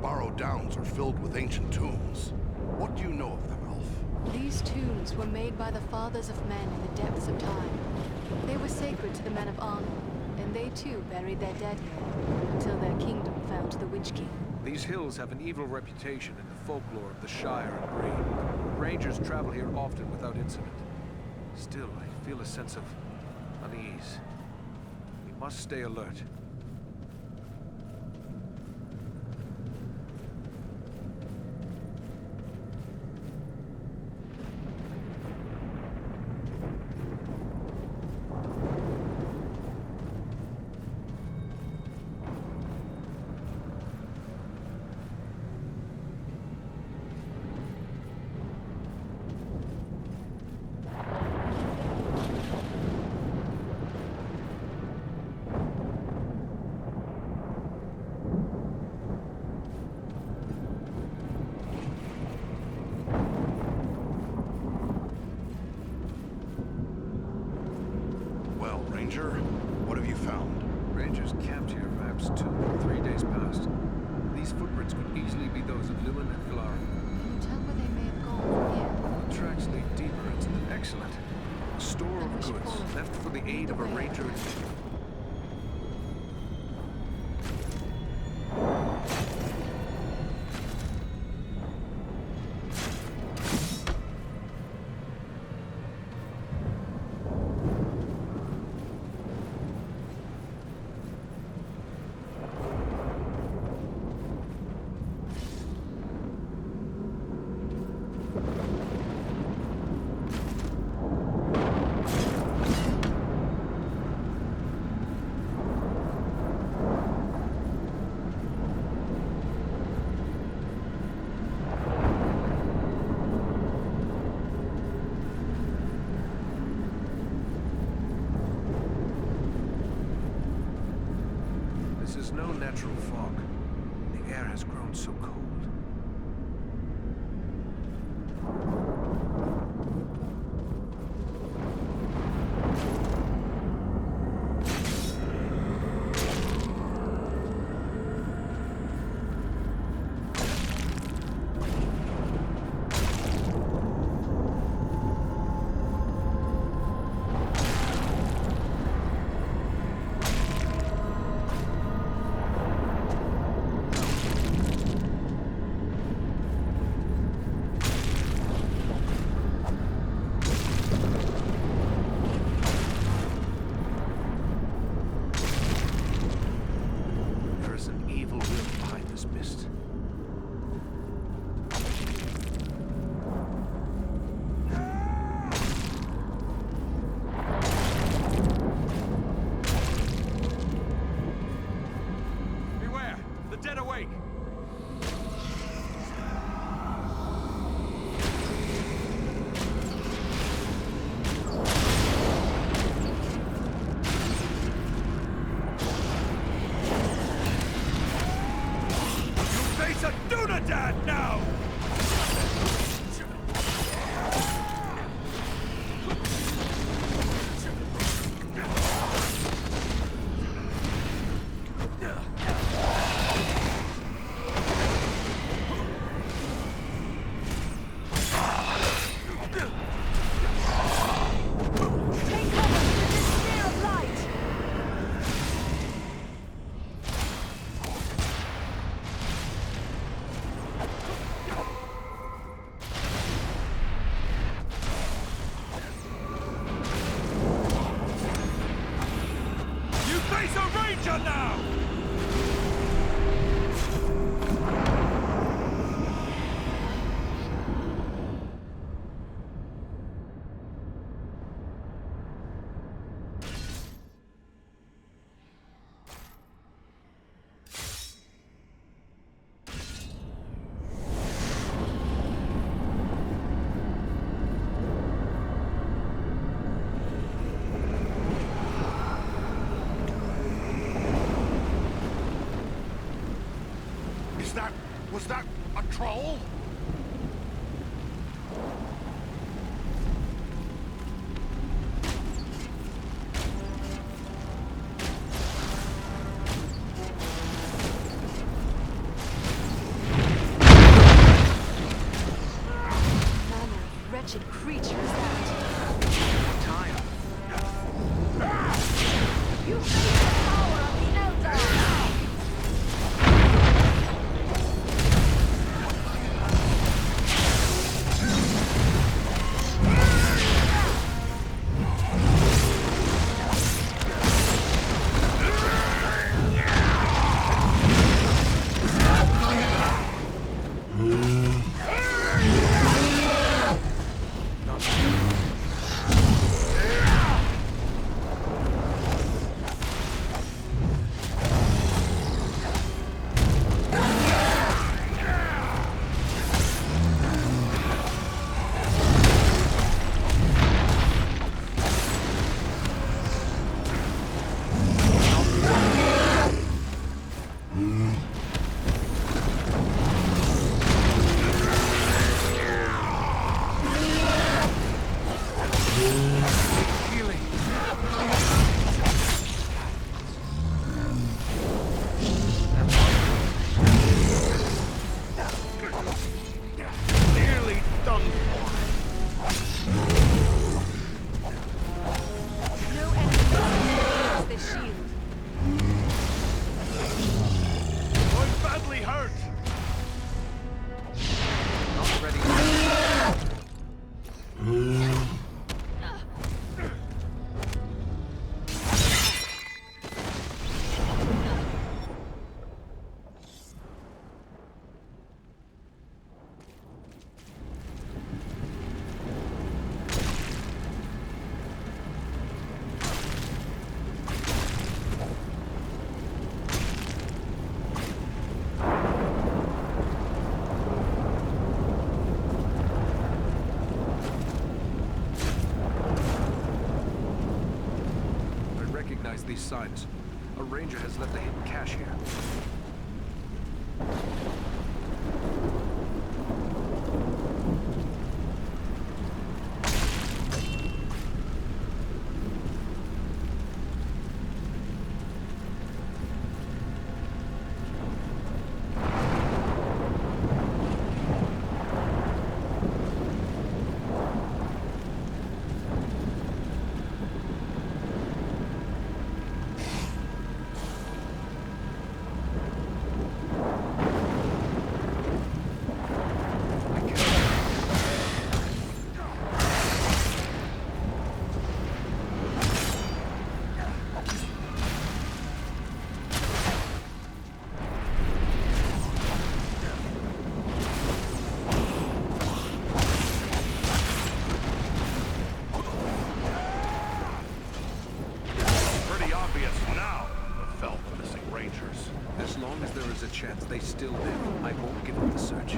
borrowed downs are filled with ancient tombs. What do you know of them, Elf? These tombs were made by the fathers of men in the depths of time. They were sacred to the men of honor, and they too buried their dead here, until their kingdom fell to the Witch King. These hills have an evil reputation in the folklore of the Shire and Green. Rangers travel here often without incident. Still, I feel a sense of unease. We must stay alert. What have you found? Rangers camped here perhaps 2 or 3 days past. These footprints could easily be those of Lewin and Glar. Can you tell where they may have gone from here? The tracks lead deeper into the excellent. A store of goods left for the aid of a ranger in need. No natural fog. The air has grown so cold. Was that a troll? signs. A ranger has left a hidden cache here. Chance they still live. I won't give up the search.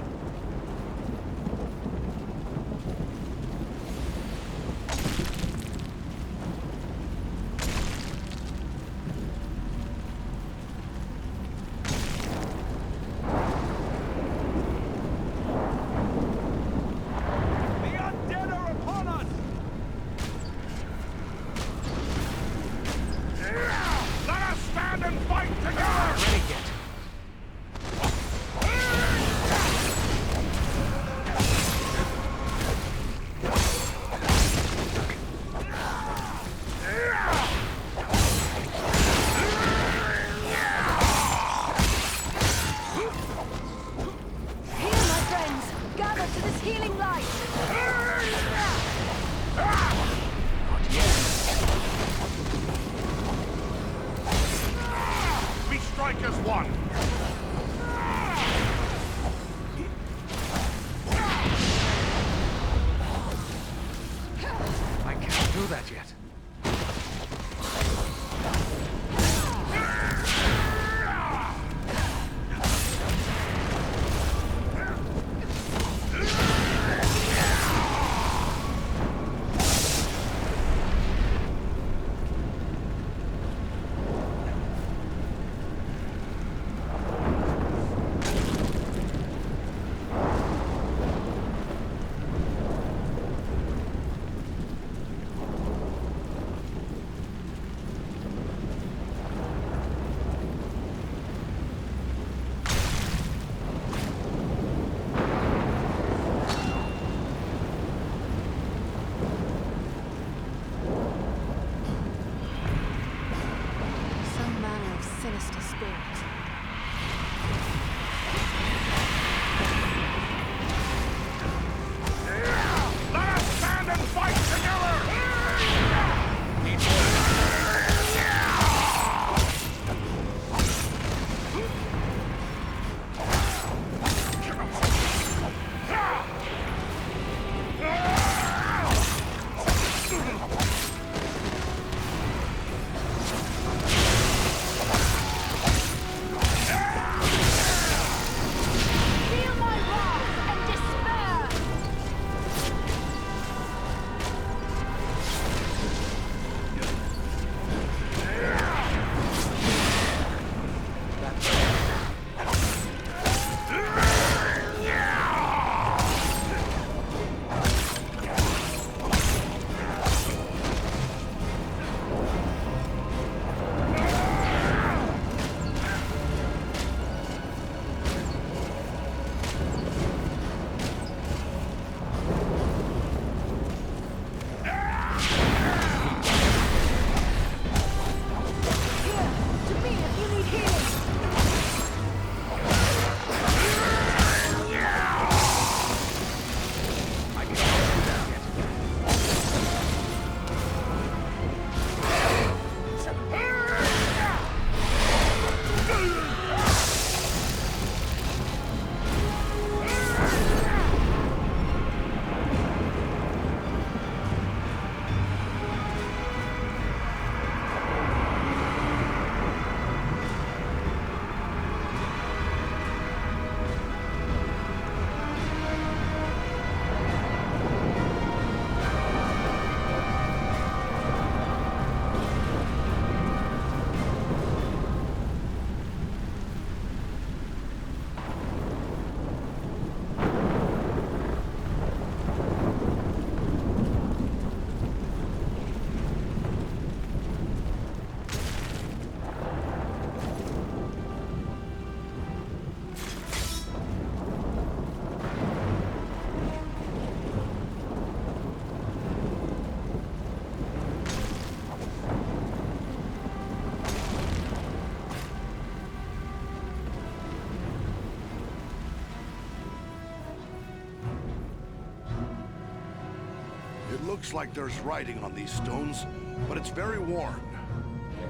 Looks like there's writing on these stones, but it's very worn.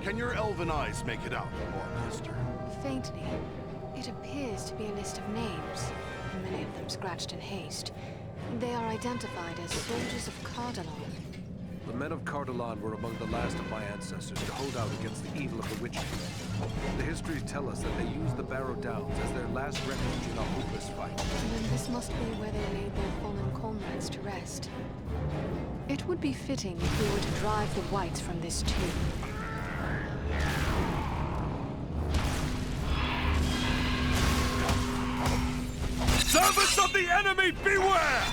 Can your elven eyes make it out, Lord Master? Faintly. It appears to be a list of names, many of them scratched in haste. They are identified as soldiers of Cardinal. The men of Cardolan were among the last of my ancestors to hold out against the evil of the Witch King. The histories tell us that they used the Barrow Downs as their last refuge in a hopeless fight. Then this must be where they laid their fallen comrades to rest. It would be fitting if we were to drive the Whites from this tomb. Servants of the enemy, beware!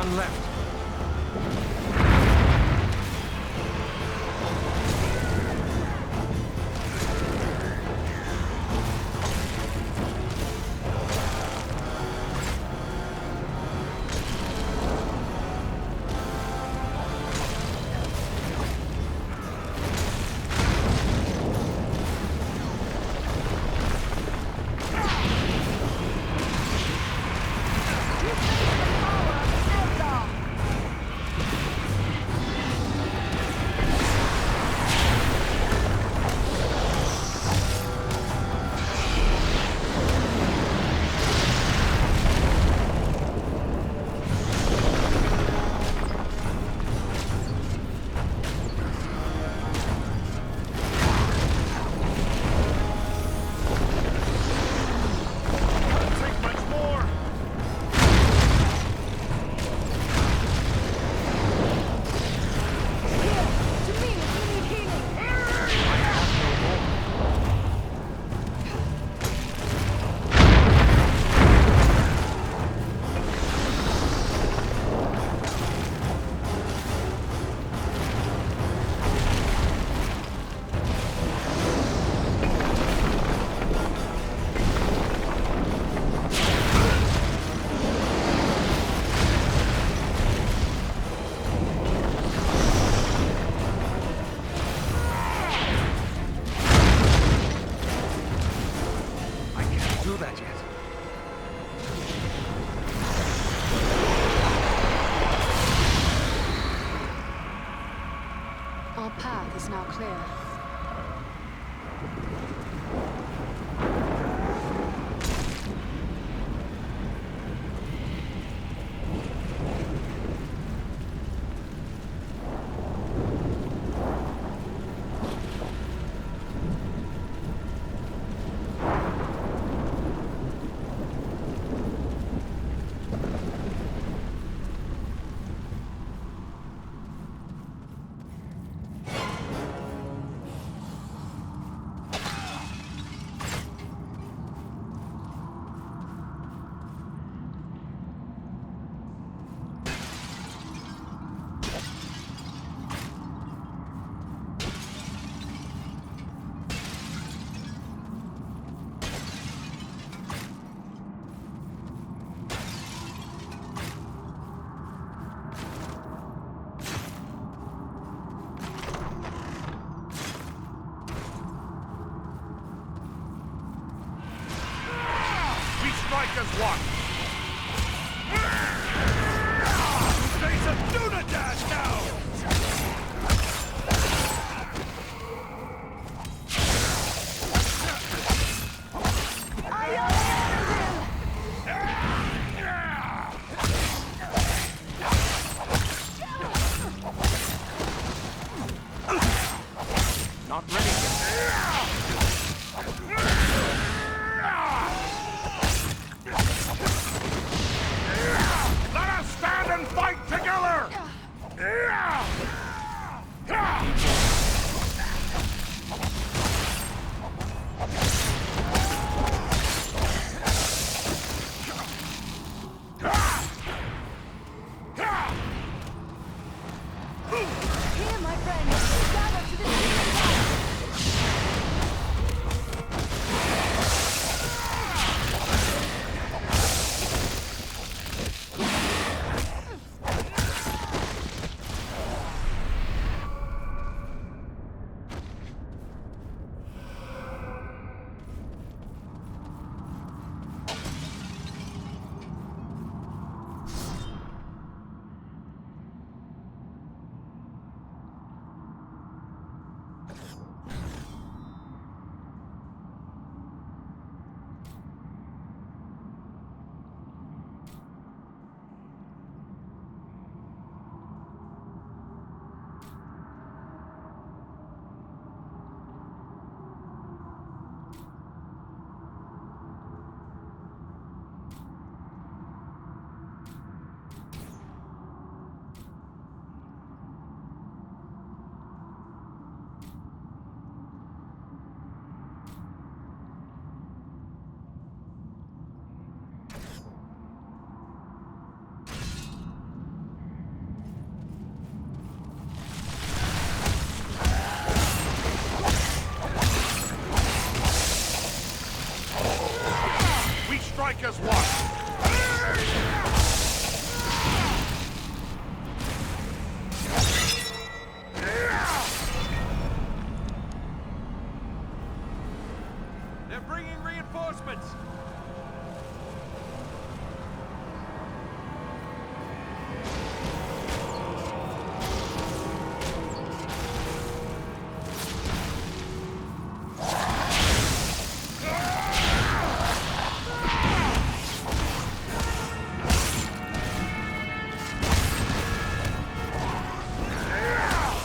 One left. Our path is now clear. Strike as one! Face a Dunadash now! Not ready yet. Make us one! They're bringing reinforcements!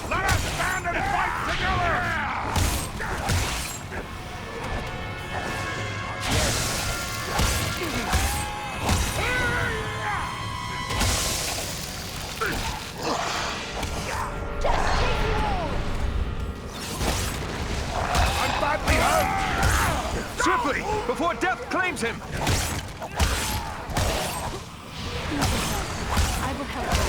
Let us stand and fight together! I'm badly hurt! Swiftly, before death claims him! I will help you.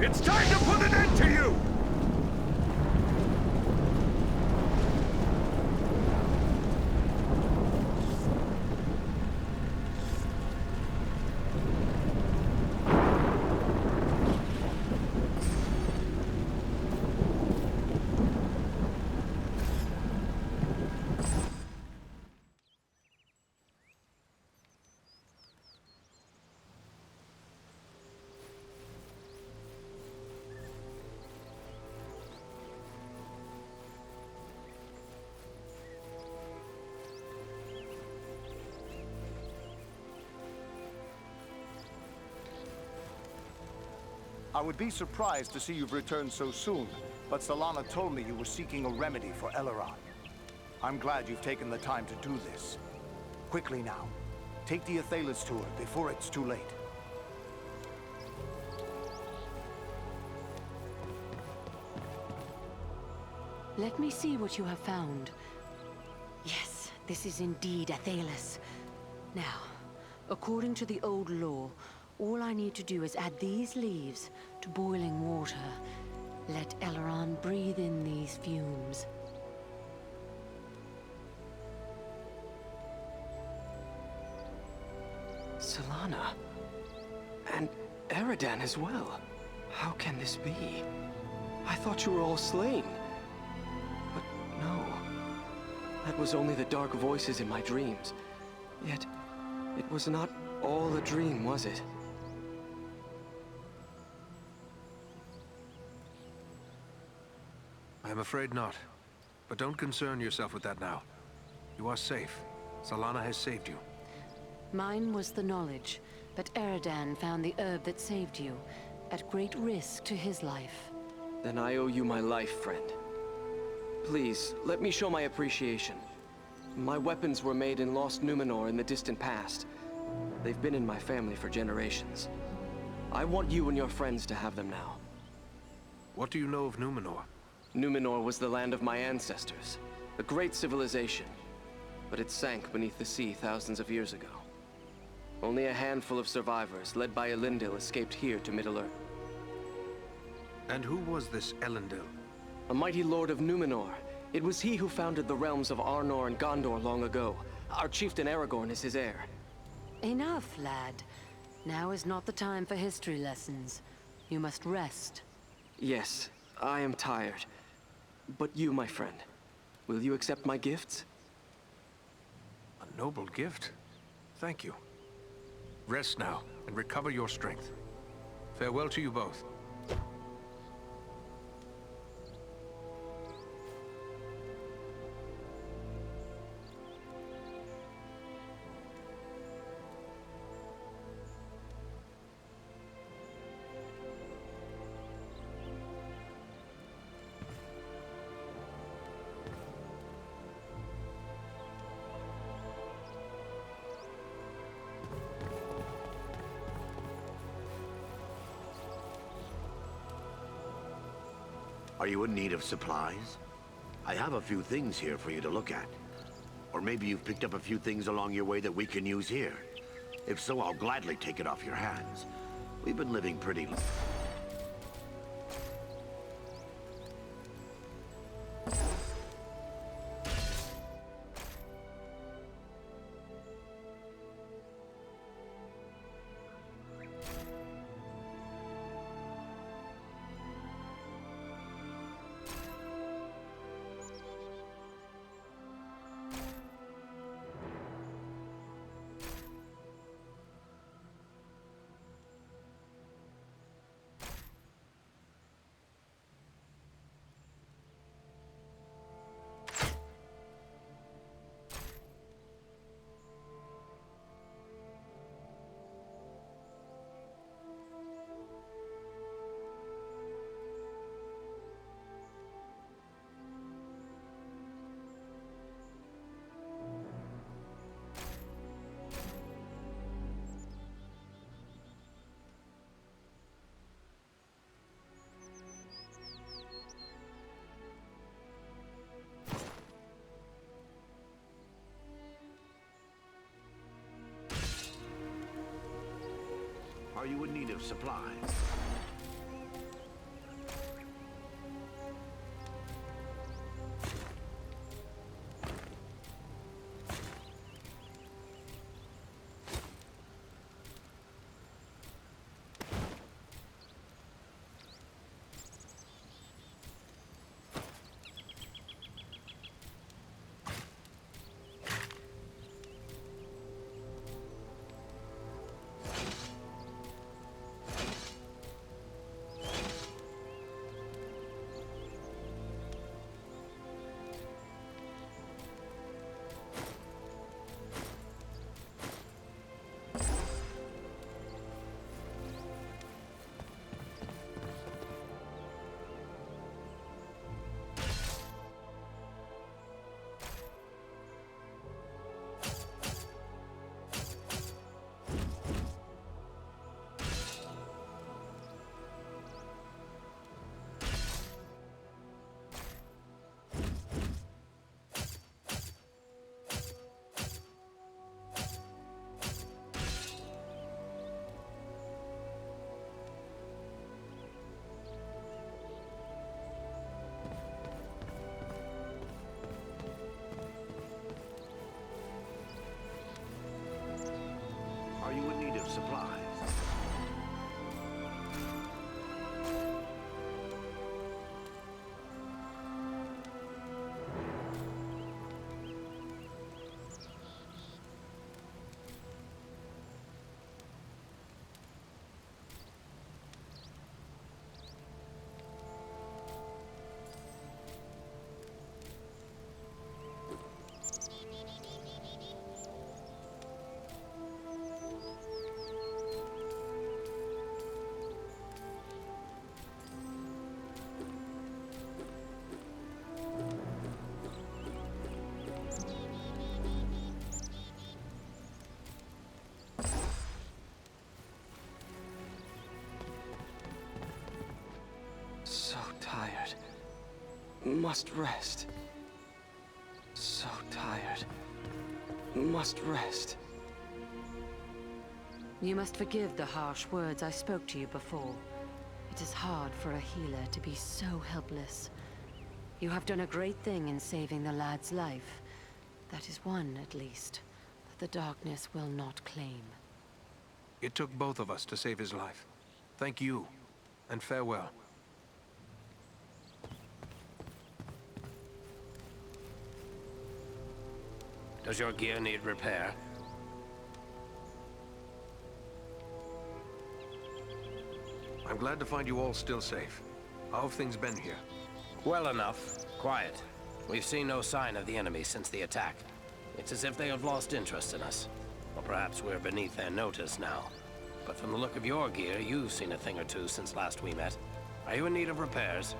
It's time to put an end to you! I would be surprised to see you've returned so soon, but Solana told me you were seeking a remedy for Elrond. I'm glad you've taken the time to do this. Quickly now, take the Athelas to her before it's too late. Let me see what you have found. Yes, this is indeed Athelas. Now, according to the old law, all I need to do is add these leaves to boiling water. Let Elrond breathe in these fumes. Solana. And Eridan as well. How can this be? I thought you were all slain. But no. That was only the dark voices in my dreams. Yet, it was not all a dream, was it? I'm afraid not. But don't concern yourself with that now. You are safe. Solana has saved you. Mine was the knowledge, but Eridan found the herb that saved you, at great risk to his life. Then I owe you my life, friend. Please, let me show my appreciation. My weapons were made in Lost Numenor in the distant past. They've been in my family for generations. I want you and your friends to have them now. What do you know of Numenor? Numenor was the land of my ancestors, a great civilization, but it sank beneath the sea thousands of years ago. Only a handful of survivors, led by Elendil, escaped here to Middle-earth. And who was this Elendil? A mighty lord of Numenor. It was he who founded the realms of Arnor and Gondor long ago. Our chieftain Aragorn is his heir. Enough, lad. Now is not the time for history lessons. You must rest. Yes, I am tired. But you, my friend, will you accept my gifts? A noble gift. Thank you. Rest now, and recover your strength. Farewell to you both. Are you in need of supplies? I have a few things here for you to look at. Or maybe you've picked up a few things along your way that we can use here. If so, I'll gladly take it off your hands. We've been living pretty... Are you in need of supplies? supplies. So tired. Must rest. So tired. Must rest. You must forgive the harsh words I spoke to you before. It is hard for a healer to be so helpless. You have done a great thing in saving the lad's life. That is one, at least, that the darkness will not claim. It took both of us to save his life. Thank you, and farewell. Does your gear need repair? I'm glad to find you all still safe. How have things been here? Well enough. Quiet. We've seen no sign of the enemy since the attack. It's as if they have lost interest in us. Or perhaps we're beneath their notice now. But from the look of your gear, you've seen a thing or two since last we met. Are you in need of repairs?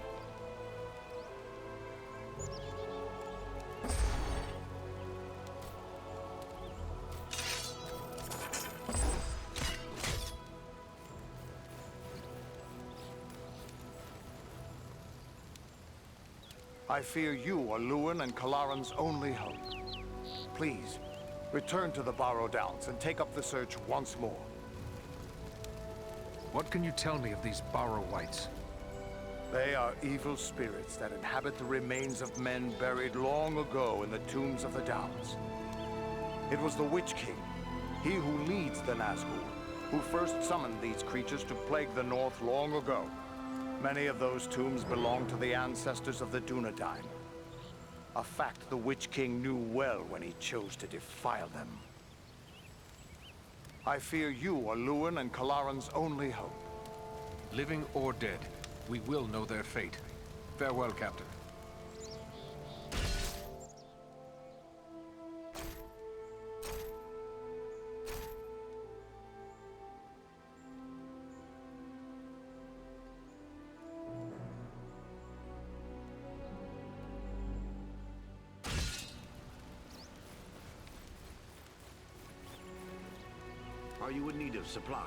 I fear you are Lewin and Kalaran's only hope. Please, return to the Barrow Downs and take up the search once more. What can you tell me of these Barrow Whites? They are evil spirits that inhabit the remains of men buried long ago in the tombs of the Downs. It was the Witch King, he who leads the Nazgul, who first summoned these creatures to plague the North long ago. Many of those tombs belong to the ancestors of the Dunedain. A fact the Witch King knew well when he chose to defile them. I fear you are Lewin and Kalaran's only hope. Living or dead, we will know their fate. Farewell, Captain. Are you in need of supplies?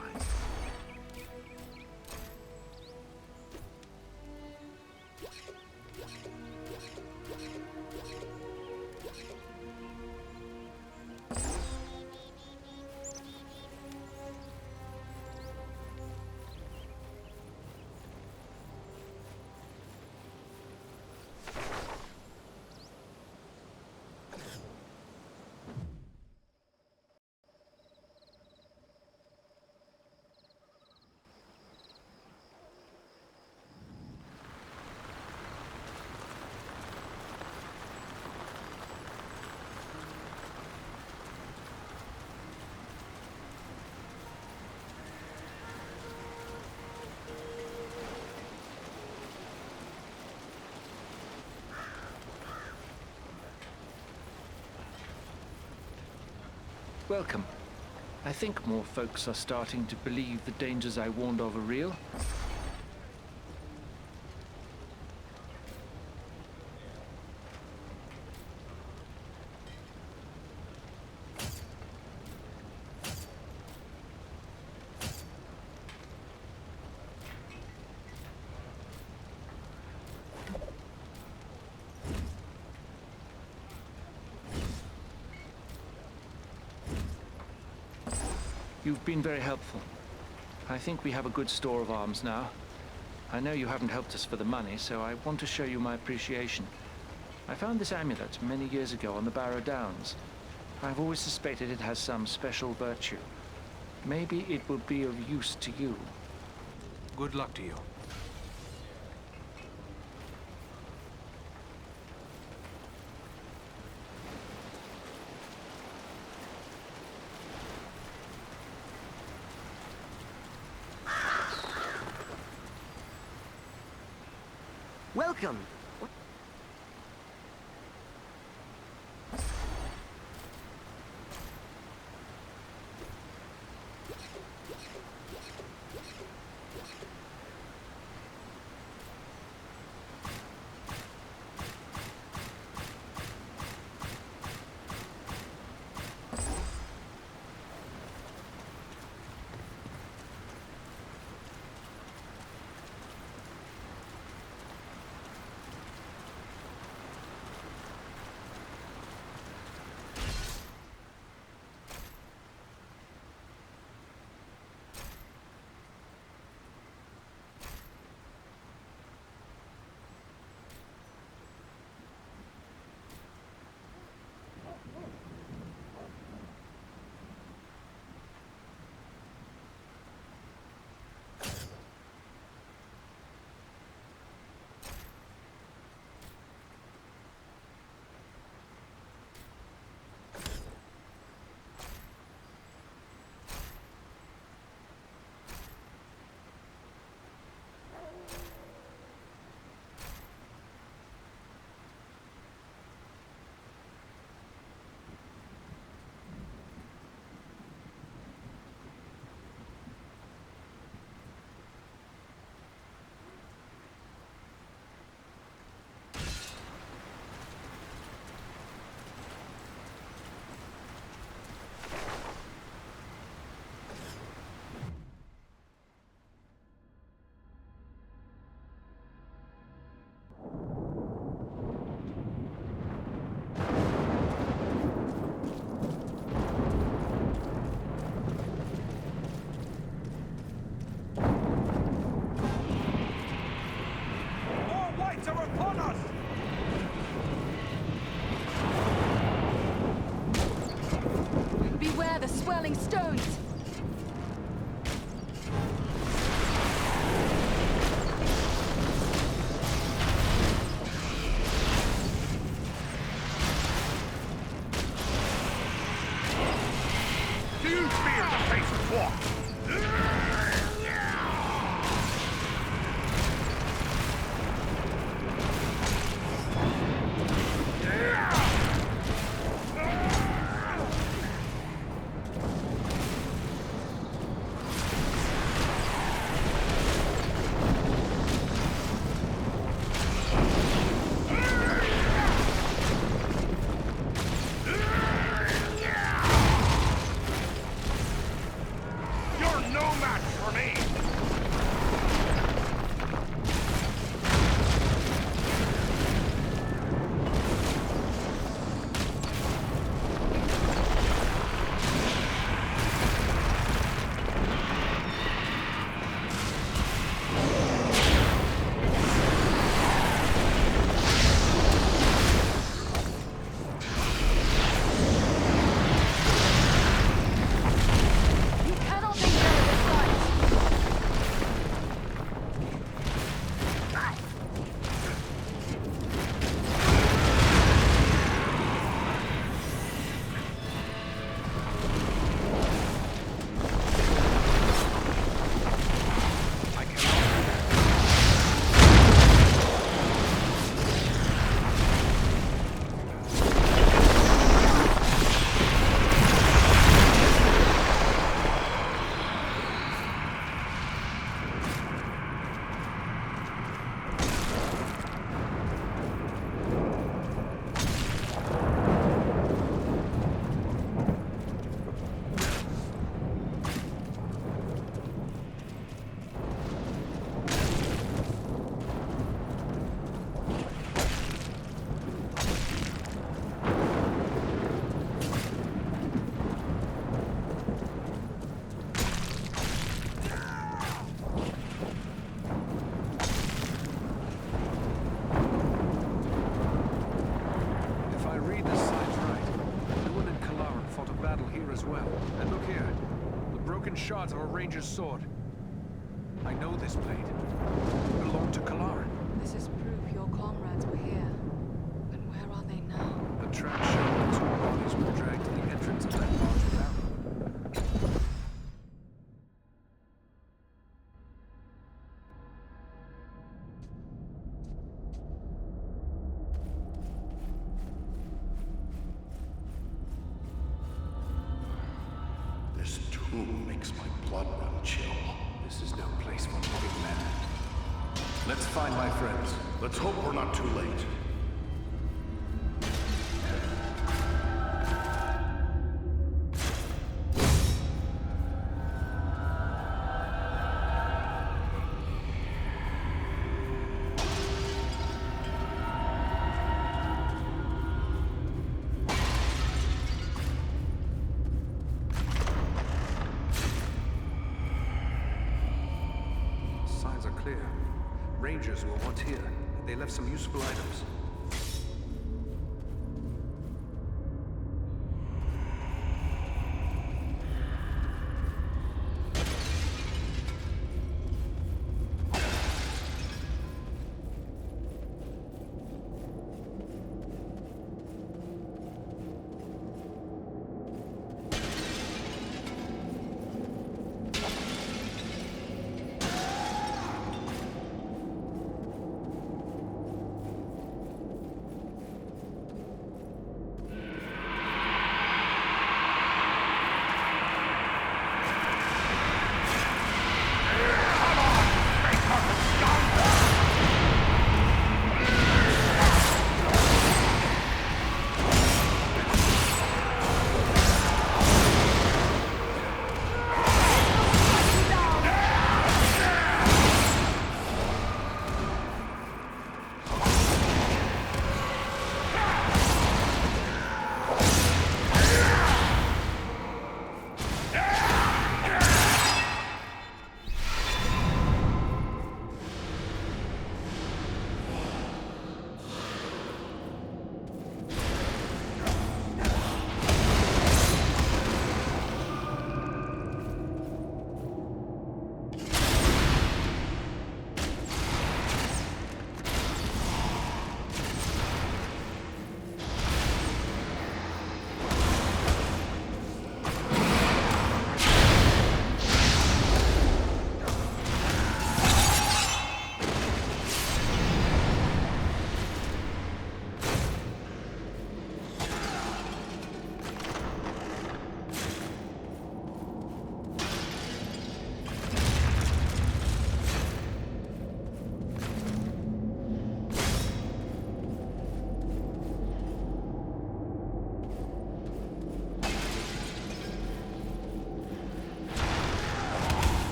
Welcome. I think more folks are starting to believe the dangers I warned of are real. You've been very helpful. I think we have a good store of arms now. I know you haven't helped us for the money, so I want to show you my appreciation. I found this amulet many years ago on the Barrow Downs. I've always suspected it has some special virtue. Maybe it will be of use to you. Good luck to you. Welcome. Beware the swirling stones! Do you fear the face of war? No match broken shards of a ranger's sword. I know this blade. It belonged to Kalar. This is proof your comrades were here. But where are they now? The tracks show that 2 bodies were dragged to the entrance of that large barrel. This tomb makes my blood run chill. This is no place for living men. Let's find my friends. Let's hope we're not too late. Signs are clear. Rangers were once here. They left some useful items.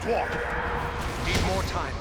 dwarf! Need more time.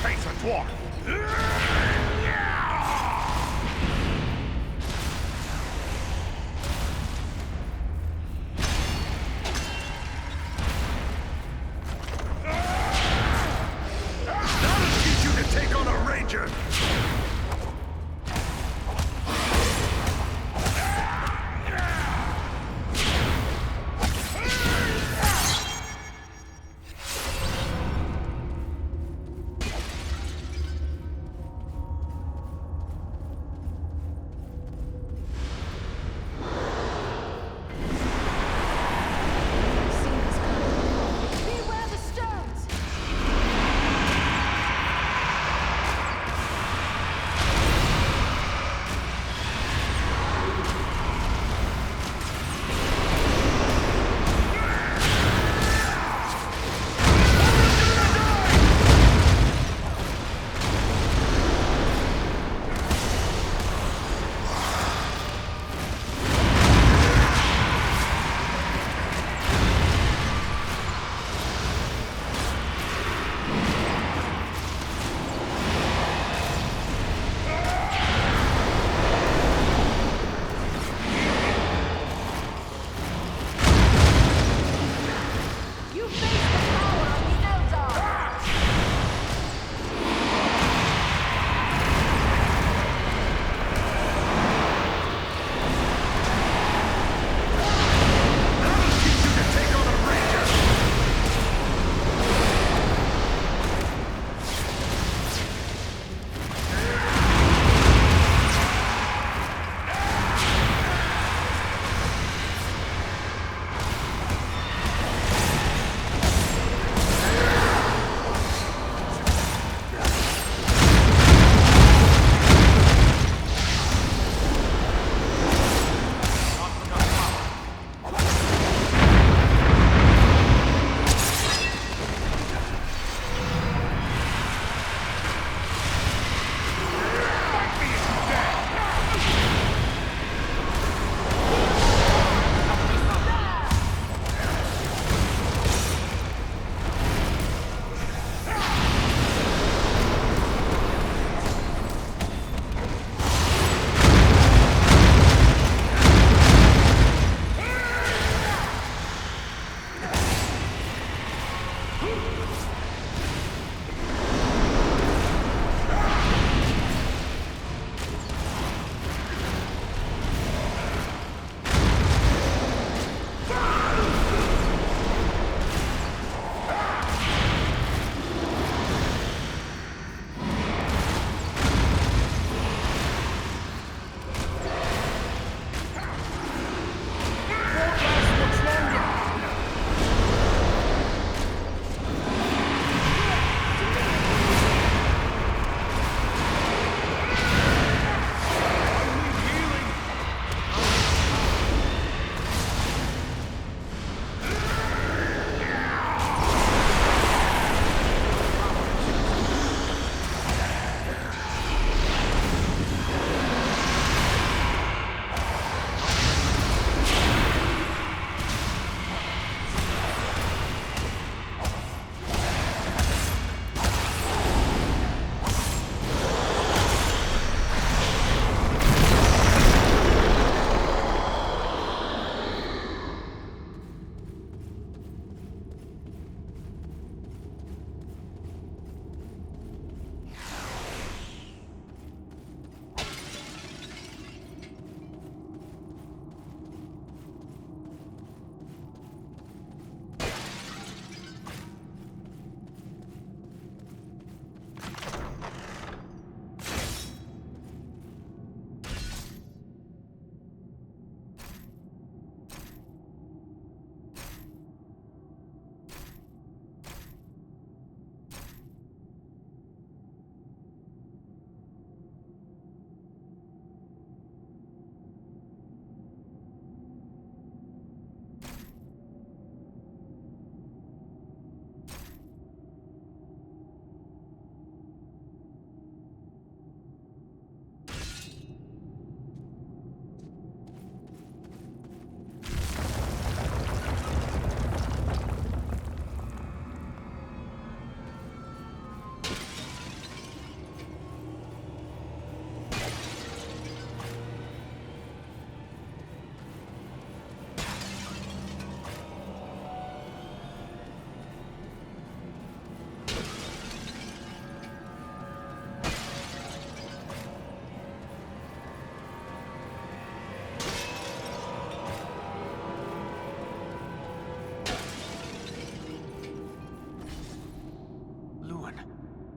Face a dwarf! That'll teach you to take on a ranger!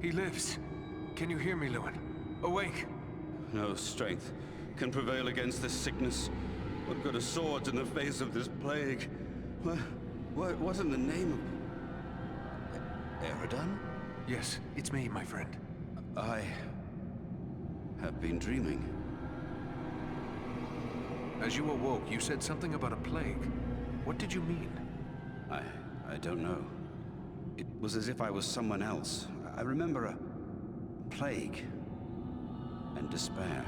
He lives. Can you hear me, Lewin? Awake! No strength can prevail against this sickness. What good are swords in the face of this plague? What in the name of... Eridan? Yes, it's me, my friend. I have been dreaming. As you awoke, you said something about a plague. What did you mean? I don't know. It was as if I was someone else. I remember a plague and despair.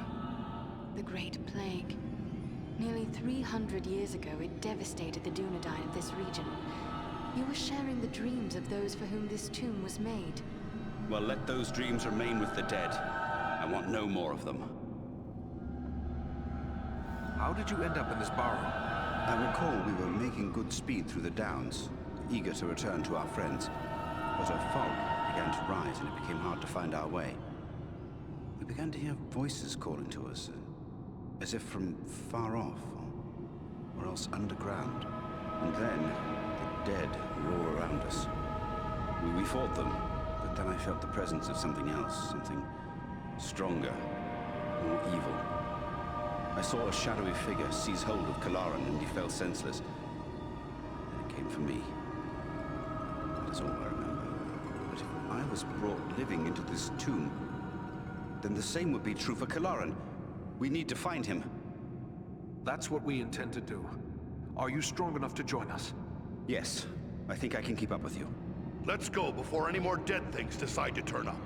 The Great Plague. Nearly 300 years ago, it devastated the Dunedain of this region. You were sharing the dreams of those for whom this tomb was made. Well, let those dreams remain with the dead. I want no more of them. How did you end up in this barroom? I recall we were making good speed through the downs, eager to return to our friends. But a fog began to rise and it became hard to find our way. We began to hear voices calling to us, as if from far off, or else underground. And then, the dead roar around us. We fought them, but then I felt the presence of something else, something stronger, more evil. I saw a shadowy figure seize hold of Kalaran and he fell senseless. Then it came for me. That is all I remember. But if I was brought living into this tomb, then the same would be true for Kalaran. We need to find him. That's what we intend to do. Are you strong enough to join us? Yes. I think I can keep up with you. Let's go before any more dead things decide to turn up.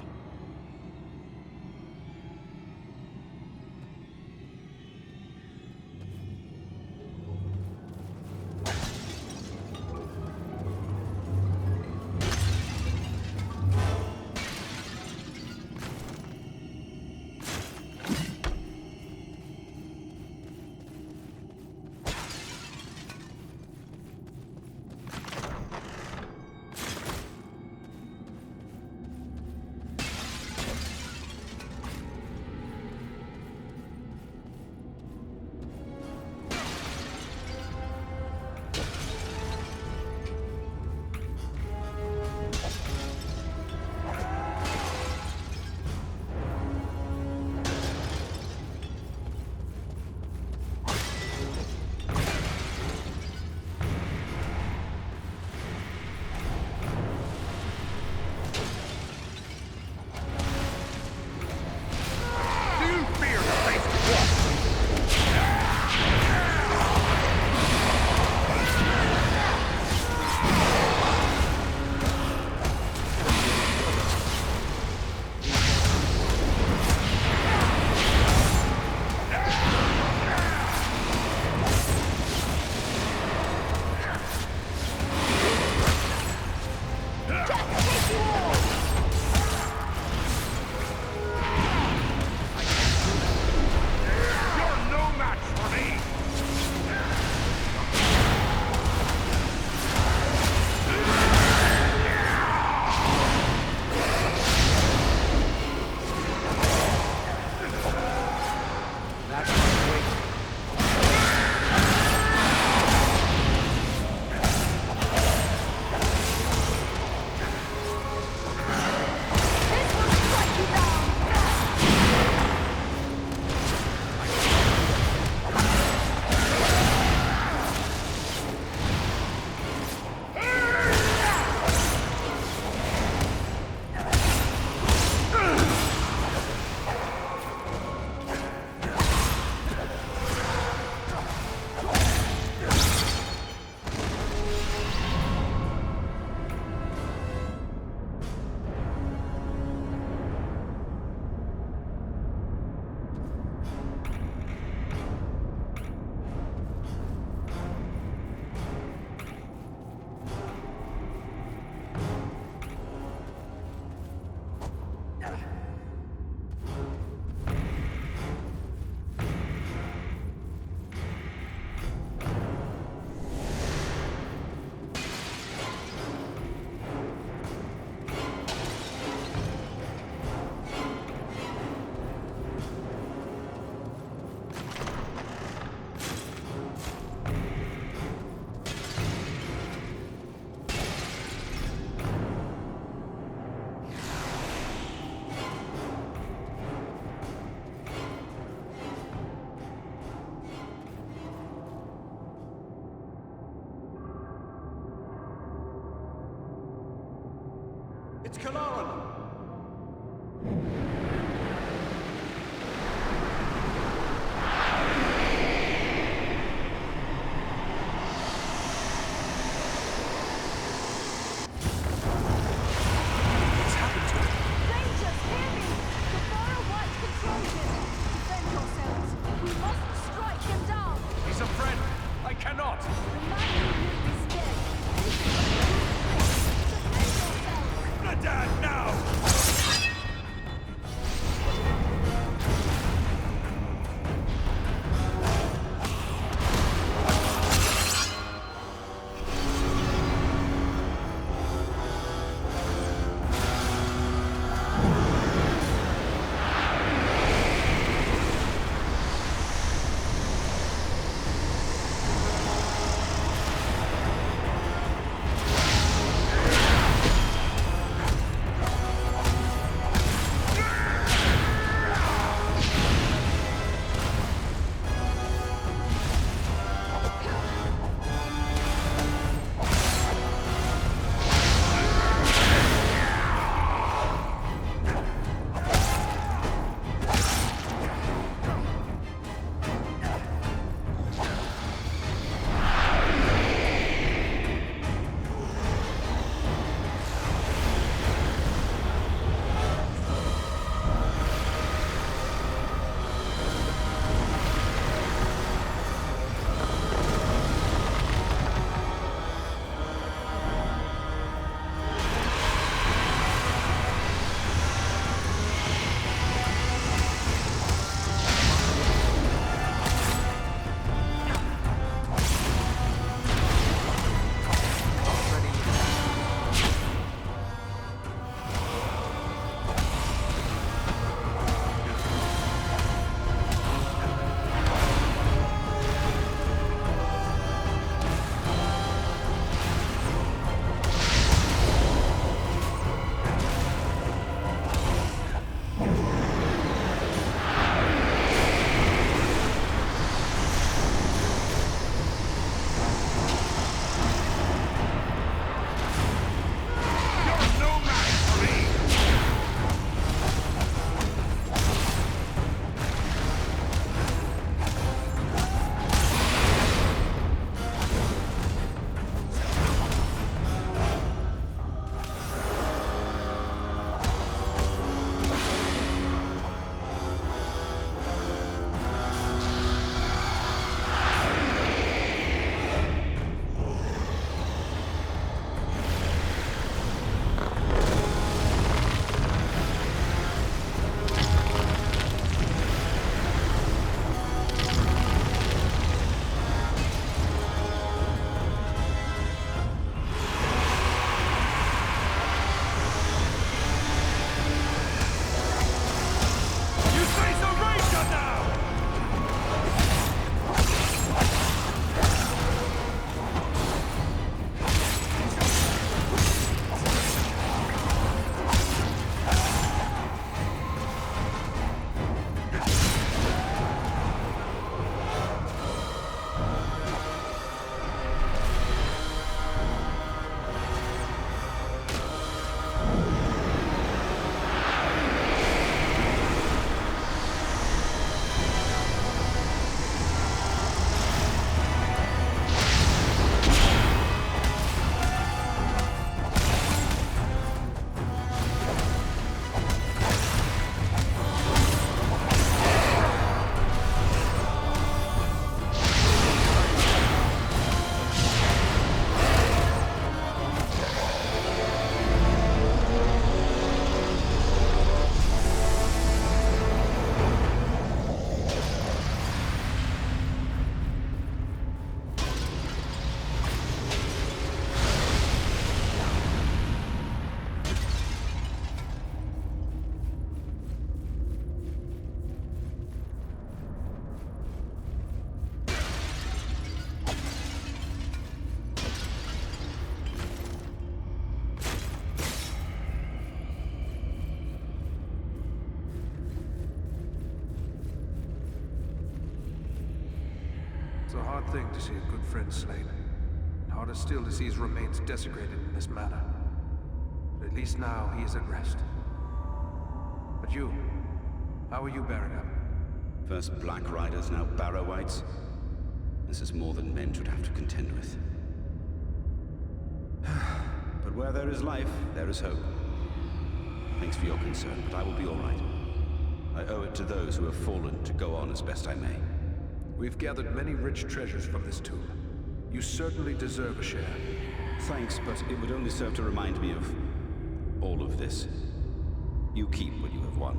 It's Kalaran! It's a hard thing to see a good friend slain. Harder still to see his remains desecrated in this manner. But at At least now he is at rest. But you, how are you bearing up? First Black Riders, now Barrow-wights. This is more than men should have to contend with. But where there is life, there is hope. Thanks for your concern, but I will be all right. I owe it to those who have fallen to go on as best I may. We've gathered many rich treasures from this tomb. You certainly deserve a share. Thanks, but it would only serve to remind me of all of this. You keep what you have won.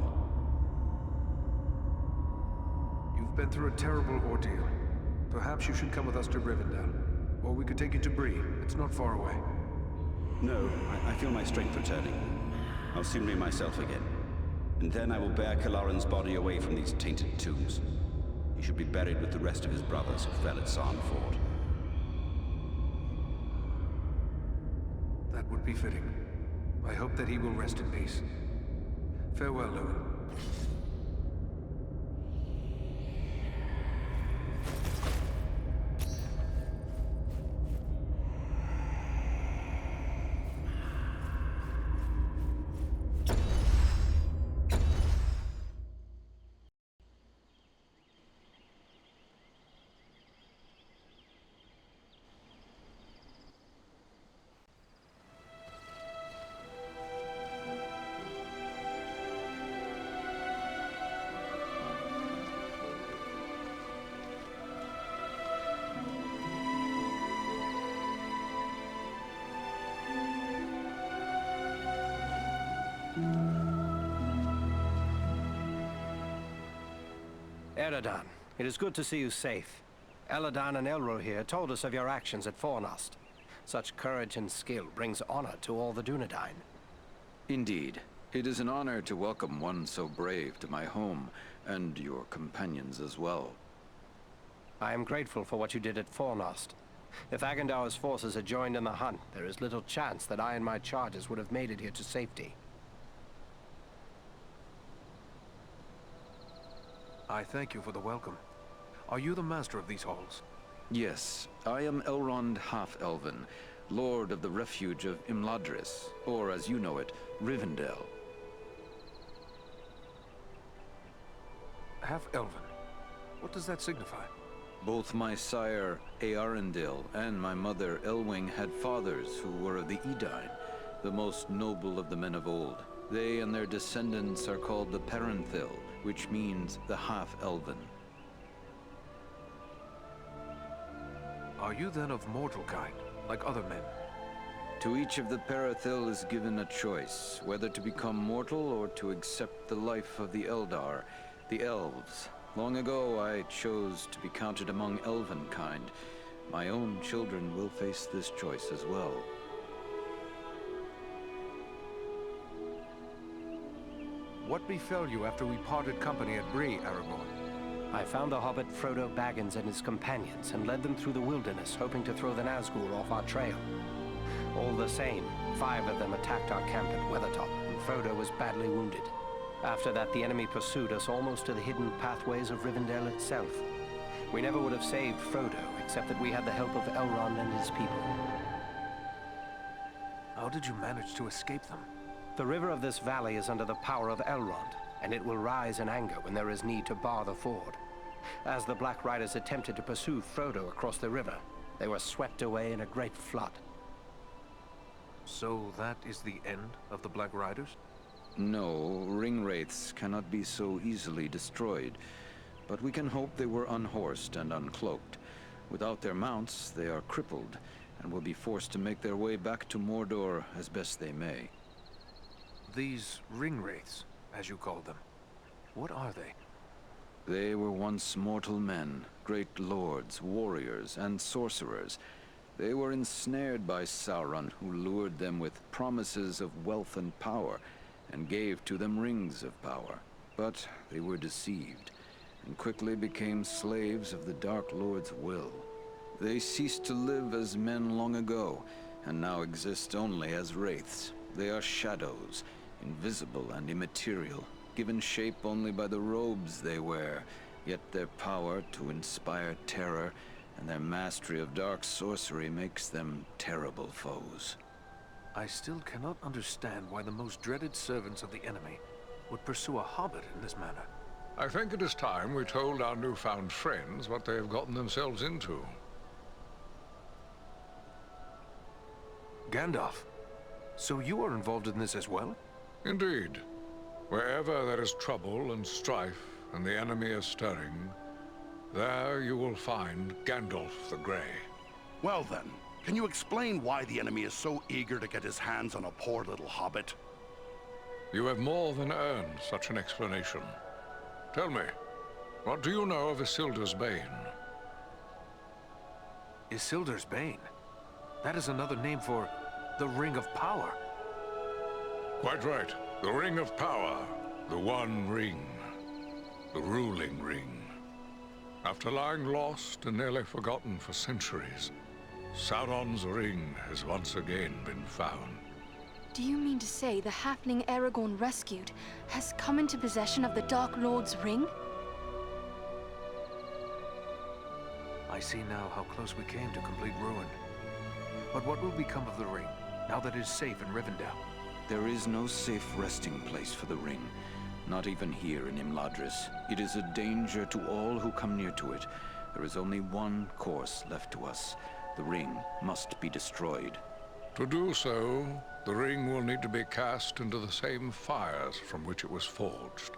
You've been through a terrible ordeal. Perhaps you should come with us to Rivendell. Or we could take you to Bree. It's not far away. No, I feel my strength returning. I'll soon be myself again. And then I will bear Kalaran's body away from these tainted tombs. He should be buried with the rest of his brothers who fell at Sarn Ford. That would be fitting. I hope that he will rest in peace. Farewell, Lewin. Eredon, it is good to see you safe. Elladan and Elro here told us of your actions at Fornost. Such courage and skill brings honor to all the Dunedain. Indeed. It is an honor to welcome one so brave to my home, and your companions as well. I am grateful for what you did at Fornost. If Agandar's forces had joined in the hunt, there is little chance that I and my charges would have made it here to safety. I thank you for the welcome. Are you the master of these halls? Yes, I am Elrond Half-Elven, Lord of the Refuge of Imladris, or as you know it, Rivendell. Half-Elven? What does that signify? Both my sire, Earendil, and my mother, Elwing, had fathers who were of the Edain, the most noble of the men of old. They and their descendants are called the Parenthil, which means the Half-Elven. Are you then of mortal kind, like other men? To each of the Parathil is given a choice, whether to become mortal or to accept the life of the Eldar, the Elves. Long ago, I chose to be counted among Elven kind. My own children will face this choice as well. What befell you after we parted company at Bree, Aragorn? I found the hobbit Frodo Baggins and his companions and led them through the wilderness, hoping to throw the Nazgul off our trail. All the same, 5 of them attacked our camp at Weathertop, and Frodo was badly wounded. After that, the enemy pursued us almost to the hidden pathways of Rivendell itself. We never would have saved Frodo, except that we had the help of Elrond and his people. How did you manage to escape them? The river of this valley is under the power of Elrond, and it will rise in anger when there is need to bar the ford. As the Black Riders attempted to pursue Frodo across the river, they were swept away in a great flood. So that is the end of the Black Riders? No, ringwraiths cannot be so easily destroyed. But we can hope they were unhorsed and uncloaked. Without their mounts, they are crippled, and will be forced to make their way back to Mordor as best they may. These ringwraiths, as you call them, what are they? They were once mortal men, great lords, warriors, and sorcerers. They were ensnared by Sauron, who lured them with promises of wealth and power, and gave to them rings of power. But they were deceived, and quickly became slaves of the Dark Lord's will. They ceased to live as men long ago, and now exist only as wraiths. They are shadows, invisible and immaterial, given shape only by the robes they wear, yet their power to inspire terror and their mastery of dark sorcery makes them terrible foes. I still cannot understand why the most dreaded servants of the enemy would pursue a hobbit in this manner. I think it is time we told our newfound friends what they have gotten themselves into. Gandalf, so you are involved in this as well? Indeed. Wherever there is trouble and strife, and the enemy is stirring, there you will find Gandalf the Grey. Well then, can you explain why the enemy is so eager to get his hands on a poor little hobbit? You have more than earned such an explanation. Tell me, what do you know of Isildur's Bane? Isildur's Bane? That is another name for the Ring of Power. Quite right. The Ring of Power. The One Ring. The ruling ring. After lying lost and nearly forgotten for centuries, Sauron's ring has once again been found. Do you mean to say the halfling Aragorn rescued has come into possession of the Dark Lord's ring? I see now how close we came to complete ruin. But what will become of the ring, now that it is safe in Rivendell? There is no safe resting place for the ring, not even here in Imladris. It is a danger to all who come near to it. There is only one course left to us. The ring must be destroyed. To do so, the ring will need to be cast into the same fires from which it was forged.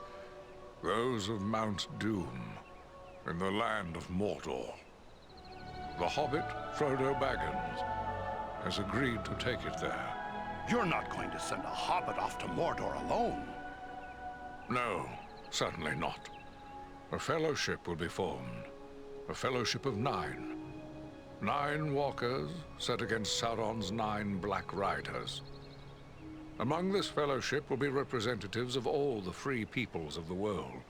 Those of Mount Doom, in the land of Mordor. The hobbit, Frodo Bэггинс, has agreed to take it there. You're not going to send a hobbit off to Mordor alone. No, certainly not. A fellowship will be formed. A fellowship of 9. 9 walkers set against Sauron's 9 black riders. Among this fellowship will be representatives of all the free peoples of the world.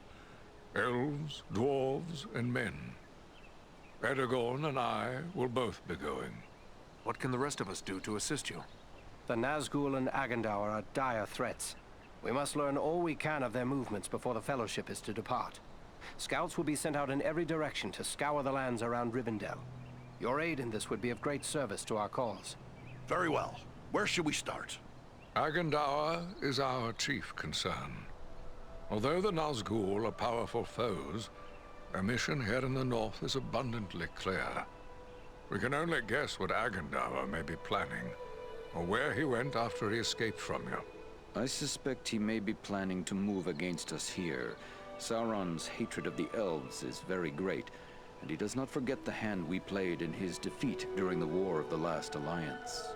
Elves, dwarves, and men. Aragorn and I will both be going. What can the rest of us do to assist you? The Nazgul and Agandaur are dire threats. We must learn all we can of their movements before the Fellowship is to depart. Scouts will be sent out in every direction to scour the lands around Rivendell. Your aid in this would be of great service to our cause. Very well. Where should we start? Agandaur is our chief concern. Although the Nazgul are powerful foes, their mission here in the north is abundantly clear. We can only guess what Agandaur may be planning, or where he went after he escaped from you. I suspect he may be planning to move against us here. Sauron's hatred of the elves is very great, and he does not forget the hand we played in his defeat during the War of the Last Alliance.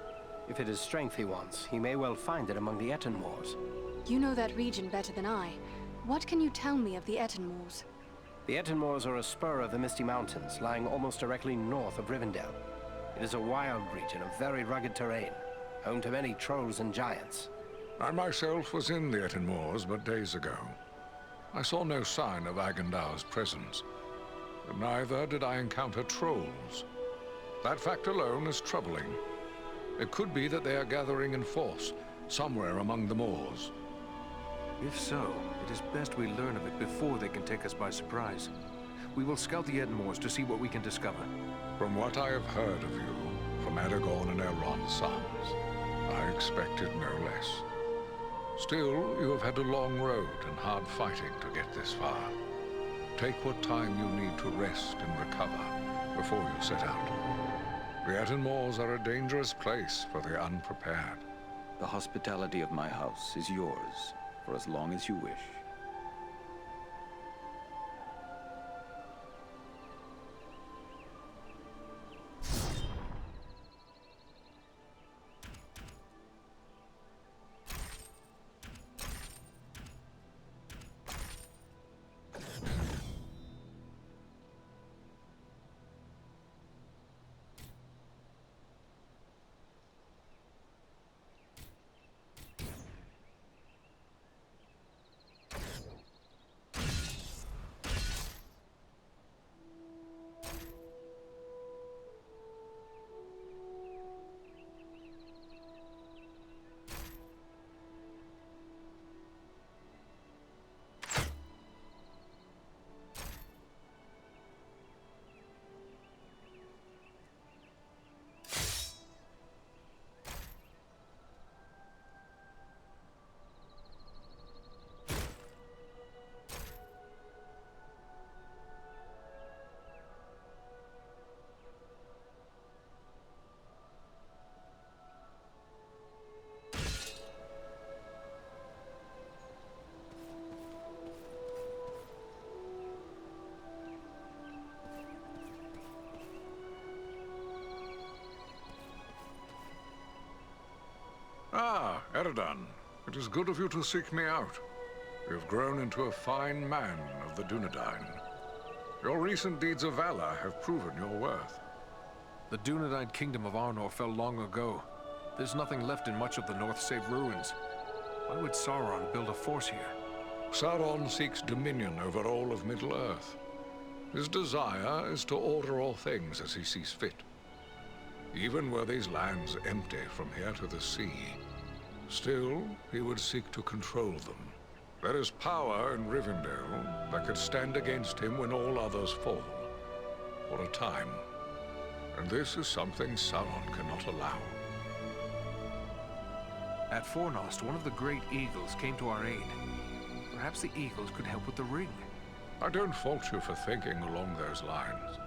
If it is strength he wants, he may well find it among the Etenmoors. You know that region better than I. What can you tell me of the Etenmoors? The Etenmoors are a spur of the Misty Mountains, lying almost directly north of Rivendell. It is a wild region of very rugged terrain, home to many trolls and giants. I myself was in the Etenmoors but days ago. I saw no sign of Agandaur's presence, but neither did I encounter trolls. That fact alone is troubling. It could be that they are gathering in force, somewhere among the moors. If so, it is best we learn of it before they can take us by surprise. We will scout the Etenmoors to see what we can discover. From what I have heard of you, from Aragorn and Elrond's sons, I expected no less. Still, you have had a long road and hard fighting to get this far. Take what time you need to rest and recover before you set out. The Etenmoors are a dangerous place for the unprepared. The hospitality of my house is yours, for as long as you wish. Eridan, it is good of you to seek me out. You have grown into a fine man of the Dunedain. Your recent deeds of valor have proven your worth. The Dunedain kingdom of Arnor fell long ago. There's nothing left in much of the north save ruins. Why would Sauron build a force here? Sauron seeks dominion over all of Middle-earth. His desire is to order all things as he sees fit. Even were these lands empty from here to the sea, still he would seek to control them. There is power in Rivendell that could stand against him when all others fall. For a time. And this is something Sauron cannot allow. At Fornost, one of the great eagles came to our aid. Perhaps the eagles could help with the ring. I don't fault you for thinking along those lines.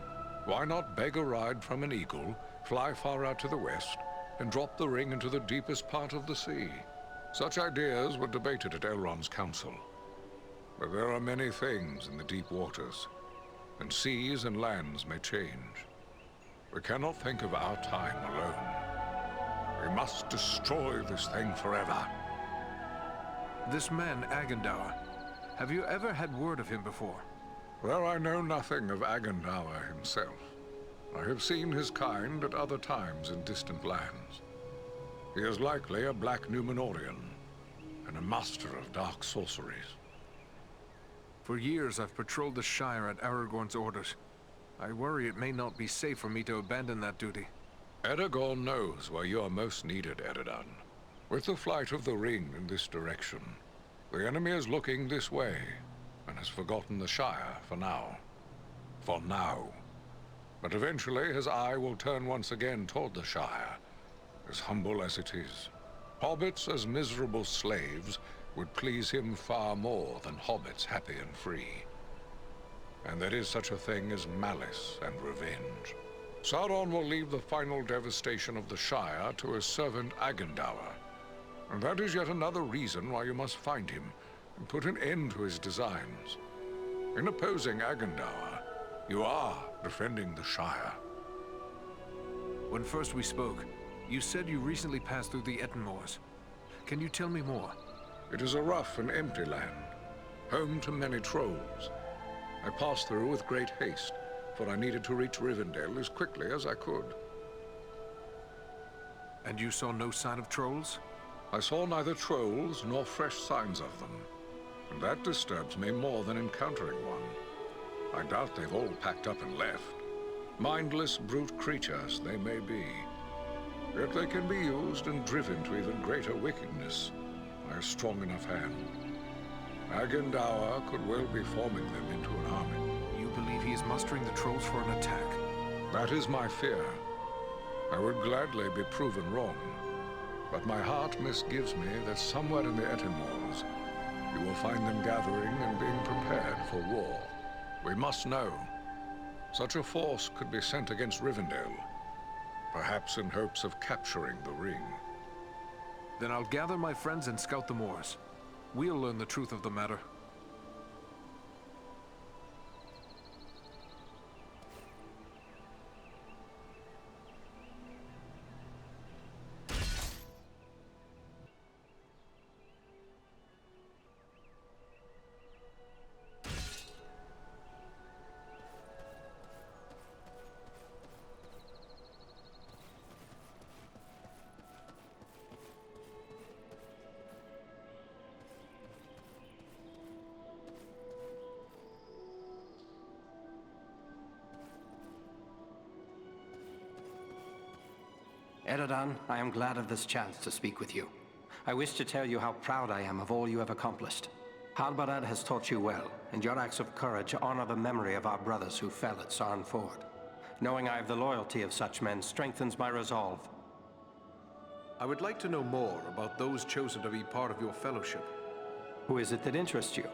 Why not beg a ride from an eagle, fly far out to the west, and drop the ring into the deepest part of the sea? Such ideas were debated at Elrond's council. But there are many things in the deep waters, and seas and lands may change. We cannot think of our time alone. We must destroy this thing forever. This man, Agendaur, have you ever had word of him before? Though I know nothing of Agendaur himself, I have seen his kind at other times in distant lands. He is likely a black Númenorian, and a master of dark sorceries. For years I've patrolled the Shire at Aragorn's orders. I worry it may not be safe for me to abandon that duty. Aragorn knows where you are most needed, Eridan. With the flight of the ring in this direction, the enemy is looking this way, and has forgotten the Shire for now. For now. But eventually his eye will turn once again toward the Shire, as humble as it is. Hobbits as miserable slaves would please him far more than hobbits happy and free. And there is such a thing as malice and revenge. Sauron will leave the final devastation of the Shire to his servant Agendaur. And that is yet another reason why you must find him and put an end to his designs. In opposing Agendaur, you are defending the Shire. When first we spoke, you said you recently passed through the Ettenmoors. Can you tell me more? It is a rough and empty land, home to many trolls. I passed through with great haste, for I needed to reach Rivendell as quickly as I could. And you saw no sign of trolls? I saw neither trolls nor fresh signs of them, and that disturbs me more than encountering one. I doubt they've all packed up and left. Mindless brute creatures they may be, yet they can be used and driven to even greater wickedness by a strong enough hand. Agendaur could well be forming them into an army. You believe he is mustering the trolls for an attack? That is my fear. I would gladly be proven wrong, but my heart misgives me that somewhere in the Ettenmoors, you will find them gathering and being prepared for war. We must know. Such a force could be sent against Rivendell, perhaps in hopes of capturing the ring. Then I'll gather my friends and scout the moors. We'll learn the truth of the matter. Eridan, I am glad of this chance to speak with you. I wish to tell you how proud I am of all you have accomplished. Halbarad has taught you well, and your acts of courage honor the memory of our brothers who fell at Sarn Ford. Knowing I have the loyalty of such men strengthens my resolve. I would like to know more about those chosen to be part of your fellowship. Who is it that interests you?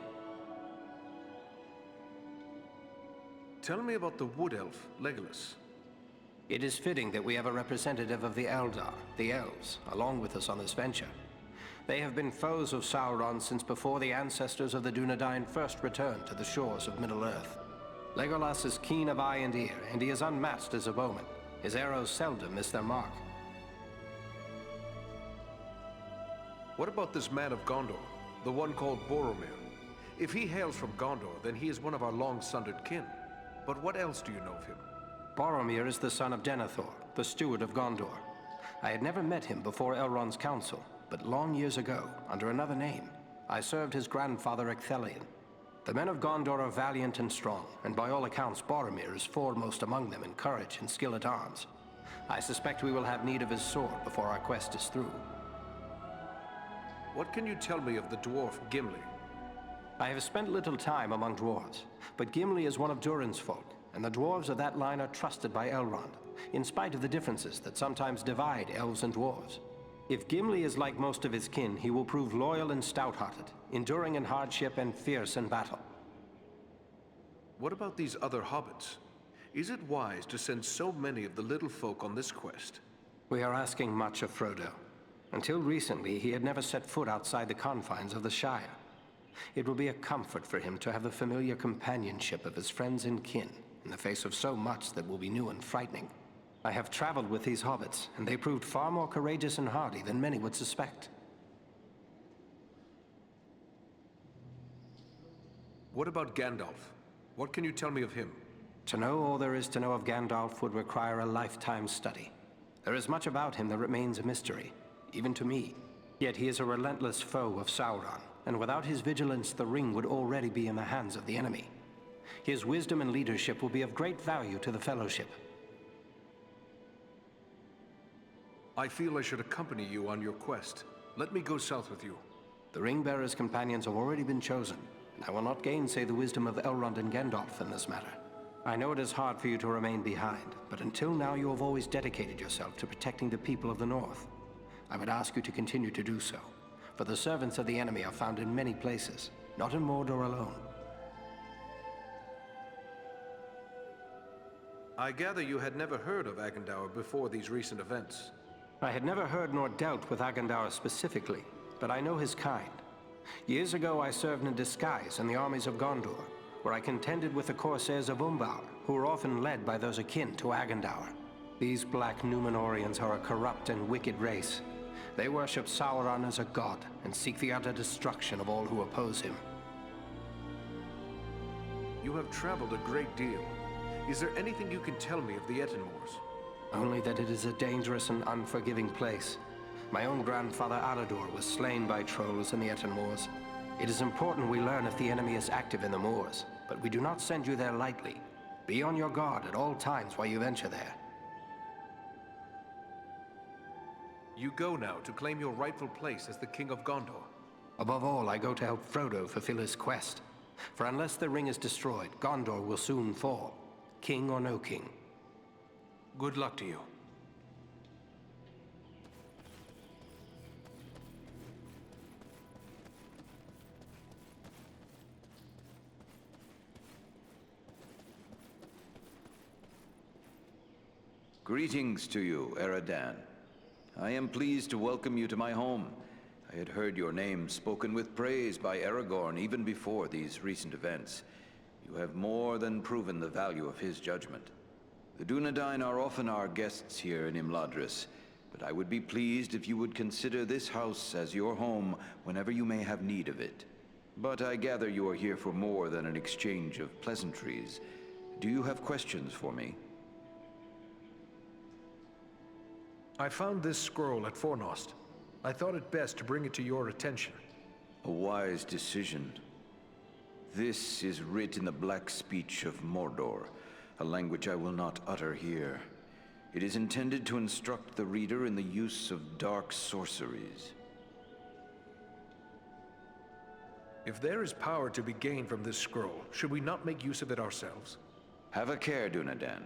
Tell me about the wood elf, Legolas. It is fitting that we have a representative of the Eldar, the Elves, along with us on this venture. They have been foes of Sauron since before the ancestors of the Dunedain first returned to the shores of Middle-earth. Legolas is keen of eye and ear, and he is unmatched as a bowman. His arrows seldom miss their mark. What about this man of Gondor, the one called Boromir? If he hails from Gondor, then he is one of our long-sundered kin. But what else do you know of him? Boromir is the son of Denethor, the steward of Gondor. I had never met him before Elrond's council, but long years ago, under another name, I served his grandfather Ecthelion. The men of Gondor are valiant and strong, and by all accounts Boromir is foremost among them in courage and skill at arms. I suspect we will have need of his sword before our quest is through. What can you tell me of the dwarf Gimli? I have spent little time among dwarves, but Gimli is one of Durin's folk, and the dwarves of that line are trusted by Elrond, in spite of the differences that sometimes divide elves and dwarves. If Gimli is like most of his kin, he will prove loyal and stout-hearted, enduring in hardship and fierce in battle. What about these other hobbits? Is it wise to send so many of the little folk on this quest? We are asking much of Frodo. Until recently, he had never set foot outside the confines of the Shire. It will be a comfort for him to have the familiar companionship of his friends and kin, in the face of so much that will be new and frightening. I have traveled with these hobbits, and they proved far more courageous and hardy than many would suspect. What about Gandalf? What can you tell me of him? To know all there is to know of Gandalf would require a lifetime study. There is much about him that remains a mystery, even to me. Yet he is a relentless foe of Sauron, and without his vigilance, the ring would already be in the hands of the enemy. His wisdom and leadership will be of great value to the Fellowship. I feel I should accompany you on your quest. Let me go south with you. The Ring-Bearer's companions have already been chosen, and I will not gainsay the wisdom of Elrond and Gandalf in this matter. I know it is hard for you to remain behind, but until now you have always dedicated yourself to protecting the people of the North. I would ask you to continue to do so, for the servants of the enemy are found in many places, not in Mordor alone. I gather you had never heard of Agandaur before these recent events. I had never heard nor dealt with Agandaur specifically, but I know his kind. Years ago I served in disguise in the armies of Gondor, where I contended with the corsairs of Umbar, who were often led by those akin to Agandaur. These black Númenóreans are a corrupt and wicked race. They worship Sauron as a god and seek the utter destruction of all who oppose him. You have traveled a great deal. Is there anything you can tell me of the Etenmoors? Only that it is a dangerous and unforgiving place. My own grandfather Alador was slain by trolls in the Etenmoors. It is important we learn if the enemy is active in the moors, but we do not send you there lightly. Be on your guard at all times while you venture there. You go now to claim your rightful place as the King of Gondor. Above all, I go to help Frodo fulfill his quest. For unless the ring is destroyed, Gondor will soon fall. King or no king. Good luck to you. Greetings to you, Eredan. I am pleased to welcome you to my home. I had heard your name spoken with praise by Aragorn even before these recent events. You have more than proven the value of his judgment. The Dunedain are often our guests here in Imladris, but I would be pleased if you would consider this house as your home whenever you may have need of it. But I gather you are here for more than an exchange of pleasantries. Do you have questions for me? I found this scroll at Fornost. I thought it best to bring it to your attention. A wise decision. This is writ in the black speech of Mordor, a language I will not utter here. It is intended to instruct the reader in the use of dark sorceries. If there is power to be gained from this scroll, should we not make use of it ourselves? Have a care, Dunedain.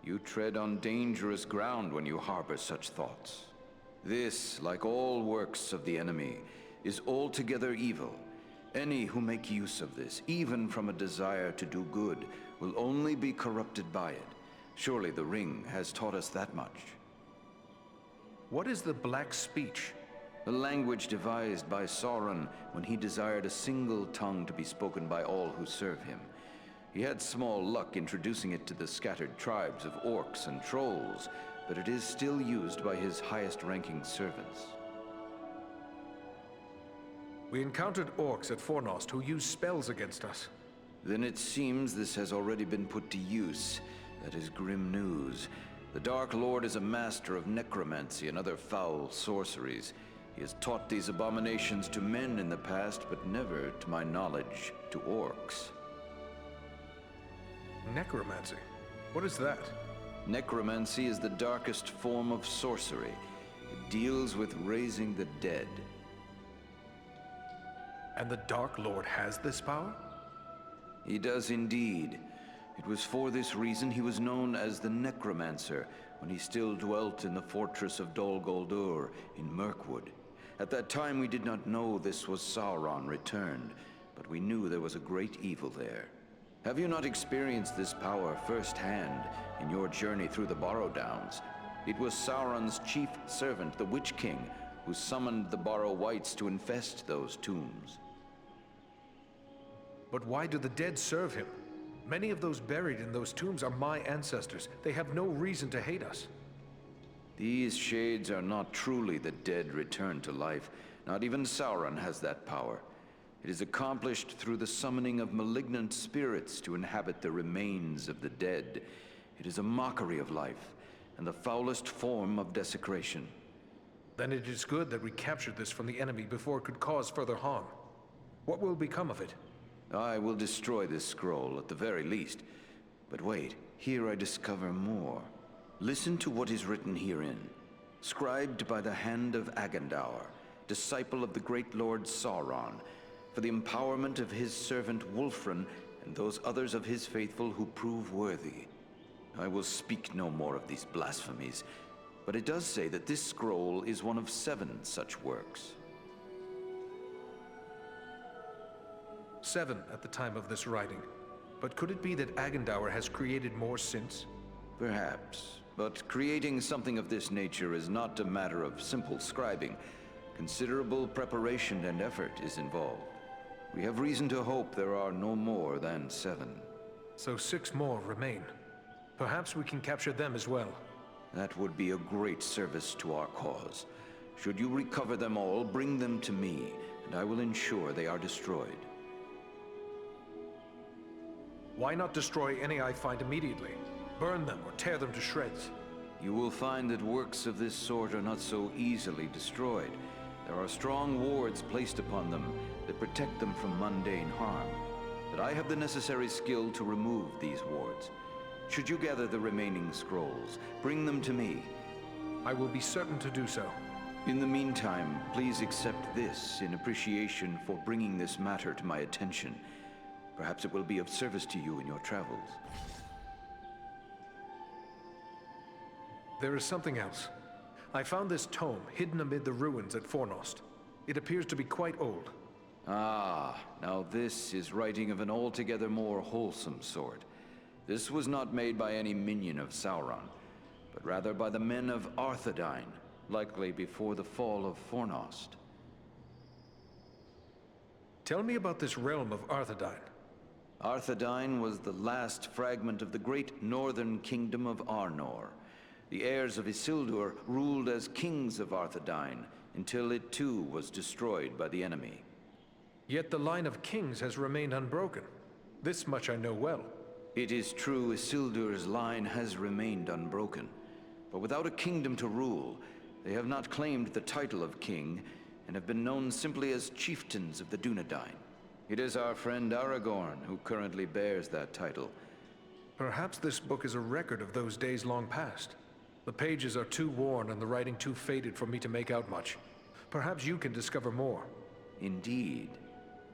You tread on dangerous ground when you harbor such thoughts. This, like all works of the enemy, is altogether evil. Any who make use of this, even from a desire to do good, will only be corrupted by it. Surely the ring has taught us that much. What is the Black Speech? A language devised by Sauron when he desired a single tongue to be spoken by all who serve him. He had small luck introducing it to the scattered tribes of orcs and trolls, but it is still used by his highest-ranking servants. We encountered orcs at Fornost who used spells against us. Then it seems this has already been put to use. That is grim news. The Dark Lord is a master of necromancy and other foul sorceries. He has taught these abominations to men in the past, but never, to my knowledge, to orcs. Necromancy? What is that? Necromancy is the darkest form of sorcery. It deals with raising the dead. And the Dark Lord has this power? He does indeed. It was for this reason he was known as the Necromancer when he still dwelt in the fortress of Dol Guldur in Mirkwood. At that time we did not know this was Sauron returned, but we knew there was a great evil there. Have you not experienced this power firsthand in your journey through the Barrow Downs? It was Sauron's chief servant, the Witch King, who summoned the Barrow Wights to infest those tombs. But why do the dead serve him? Many of those buried in those tombs are my ancestors. They have no reason to hate us. These shades are not truly the dead returned to life. Not even Sauron has that power. It is accomplished through the summoning of malignant spirits to inhabit the remains of the dead. It is a mockery of life, and the foulest form of desecration. Then it is good that we captured this from the enemy before it could cause further harm. What will become of it? I will destroy this scroll at the very least. But wait, here I discover more. Listen to what is written herein. Scribed by the hand of Agandaur, disciple of the great Lord Sauron, for the empowerment of his servant Wulfrun and those others of his faithful who prove worthy. I will speak no more of these blasphemies, but it does say that this scroll is one of 7 such works. 7 at the time of this writing. But could it be that Agandaur has created more since? Perhaps, but creating something of this nature is not a matter of simple scribing. Considerable preparation and effort is involved. We have reason to hope there are no more than 7. So 6 more remain. Perhaps we can capture them as well. That would be a great service to our cause. Should you recover them all, bring them to me, and I will ensure they are destroyed. Why not destroy any I find immediately? Burn them or tear them to shreds. You will find that works of this sort are not so easily destroyed. There are strong wards placed upon them that protect them from mundane harm. But I have the necessary skill to remove these wards. Should you gather the remaining scrolls, bring them to me. I will be certain to do so. In the meantime, please accept this in appreciation for bringing this matter to my attention. Perhaps it will be of service to you in your travels. There is something else. I found this tome hidden amid the ruins at Fornost. It appears to be quite old. Ah, now this is writing of an altogether more wholesome sort. This was not made by any minion of Sauron, but rather by the men of Arthedain, likely before the fall of Fornost. Tell me about this realm of Arthedain. Arthedain was the last fragment of the great northern kingdom of Arnor. The heirs of Isildur ruled as kings of Arthedain until it too was destroyed by the enemy. Yet the line of kings has remained unbroken. This much I know well. It is true Isildur's line has remained unbroken, but without a kingdom to rule, they have not claimed the title of king and have been known simply as chieftains of the Dunedain. It is our friend Aragorn who currently bears that title. Perhaps this book is a record of those days long past. The pages are too worn and the writing too faded for me to make out much. Perhaps you can discover more. Indeed.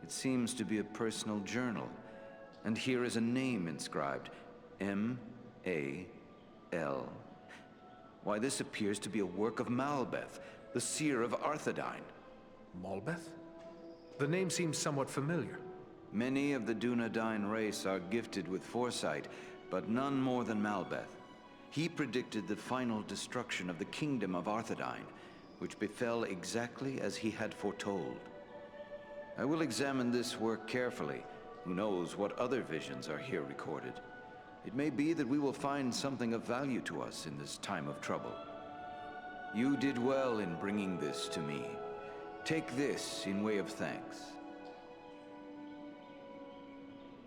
It seems to be a personal journal. And here is a name inscribed. M-A-L. Why, this appears to be a work of Malbeth, the seer of Arthedain. Malbeth? The name seems somewhat familiar. Many of the Dunedain race are gifted with foresight, but none more than Malbeth. He predicted the final destruction of the kingdom of Arthedain, which befell exactly as he had foretold. I will examine this work carefully. Who knows what other visions are here recorded? It may be that we will find something of value to us in this time of trouble. You did well in bringing this to me. Take this in way of thanks.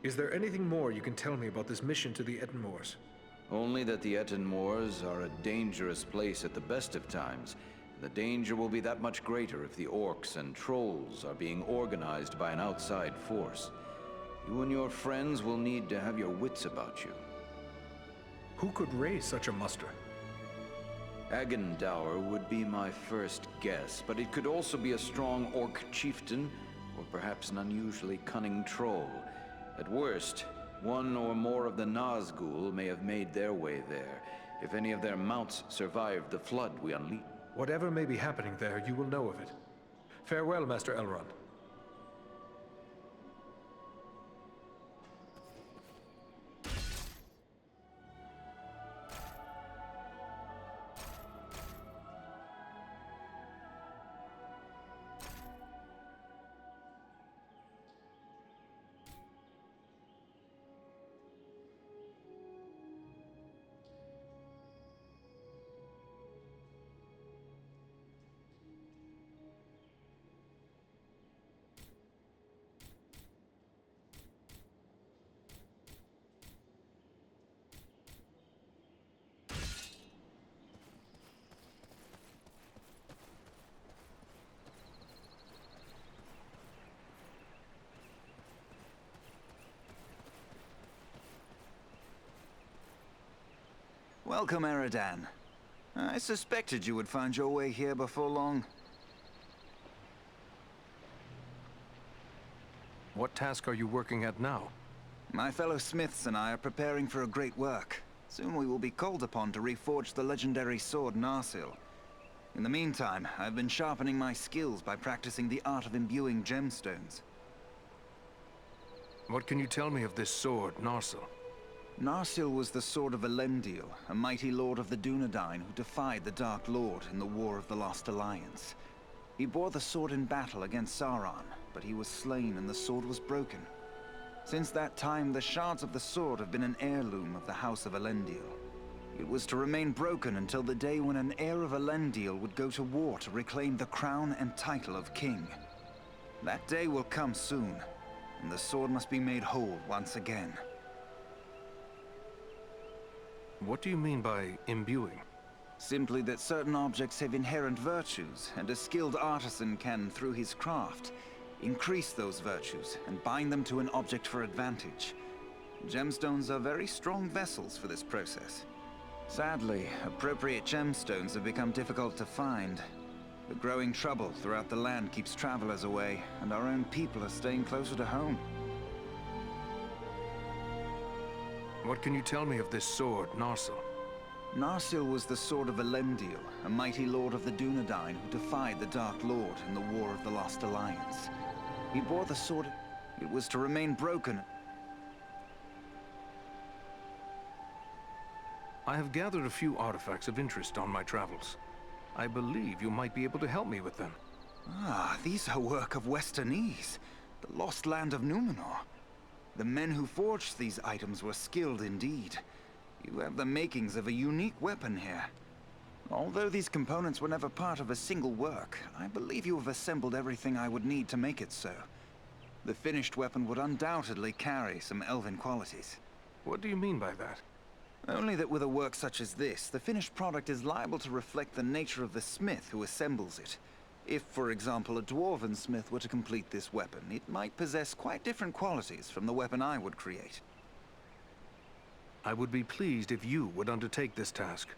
Is there anything more you can tell me about this mission to the Etten Moors? Only that the Etten Moors are a dangerous place at the best of times. The danger will be that much greater if the orcs and trolls are being organized by an outside force. You and your friends will need to have your wits about you. Who could raise such a muster? Agendour would be my first guess, but it could also be a strong orc chieftain, or perhaps an unusually cunning troll. At worst, one or more of the Nazgul may have made their way there, if any of their mounts survived the flood we unleashed. Whatever may be happening there, you will know of it. Farewell, Master Elrond. Welcome, Eridan. I suspected you would find your way here before long. What task are you working at now? My fellow smiths and I are preparing for a great work. Soon we will be called upon to reforge the legendary sword Narsil. In the meantime, I've been sharpening my skills by practicing the art of imbuing gemstones. What can you tell me of this sword, Narsil? Narsil was the sword of Elendil, a mighty lord of the Dunedain who defied the Dark Lord in the War of the Lost Alliance. He bore the sword in battle against Sauron, but he was slain and the sword was broken. Since that time, the shards of the sword have been an heirloom of the House of Elendil. It was to remain broken until the day when an heir of Elendil would go to war to reclaim the crown and title of king. That day will come soon, and the sword must be made whole once again. What do you mean by imbuing? Simply that certain objects have inherent virtues, and a skilled artisan can, through his craft, increase those virtues and bind them to an object for advantage. Gemstones are very strong vessels for this process. Sadly, appropriate gemstones have become difficult to find. The growing trouble throughout the land keeps travelers away, and our own people are staying closer to home. What can you tell me of this sword, Narsil? Narsil was the sword of Elendil, a mighty lord of the Dunedain who defied the Dark Lord in the War of the Lost Alliance. He bore the sword. It was to remain broken. I have gathered a few artifacts of interest on my travels. I believe you might be able to help me with them. Ah, these are work of Westernese, the lost land of Numenor. The men who forged these items were skilled indeed. You have the makings of a unique weapon here. Although these components were never part of a single work, I believe you have assembled everything I would need to make it so. The finished weapon would undoubtedly carry some elven qualities. What do you mean by that? Only that with a work such as this, the finished product is liable to reflect the nature of the smith who assembles it. If, for example, a dwarven smith were to complete this weapon, it might possess quite different qualities from the weapon I would create. I would be pleased if you would undertake this task.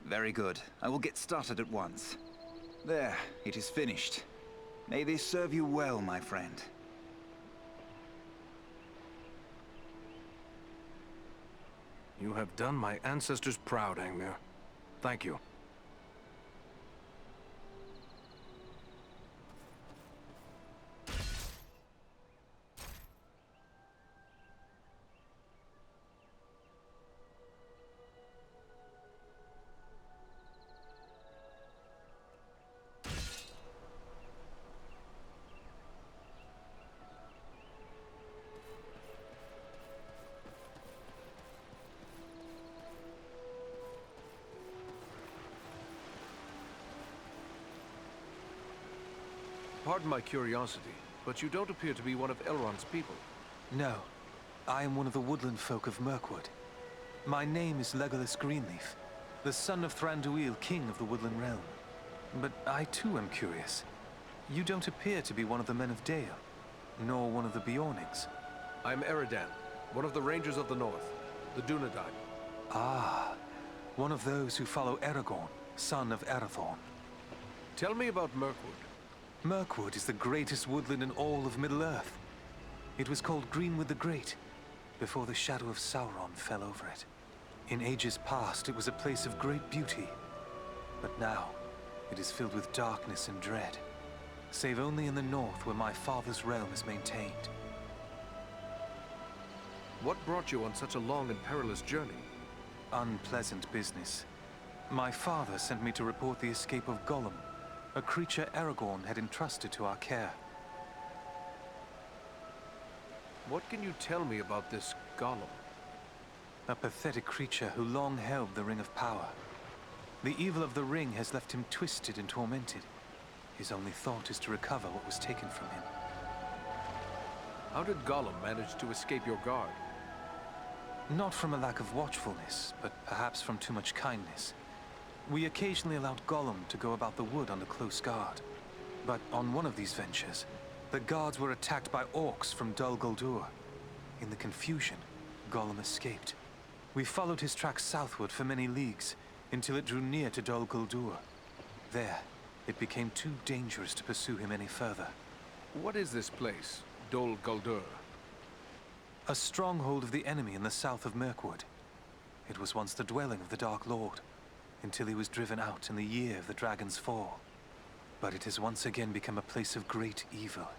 Very good. I will get started at once. There, it is finished. May this serve you well, my friend. You have done my ancestors proud, Angmir. Thank you. Pardon my curiosity, but you don't appear to be one of Elrond's people. No. I am one of the woodland folk of Mirkwood. My name is Legolas Greenleaf, the son of Thranduil, king of the Woodland Realm. But I too am curious. You don't appear to be one of the Men of Dale, nor one of the Beornings. I'm Eridan, one of the Rangers of the North, the Dunedain. Ah, one of those who follow Aragorn, son of Arathorn. Tell me about Mirkwood. Mirkwood is the greatest woodland in all of Middle-earth. It was called Greenwood the Great, before the shadow of Sauron fell over it. In ages past, it was a place of great beauty. But now, it is filled with darkness and dread, save only in the north where my father's realm is maintained. What brought you on such a long and perilous journey? Unpleasant business. My father sent me to report the escape of Gollum, a creature Aragorn had entrusted to our care. What can you tell me about this Gollum? A pathetic creature who long held the Ring of Power. The evil of the ring has left him twisted and tormented. His only thought is to recover what was taken from him. How did Gollum manage to escape your guard? Not from a lack of watchfulness, but perhaps from too much kindness. We occasionally allowed Gollum to go about the wood under close guard. But on one of these ventures, the guards were attacked by orcs from Dol Guldur. In the confusion, Gollum escaped. We followed his tracks southward for many leagues, until it drew near to Dol Guldur. There, it became too dangerous to pursue him any further. What is this place, Dol Guldur? A stronghold of the enemy in the south of Mirkwood. It was once the dwelling of the Dark Lord, until he was driven out in the year of the dragon's fall. But it has once again become a place of great evil.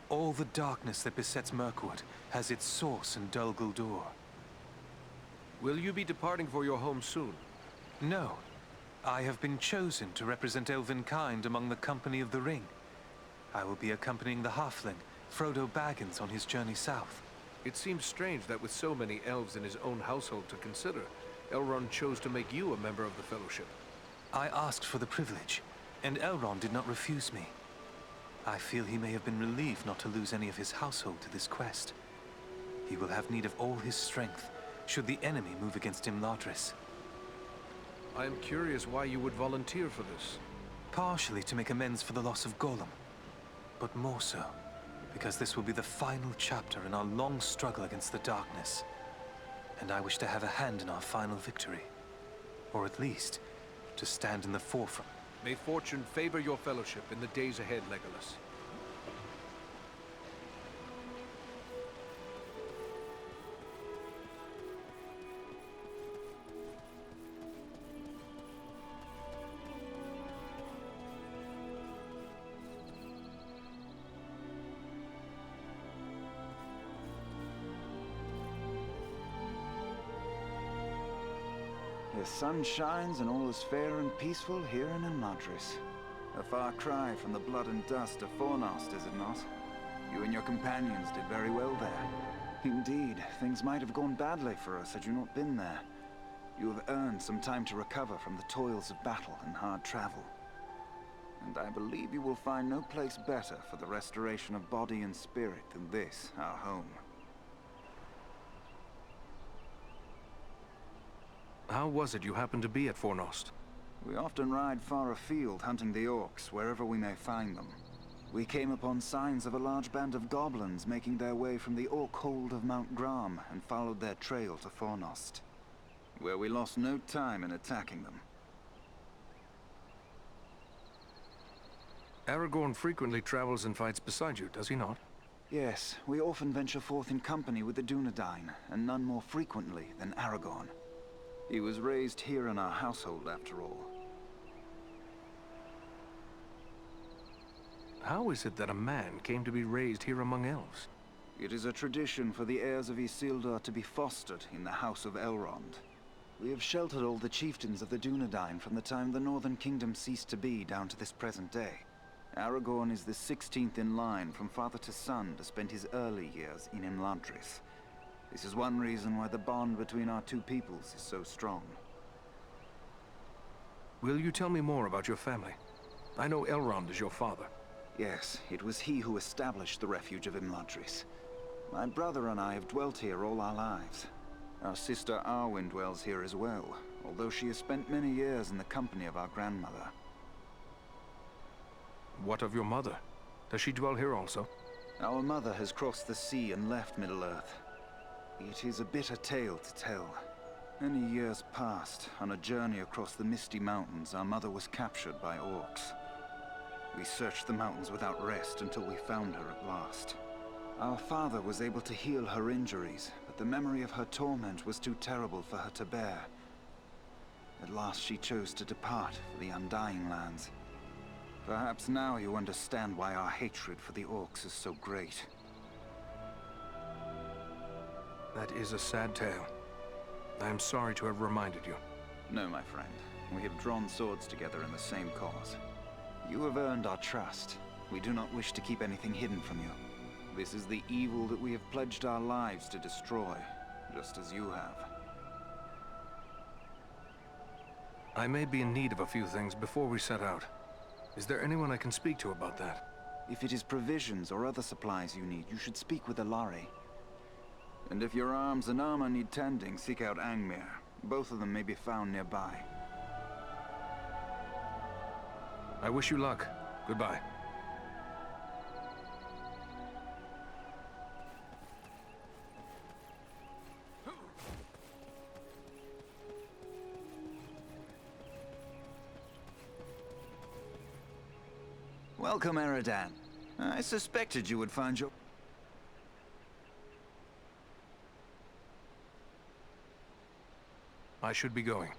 All the darkness that besets Mirkwood has its source in Dol Guldur. Will you be departing for your home soon? No. I have been chosen to represent elven kind among the Company of the Ring. I will be accompanying the halfling, Frodo Baggins, on his journey south. It seems strange that with so many elves in his own household to consider, Elrond chose to make you a member of the Fellowship. I asked for the privilege, and Elrond did not refuse me. I feel he may have been relieved not to lose any of his household to this quest. He will have need of all his strength, should the enemy move against Imladris. I am curious why you would volunteer for this. Partially to make amends for the loss of Gollum, but more so because this will be the final chapter in our long struggle against the darkness. And I wish to have a hand in our final victory. Or at least, to stand in the forefront. May fortune favor your fellowship in the days ahead, Legolas. The sun shines and all is fair and peaceful here in Imladris. A far cry from the blood and dust of Fornost, is it not? You and your companions did very well there. Indeed, things might have gone badly for us had you not been there. You have earned some time to recover from the toils of battle and hard travel. And I believe you will find no place better for the restoration of body and spirit than this, our home. How was it you happened to be at Fornost? We often ride far afield hunting the orcs, wherever we may find them. We came upon signs of a large band of goblins making their way from the orc hold of Mount Gram and followed their trail to Fornost, where we lost no time in attacking them. Aragorn frequently travels and fights beside you, does he not? Yes, we often venture forth in company with the Dunedain, and none more frequently than Aragorn. He was raised here in our household, after all. How is it that a man came to be raised here among elves? It is a tradition for the heirs of Isildur to be fostered in the House of Elrond. We have sheltered all the chieftains of the Dunedain from the time the Northern Kingdom ceased to be down to this present day. Aragorn is the 16th in line from father to son to spend his early years in Imladris. This is one reason why the bond between our two peoples is so strong. Will you tell me more about your family? I know Elrond is your father. Yes, it was he who established the refuge of Imladris. My brother and I have dwelt here all our lives. Our sister Arwen dwells here as well, although she has spent many years in the company of our grandmother. What of your mother? Does she dwell here also? Our mother has crossed the sea and left Middle-earth. It is a bitter tale to tell. Many years past, on a journey across the misty mountains, our mother was captured by orcs. We searched the mountains without rest until we found her at last. Our father was able to heal her injuries, but the memory of her torment was too terrible for her to bear. At last she chose to depart for the Undying Lands. Perhaps now you understand why our hatred for the orcs is so great. That is a sad tale. I am sorry to have reminded you. No, my friend. We have drawn swords together in the same cause. You have earned our trust. We do not wish to keep anything hidden from you. This is the evil that we have pledged our lives to destroy, just as you have. I may be in need of a few things before we set out. Is there anyone I can speak to about that? If it is provisions or other supplies you need, you should speak with Alari. And if your arms and armor need tending, seek out Angmir. Both of them may be found nearby. I wish you luck. Goodbye. Welcome, Eridan. I suspected you would find your... I should be going.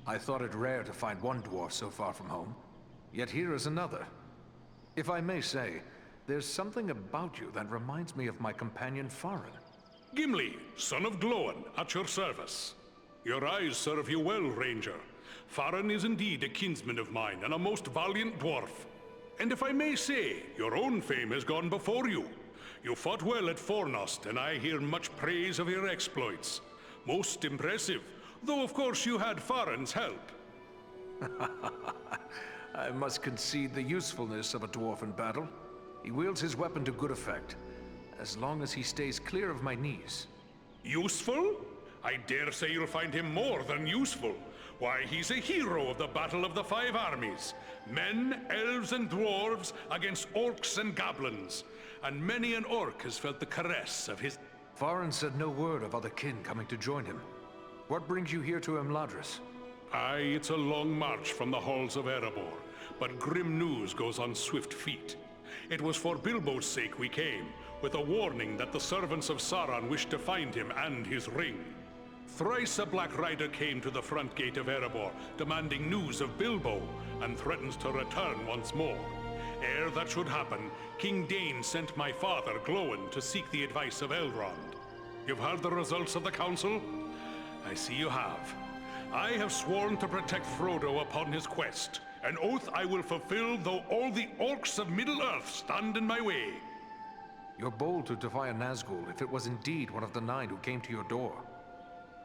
I thought it rare to find one dwarf so far from home. Yet here is another. If I may say, there's something about you that reminds me of my companion Farin. Gimli, son of Glóin, at your service. Your eyes serve you well, Ranger. Farin is indeed a kinsman of mine, and a most valiant dwarf. And if I may say, your own fame has gone before you. You fought well at Fornost, and I hear much praise of your exploits. Most impressive, though of course you had Farin's help. I must concede the usefulness of a dwarf in battle. He wields his weapon to good effect, as long as he stays clear of my knees. Useful? I dare say you'll find him more than useful. Why, he's a hero of the Battle of the Five Armies. Men, elves, and dwarves against orcs and goblins. And many an orc has felt the caress of his... Farin said no word of other kin coming to join him. What brings you here to Imladris? Aye, it's a long march from the halls of Erebor, but grim news goes on swift feet. It was for Bilbo's sake we came, with a warning that the servants of Sauron wished to find him and his ring. Thrice a Black Rider came to the front gate of Erebor, demanding news of Bilbo, and threatens to return once more. Ere that should happen, King Dain sent my father, Glóin, to seek the advice of Elrond. You've heard the results of the council? I see you have. I have sworn to protect Frodo upon his quest, an oath I will fulfill though all the orcs of Middle-earth stand in my way. You're bold to defy a Nazgul if it was indeed one of the nine who came to your door.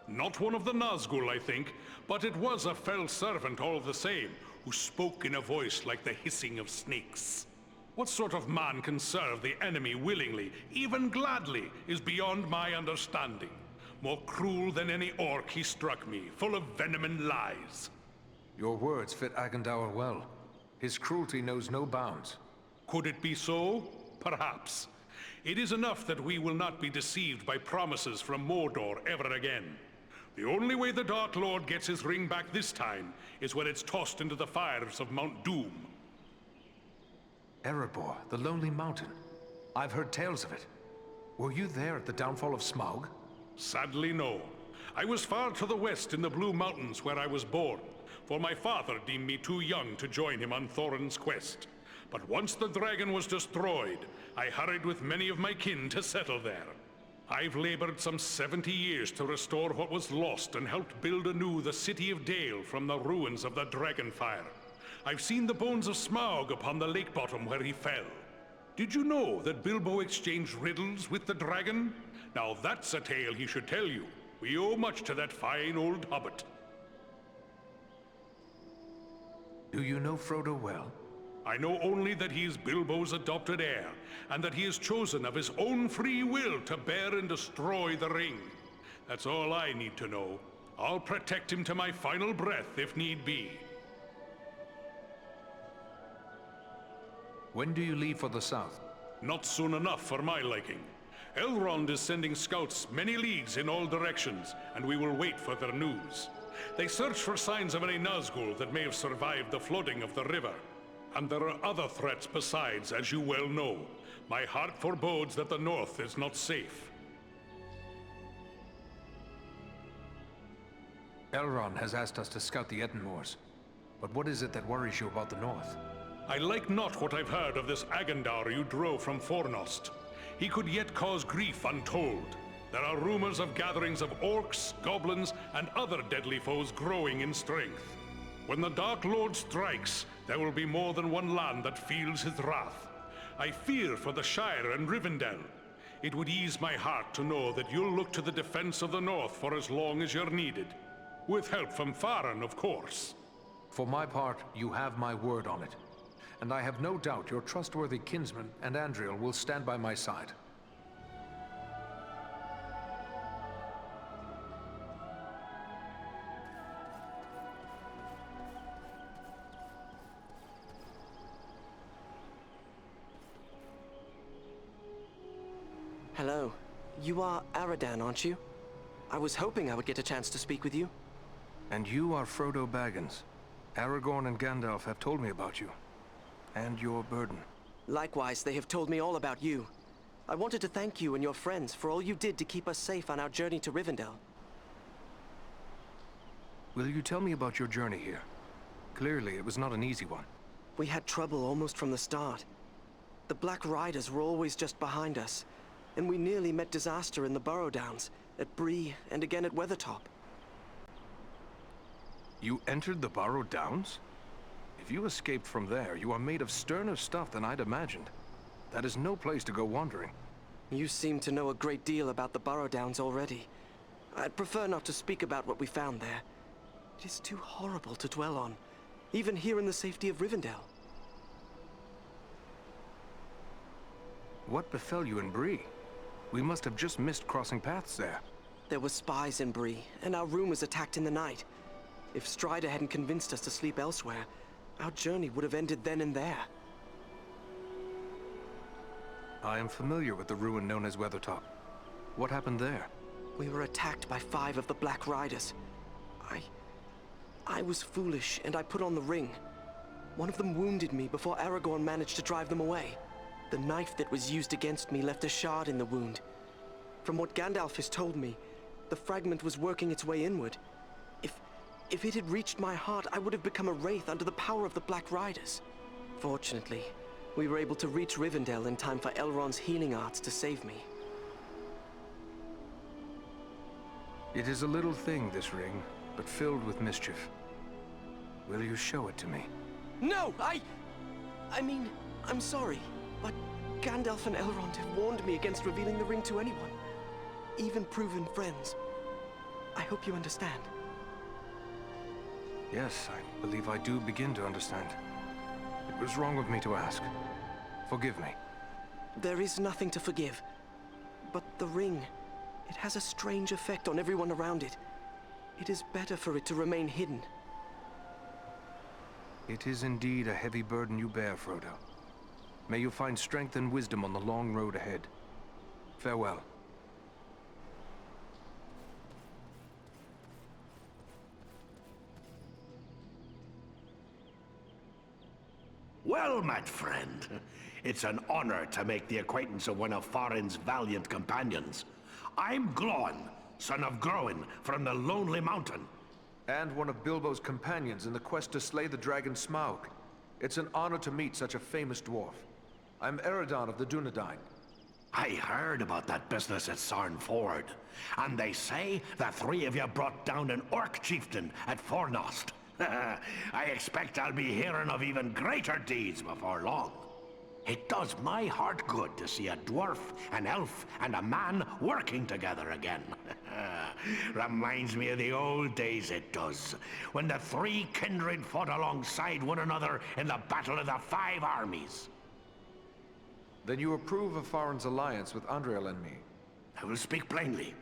Not one of the Nazgul, I think, but it was a fell servant all the same, who spoke in a voice like the hissing of snakes. What sort of man can serve the enemy willingly, even gladly, is beyond my understanding. More cruel than any orc he struck me, full of venom and lies. Your words fit Agandaur well. His cruelty knows no bounds. Could it be so? Perhaps. It is enough that we will not be deceived by promises from Mordor ever again. The only way the Dark Lord gets his ring back this time is when it's tossed into the fires of Mount Doom. Erebor, the Lonely Mountain. I've heard tales of it. Were you there at the downfall of Smaug? Sadly, no. I was far to the west in the Blue Mountains where I was born, for my father deemed me too young to join him on Thorin's quest. But once the dragon was destroyed, I hurried with many of my kin to settle there. I've labored some 70 years to restore what was lost and helped build anew the city of Dale from the ruins of the Dragonfire. I've seen the bones of Smaug upon the lake bottom where he fell. Did you know that Bilbo exchanged riddles with the dragon? Now that's a tale he should tell you. We owe much to that fine old hobbit. Do you know Frodo well? I know only that he is Bilbo's adopted heir, and that he is chosen of his own free will to bear and destroy the ring. That's all I need to know. I'll protect him to my final breath if need be. When do you leave for the south? Not soon enough for my liking. Elrond is sending scouts many leagues in all directions, and we will wait for their news. They search for signs of any Nazgul that may have survived the flooding of the river. And there are other threats besides, as you well know. My heart forebodes that the north is not safe. Elrond has asked us to scout the Etten Moors. But what is it that worries you about the north? I like not what I've heard of this Agandar you drove from Fornost. He could yet cause grief untold. There are rumors of gatherings of orcs, goblins, and other deadly foes growing in strength. When the Dark Lord strikes, there will be more than one land that feels his wrath. I fear for the Shire and Rivendell. It would ease my heart to know that you'll look to the defense of the North for as long as you're needed. With help from Farin, of course. For my part, you have my word on it. And I have no doubt your trustworthy kinsman and Andriel will stand by my side. Hello. You are Aradan, aren't you? I was hoping I would get a chance to speak with you. And you are Frodo Bэггинс. Aragorn and Gandalf have told me about you. And your burden. Likewise, they have told me all about you. I wanted to thank you and your friends for all you did to keep us safe on our journey to Rivendell. Will you tell me about your journey here? Clearly, it was not an easy one. We had trouble almost from the start. The Black Riders were always just behind us, and we nearly met disaster in the Burrow Downs, at Bree, and again at Weathertop. You entered the Burrow Downs? If you escaped from there, you are made of sterner stuff than I'd imagined. That is no place to go wandering. You seem to know a great deal about the Burrow Downs already. I'd prefer not to speak about what we found there. It is too horrible to dwell on, even here in the safety of Rivendell. What befell you in Bree? We must have just missed crossing paths there. There were spies in Bree, and our room was attacked in the night. If Strider hadn't convinced us to sleep elsewhere, our journey would have ended then and there. I am familiar with the ruin known as Weathertop. What happened there? We were attacked by 5 of the Black Riders. I was foolish, and I put on the ring. One of them wounded me before Aragorn managed to drive them away. The knife that was used against me left a shard in the wound. From what Gandalf has told me, the fragment was working its way inward. If it had reached my heart, I would have become a wraith under the power of the Black Riders. Fortunately, we were able to reach Rivendell in time for Elrond's healing arts to save me. It is a little thing, this ring, but filled with mischief. Will you show it to me? No, I mean, I'm sorry, but Gandalf and Elrond have warned me against revealing the ring to anyone, even proven friends. I hope you understand. Yes, I believe I do begin to understand. It was wrong of me to ask. Forgive me. There is nothing to forgive. But the ring, it has a strange effect on everyone around it. It is better for it to remain hidden. It is indeed a heavy burden you bear, Frodo. May you find strength and wisdom on the long road ahead. Farewell. Well met, friend. It's an honor to make the acquaintance of one of Farin's valiant companions. I'm Glóin, son of Groin, from the Lonely Mountain. And one of Bilbo's companions in the quest to slay the dragon Smaug. It's an honor to meet such a famous dwarf. I'm Eredon of the Dunedain. I heard about that business at Sarn Ford, and they say that 3 of you brought down an orc chieftain at Fornost. I expect I'll be hearing of even greater deeds before long. It does my heart good to see a dwarf, an elf, and a man working together again. Reminds me of the old days, it does, when the three kindred fought alongside one another in the Battle of the Five Armies. Then you approve of Farin's alliance with Andriel and me? I will speak plainly.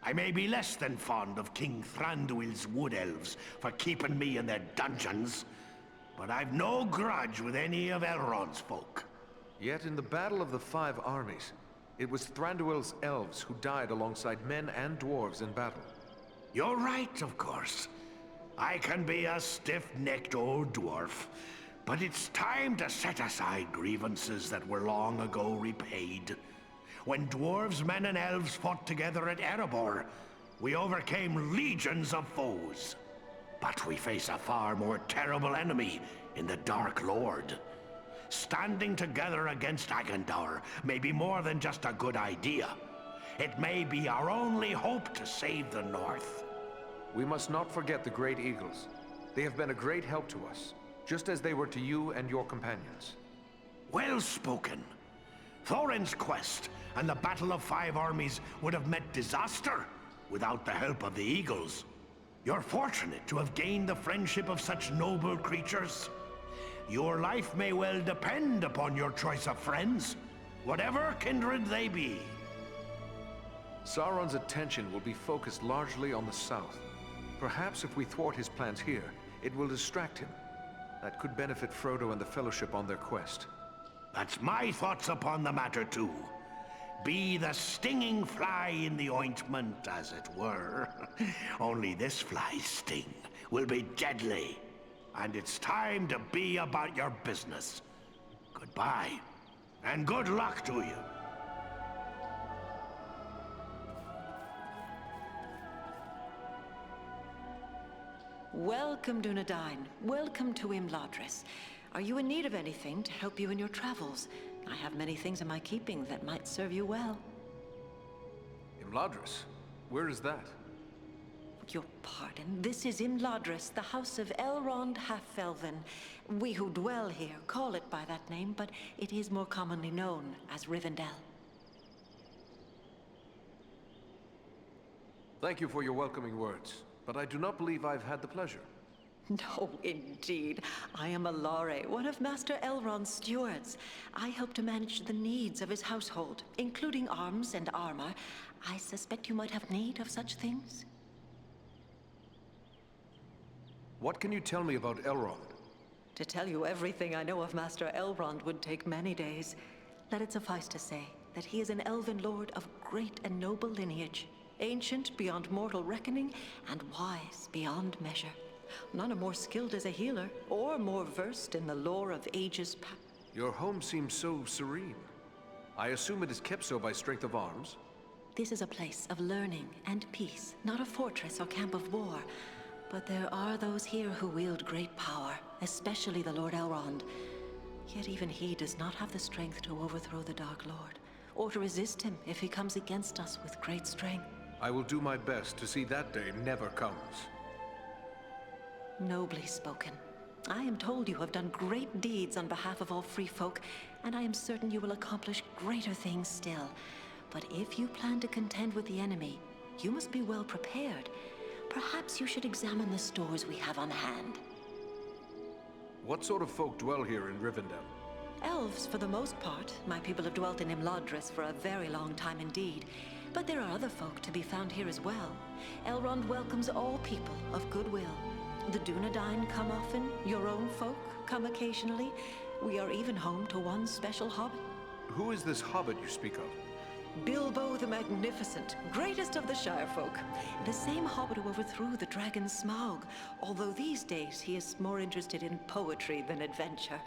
I may be less than fond of King Thranduil's wood elves for keeping me in their dungeons, but I've no grudge with any of Elrond's folk. Yet in the Battle of the Five Armies, it was Thranduil's elves who died alongside men and dwarves in battle. You're right, of course. I can be a stiff-necked old dwarf, but it's time to set aside grievances that were long ago repaid. When dwarves, men, and elves fought together at Erebor, we overcame legions of foes. But we face a far more terrible enemy in the Dark Lord. Standing together against Agandaur may be more than just a good idea. It may be our only hope to save the North. We must not forget the Great Eagles. They have been a great help to us, just as they were to you and your companions. Well spoken. Thorin's quest and the Battle of Five Armies would have met disaster without the help of the Eagles. You're fortunate to have gained the friendship of such noble creatures. Your life may well depend upon your choice of friends, whatever kindred they be. Sauron's attention will be focused largely on the south. Perhaps if we thwart his plans here, it will distract him. That could benefit Frodo and the Fellowship on their quest. That's my thoughts upon the matter too. Be the stinging fly in the ointment, as it were. Only this fly's sting will be deadly. And it's time to be about your business. Goodbye, and good luck to you. Welcome, Dunedain. Welcome to Imladris. Are you in need of anything to help you in your travels? I have many things in my keeping that might serve you well. Imladris? Where is that? Your pardon. This is Imladris, the house of Elrond Half-Elven. We who dwell here call it by that name, but it is more commonly known as Rivendell. Thank you for your welcoming words, but I do not believe I've had the pleasure. No, indeed. I am Alare, one of Master Elrond's stewards. I help to manage the needs of his household, including arms and armor. I suspect you might have need of such things. What can you tell me about Elrond? To tell you everything I know of Master Elrond would take many days. Let it suffice to say that he is an elven lord of great and noble lineage, ancient beyond mortal reckoning, and wise beyond measure. None are more skilled as a healer, or more versed in the lore of ages past. Your home seems so serene. I assume it is kept so by strength of arms? This is a place of learning and peace, not a fortress or camp of war. But there are those here who wield great power, especially the Lord Elrond. Yet even he does not have the strength to overthrow the Dark Lord, or to resist him if he comes against us with great strength. I will do my best to see that day never comes. Nobly spoken. I am told you have done great deeds on behalf of all free folk, and I am certain you will accomplish greater things still. But if you plan to contend with the enemy, you must be well prepared. Perhaps you should examine the stores we have on hand. What sort of folk dwell here in Rivendell? Elves, for the most part. My people have dwelt in Imladris for a very long time indeed. But there are other folk to be found here as well. Elrond welcomes all people of goodwill. The Dunedain come often, your own folk come occasionally. We are even home to one special hobbit. Who is this hobbit you speak of? Bilbo the Magnificent, greatest of the Shire folk. The same hobbit who overthrew the dragon Smaug, although these days he is more interested in poetry than adventure.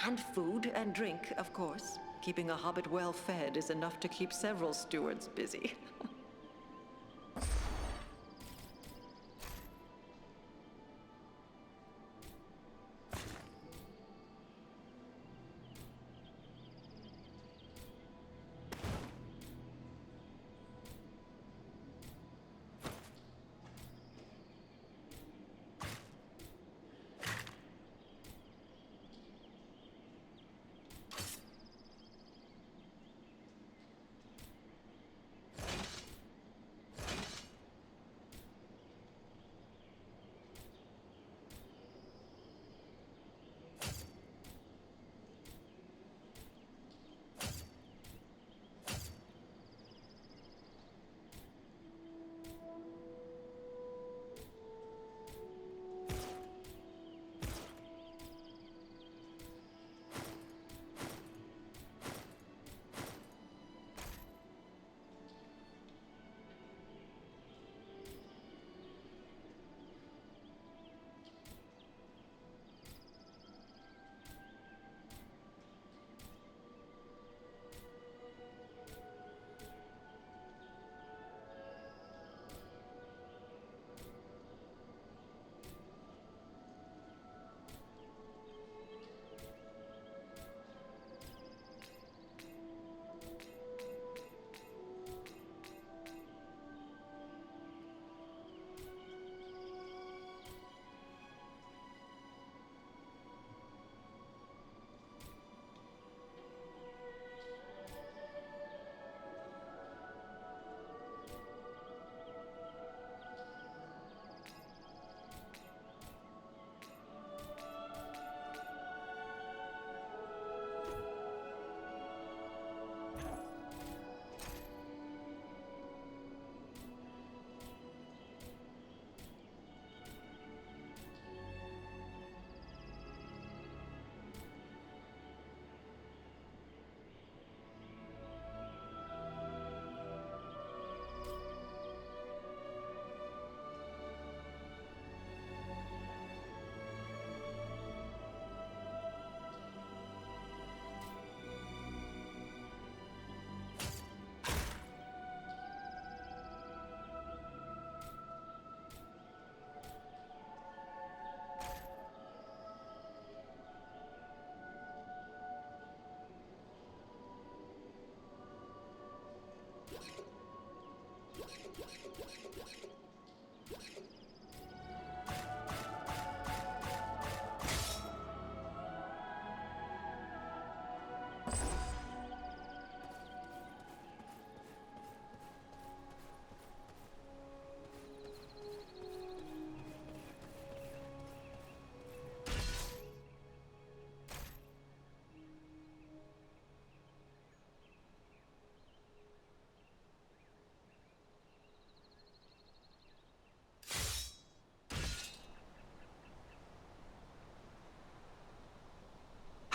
And food and drink, of course. Keeping a hobbit well fed is enough to keep several stewards busy.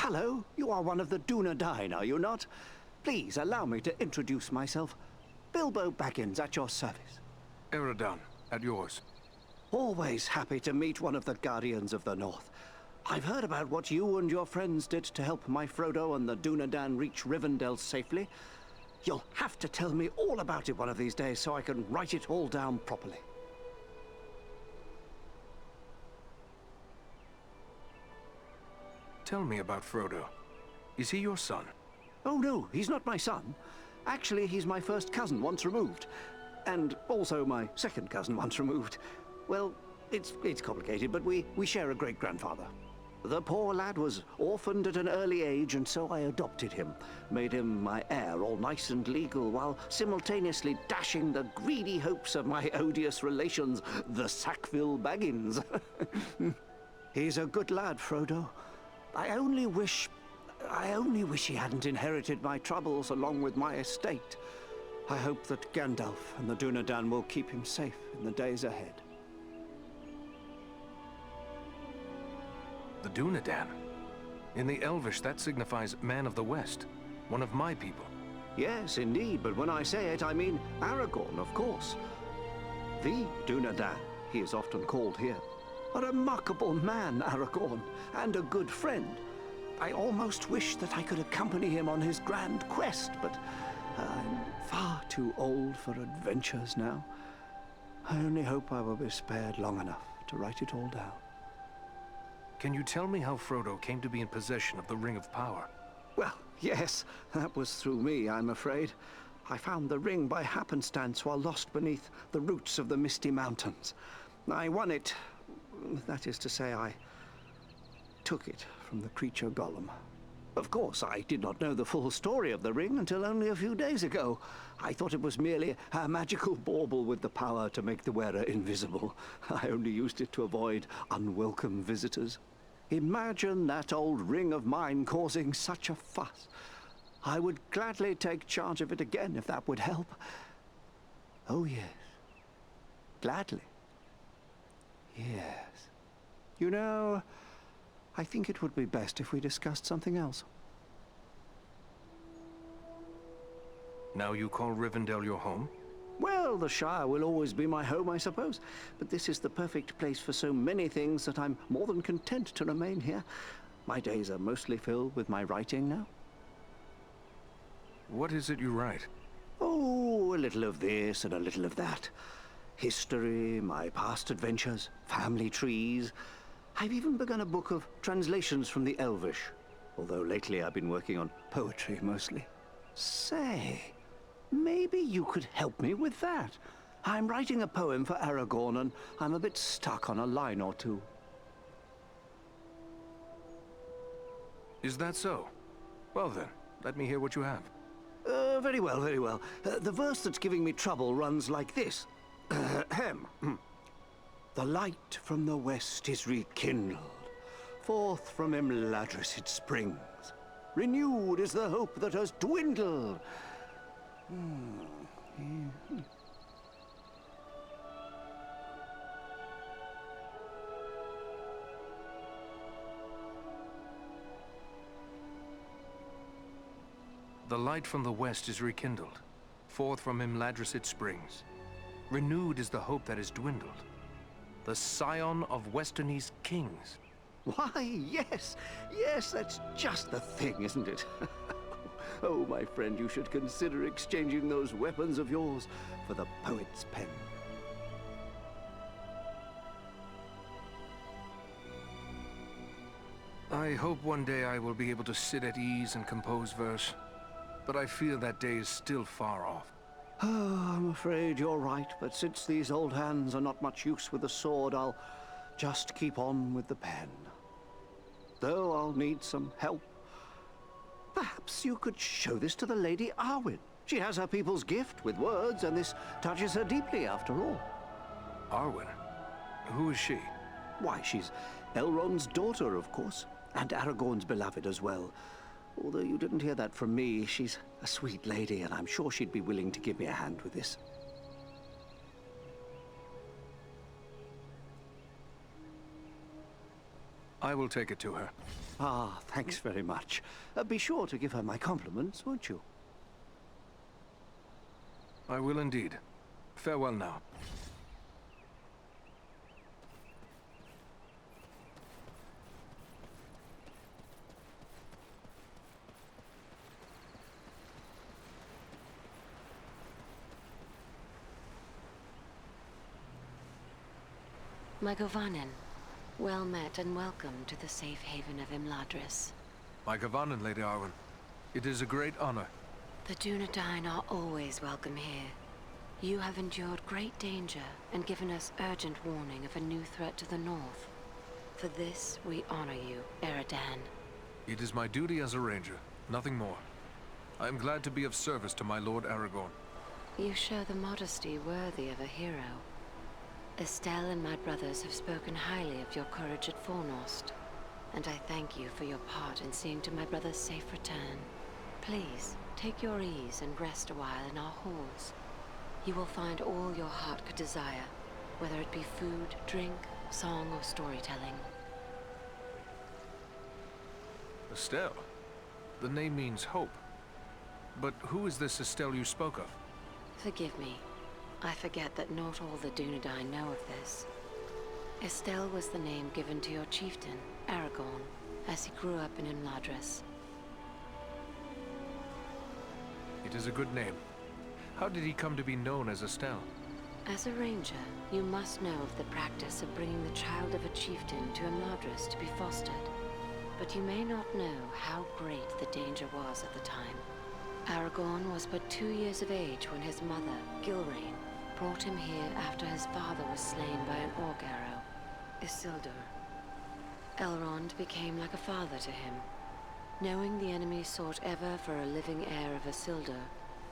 hello. You are one of the Dunedain, are you not? Please allow me to introduce myself. Bilbo Baggins at your service. Eridan, at yours. Always happy to meet one of the Guardians of the North. I've heard about what you and your friends did to help my Frodo and the Dunedain reach Rivendell safely. You'll have to tell me all about it one of these days so I can write it all down properly. Tell me about Frodo. Is he your son? Oh no, he's not my son. Actually, he's my first cousin once removed. And also my second cousin once removed. Well, it's complicated, but we share a great-grandfather. The poor lad was orphaned at an early age, and so I adopted him. Made him my heir, all nice and legal, while simultaneously dashing the greedy hopes of my odious relations, the Sackville Baggins. He's a good lad, Frodo. I only wish he hadn't inherited my troubles along with my estate. I hope that Gandalf and the Dunedain will keep him safe in the days ahead. The Dunedain? In the Elvish, that signifies man of the West. One of my people. Yes, indeed, but when I say it, I mean Aragorn, of course. The Dunedain, he is often called here. A remarkable man, Aragorn, and a good friend. I almost wish that I could accompany him on his grand quest, but I'm far too old for adventures now. I only hope I will be spared long enough to write it all down. Can you tell me how Frodo came to be in possession of the Ring of Power? Well, yes, that was through me, I'm afraid. I found the ring by happenstance while lost beneath the roots of the Misty Mountains. I won it. That is to say, I took it from the creature Gollum. Of course, I did not know the full story of the ring until only a few days ago. I thought it was merely a magical bauble with the power to make the wearer invisible. I only used it to avoid unwelcome visitors. Imagine that old ring of mine causing such a fuss. I would gladly take charge of it again if that would help. Oh, yes. Gladly. Yes. You know, I think it would be best if we discussed something else. Now you call Rivendell your home? Well, the Shire will always be my home, I suppose. But this is the perfect place for so many things that I'm more than content to remain here. My days are mostly filled with my writing now. What is it you write? Oh, a little of this and a little of that. History, my past adventures, family trees. I've even begun a book of translations from the Elvish. Although lately I've been working on poetry mostly. Say, maybe you could help me with that. I'm writing a poem for Aragorn and I'm a bit stuck on a line or two. Is that so? Well then, let me hear what you have. Very well, very well. The verse that's giving me trouble runs like this. The light from the west is rekindled. Forth from Imladris it springs. Renewed is the hope that has dwindled. The light from the west is rekindled. Forth from Imladris it springs. Renewed is the hope that has dwindled. The scion of Westernese kings. Why, yes, yes, that's just the thing, isn't it? Oh, my friend, you should consider exchanging those weapons of yours for the poet's pen. I hope one day I will be able to sit at ease and compose verse, but I fear that day is still far off. Oh, I'm afraid you're right, but since these old hands are not much use with the sword, I'll just keep on with the pen. Though I'll need some help. Perhaps you could show this to the Lady Arwen. She has her people's gift with words, and this touches her deeply after all. Arwen? Who is she? Why, she's Elrond's daughter, of course, and Aragorn's beloved as well. Although you didn't hear that from me, she's a sweet lady, and I'm sure she'd be willing to give me a hand with this. I will take it to her. Ah, thanks very much. Be sure to give her my compliments, won't you? I will indeed. Farewell now. My Govanen, well met and welcome to the safe haven of Imladris. My Govanen, Lady Arwen. It is a great honor. The Dunedain are always welcome here. You have endured great danger and given us urgent warning of a new threat to the north. For this, we honor you, Eridan. It is my duty as a ranger, nothing more. I am glad to be of service to my Lord Aragorn. You show the modesty worthy of a hero. Estelle and my brothers have spoken highly of your courage at Fornost, and I thank you for your part in seeing to my brother's safe return. Please, take your ease and rest a while in our halls. You will find all your heart could desire, whether it be food, drink, song, or storytelling. Estelle? The name means hope. But who is this Estelle you spoke of? Forgive me. I forget that not all the Dunedain know of this. Estelle was the name given to your chieftain, Aragorn, as he grew up in Imladris. It is a good name. How did he come to be known as Estelle? As a ranger, you must know of the practice of bringing the child of a chieftain to Imladris to be fostered. But you may not know how great the danger was at the time. Aragorn was but 2 years of age when his mother, Gilrain, brought him here after his father was slain by an orc arrow, Isildur. Elrond became like a father to him. Knowing the enemy sought ever for a living heir of Isildur,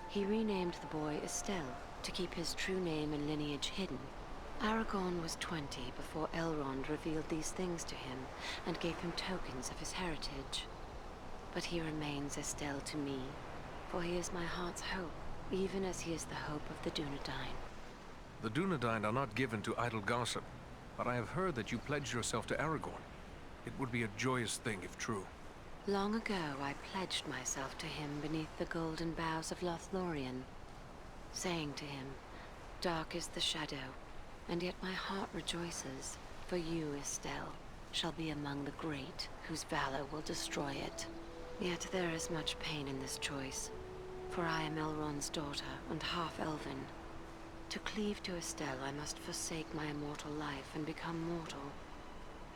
he renamed the boy Estelle to keep his true name and lineage hidden. Aragorn was 20 before Elrond revealed these things to him and gave him tokens of his heritage. But he remains Estelle to me, for he is my heart's hope, even as he is the hope of the Dunedain. The Dunedain are not given to idle gossip, but I have heard that you pledged yourself to Aragorn. It would be a joyous thing if true. Long ago, I pledged myself to him beneath the golden boughs of Lothlorien, saying to him, "Dark is the shadow, and yet my heart rejoices, for you, Estelle, shall be among the great, whose valor will destroy it." Yet there is much pain in this choice, for I am Elrond's daughter and half-elven. To cleave to Estelle, I must forsake my immortal life and become mortal,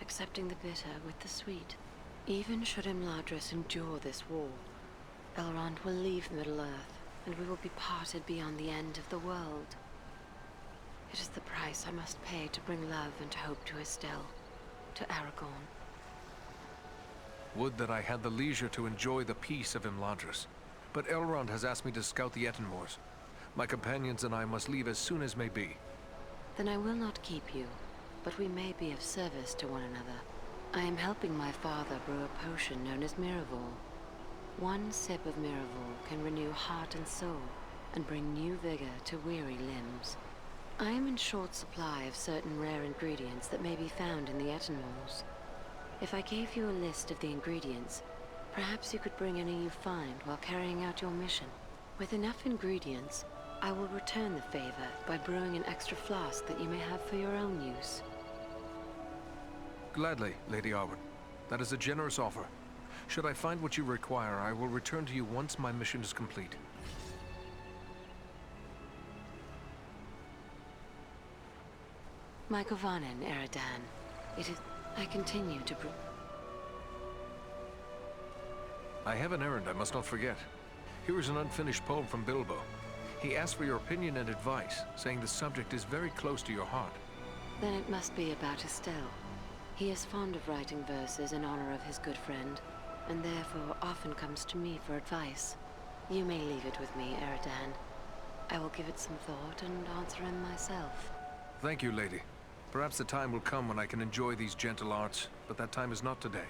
accepting the bitter with the sweet. Even should Imladris endure this war, Elrond will leave Middle-earth, and we will be parted beyond the end of the world. It is the price I must pay to bring love and hope to Estelle, to Aragorn. Would that I had the leisure to enjoy the peace of Imladris. But Elrond has asked me to scout the Ettenmoors. My companions and I must leave as soon as may be. Then I will not keep you, but we may be of service to one another. I am helping my father brew a potion known as Miraval. One sip of Miraval can renew heart and soul, and bring new vigor to weary limbs. I am in short supply of certain rare ingredients that may be found in the Ettenmoors. If I gave you a list of the ingredients, perhaps you could bring any you find while carrying out your mission. With enough ingredients, I will return the favor by brewing an extra flask that you may have for your own use. Gladly, Lady Arwen. That is a generous offer. Should I find what you require, I will return to you once my mission is complete. My Govanen, Eridan. It is... I continue to brew... I have an errand I must not forget. Here is an unfinished poem from Bilbo. He asked for your opinion and advice, saying the subject is very close to your heart. Then it must be about Estelle. He is fond of writing verses in honor of his good friend, and therefore often comes to me for advice. You may leave it with me, Eridan. I will give it some thought and answer him myself. Thank you, lady. Perhaps the time will come when I can enjoy these gentle arts, but that time is not today.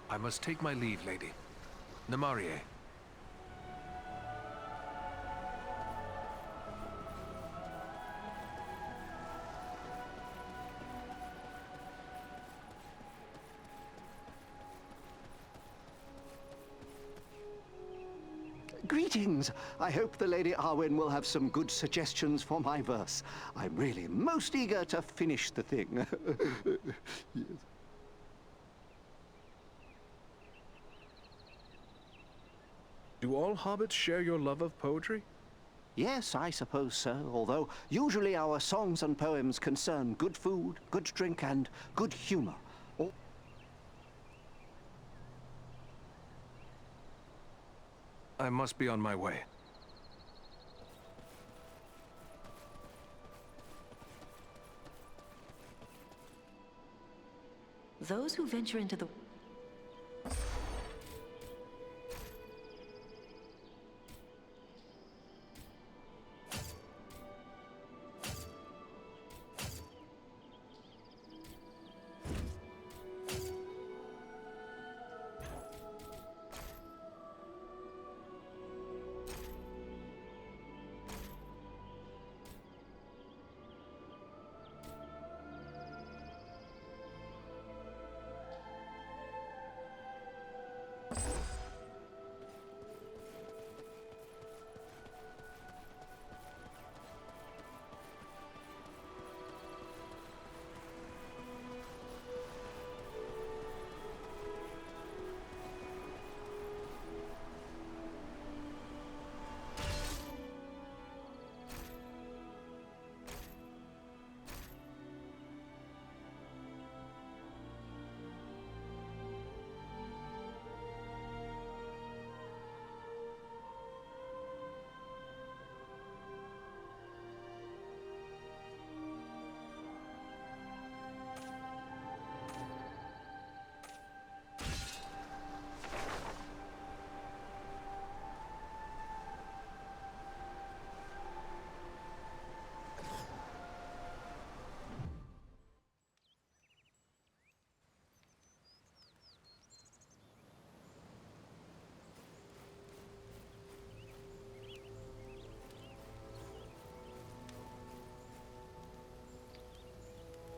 I must take my leave, lady. Namarie. Greetings! I hope the Lady Arwen will have some good suggestions for my verse. I'm really most eager to finish the thing. Yes. Do all hobbits share your love of poetry? Yes, I suppose so, although usually our songs and poems concern good food, good drink, and good humor. I must be on my way. Those who venture into the...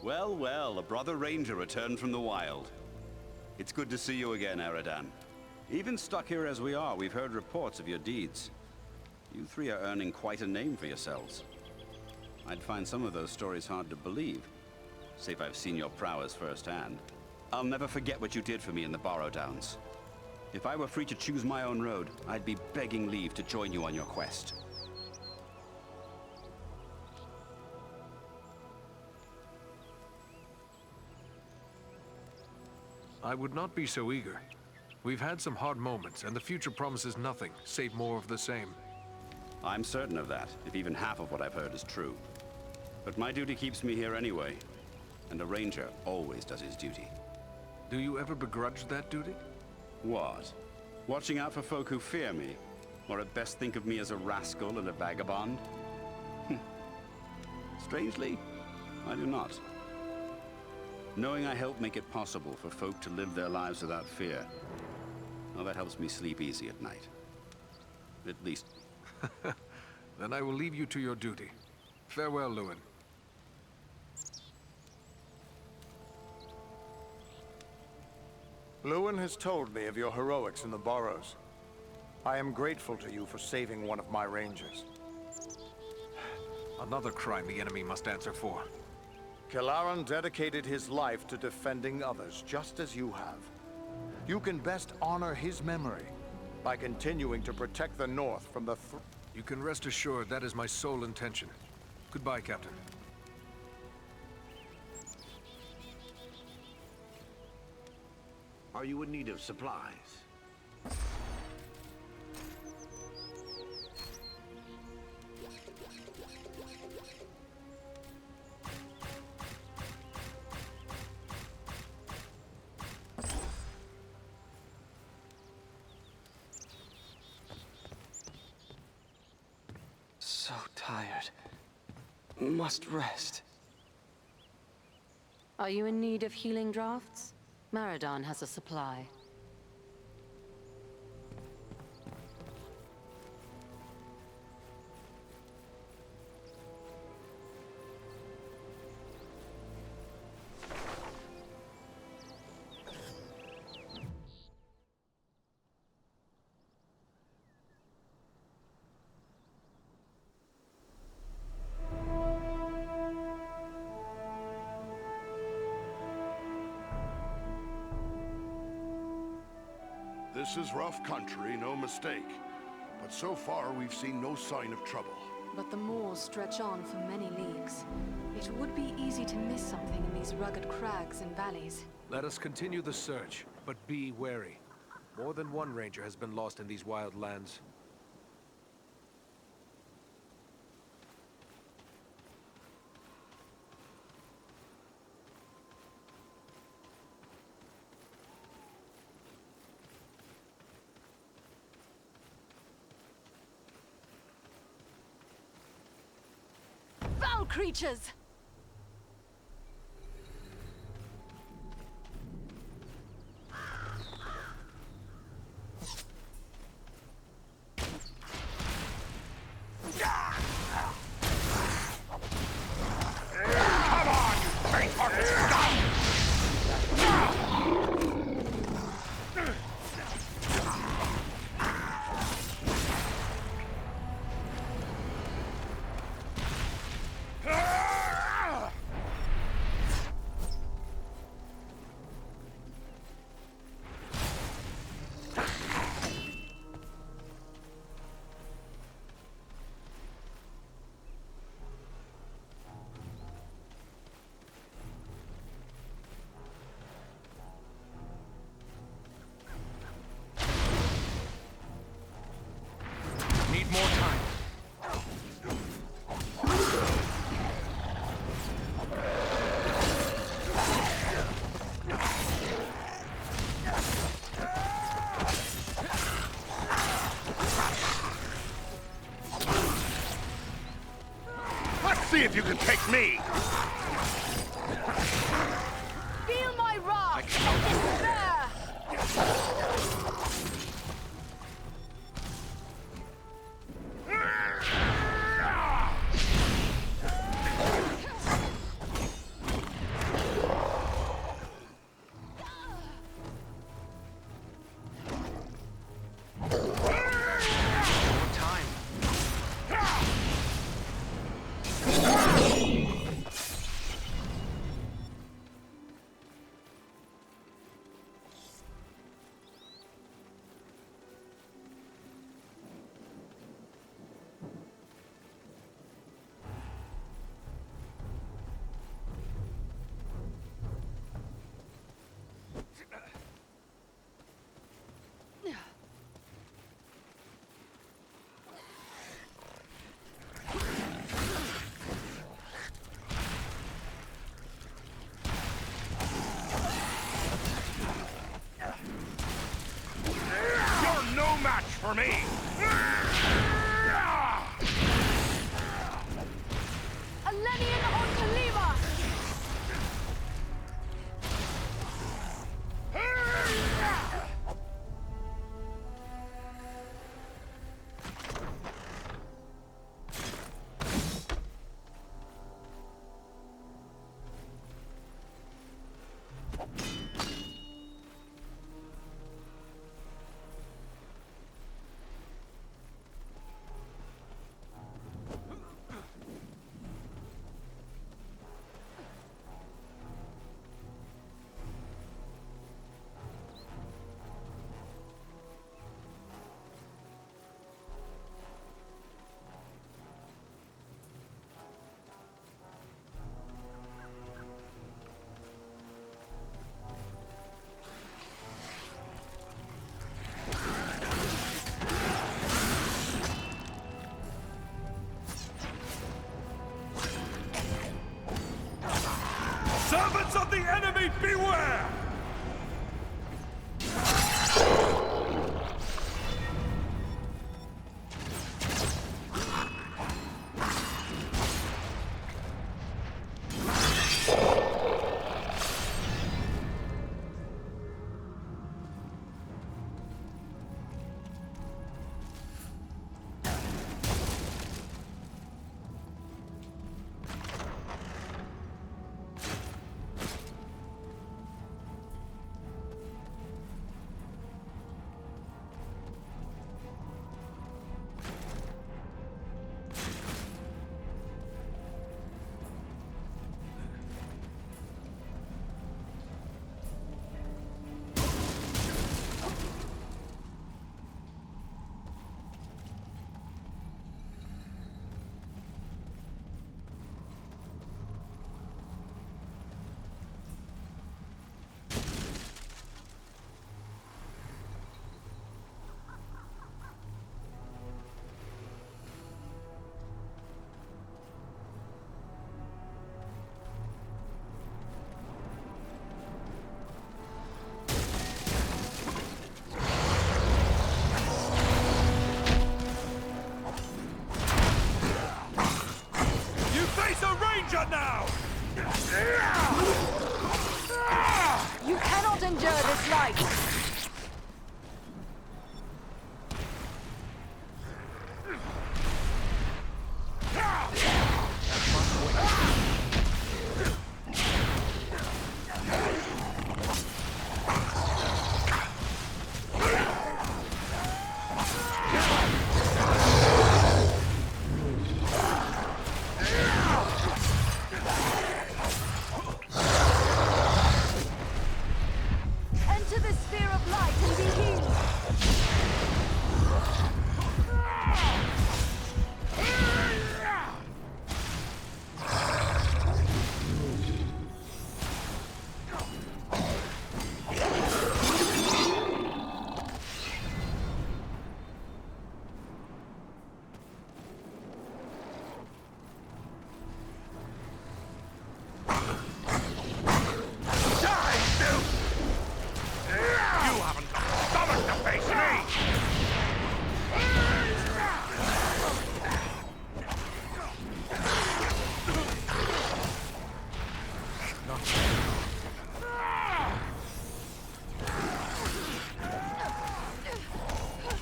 Well, well, a brother ranger returned from the wild. It's good to see you again, Eridan. Even stuck here as we are, we've heard reports of your deeds. You three are earning quite a name for yourselves. I'd find some of those stories hard to believe, save I've seen your prowess firsthand. I'll never forget what you did for me in the Barrow Downs. If I were free to choose my own road, I'd be begging leave to join you on your quest. I would not be so eager. We've had some hard moments, and the future promises nothing, save more of the same. I'm certain of that, if even half of what I've heard is true. But my duty keeps me here anyway, and a ranger always does his duty. Do you ever begrudge that duty? What? Watching out for folk who fear me? Or at best think of me as a rascal and a vagabond? Strangely, I do not. Knowing I help make it possible for folk to live their lives without fear, well, that helps me sleep easy at night. At least... Then I will leave you to your duty. Farewell, Lewin. Lewin has told me of your heroics in the Burrows. I am grateful to you for saving one of my rangers. Another crime the enemy must answer for. Kilaran dedicated his life to defending others, just as you have. You can best honor his memory by continuing to protect the North from the You can rest assured that is my sole intention. Goodbye, Captain. Are you in need of supplies? So tired. Must rest. Are you in need of healing drafts? Maradan has a supply. This is rough country, no mistake. But so far, we've seen no sign of trouble. But the moors stretch on for many leagues. It would be easy to miss something in these rugged crags and valleys. Let us continue the search, but be wary. More than one ranger has been lost in these wild lands. Foul creatures! Need more time. Let's see if you can take me! Feel my wrath! There! For me! Alenian on Kalima! Servants of the enemy, beware!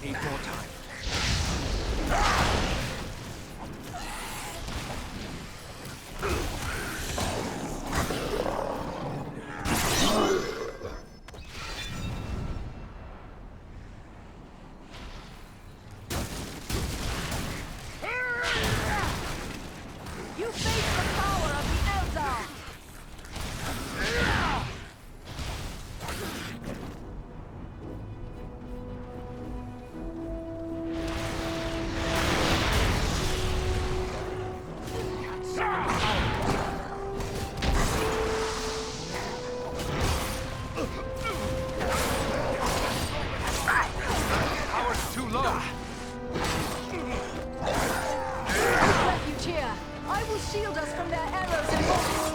Need more time. You face the power of the Eldar! Power's too low. Refuge here! I will shield us from their arrows and bolts!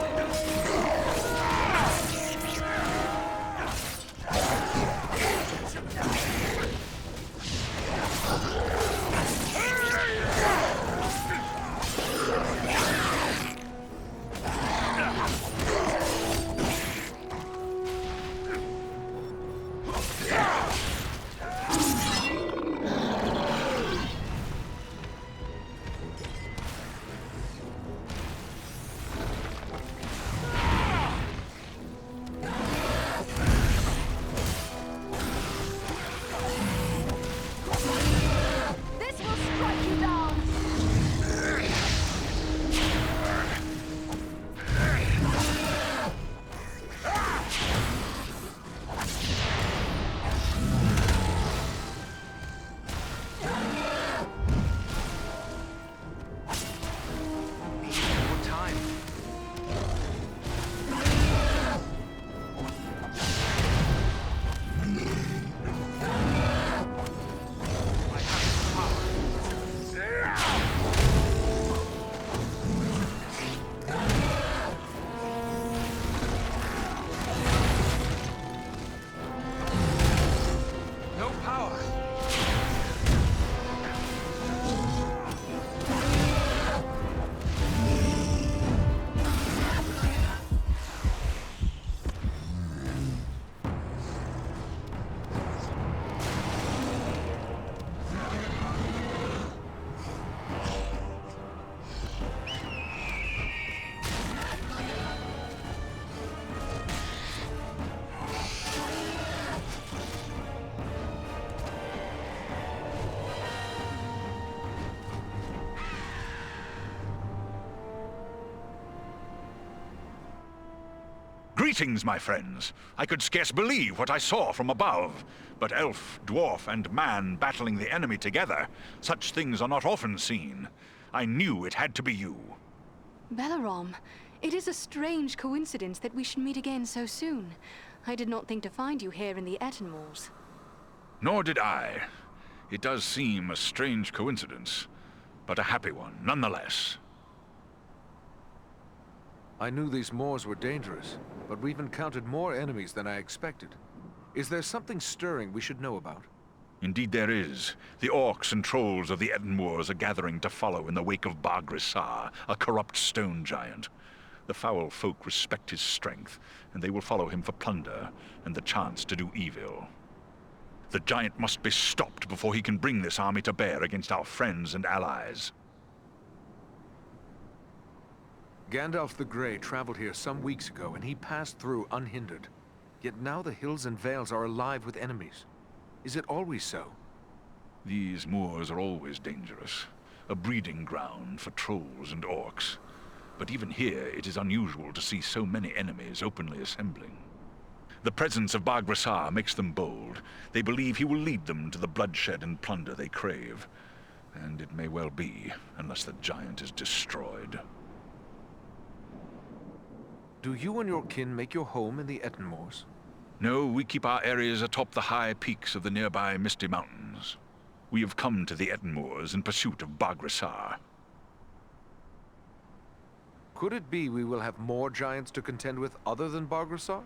This will strike you down! More time. I have the power. No power. Greetings, my friends. I could scarce believe what I saw from above. But elf, dwarf, and man battling the enemy together, such things are not often seen. I knew it had to be you. Balaram, it is a strange coincidence that we should meet again so soon. I did not think to find you here in the Ettenmoors. Nor did I. It does seem a strange coincidence, but a happy one, nonetheless. I knew these moors were dangerous, but we've encountered more enemies than I expected. Is there something stirring we should know about? Indeed there is. The orcs and trolls of the Ettenmoors are gathering to follow in the wake of Bagrisar, a corrupt stone giant. The foul folk respect his strength, and they will follow him for plunder and the chance to do evil. The giant must be stopped before he can bring this army to bear against our friends and allies. Gandalf the Grey traveled here some weeks ago, and he passed through unhindered. Yet now the hills and vales are alive with enemies. Is it always so? These moors are always dangerous, a breeding ground for trolls and orcs. But even here, it is unusual to see so many enemies openly assembling. The presence of Bagrisar makes them bold. They believe he will lead them to the bloodshed and plunder they crave. And it may well be, unless the giant is destroyed. Do you and your kin make your home in the Ettenmoors? No, we keep our areas atop the high peaks of the nearby Misty Mountains. We have come to the Ettenmoors in pursuit of Bagrisar. Could it be we will have more giants to contend with other than Bagrisar?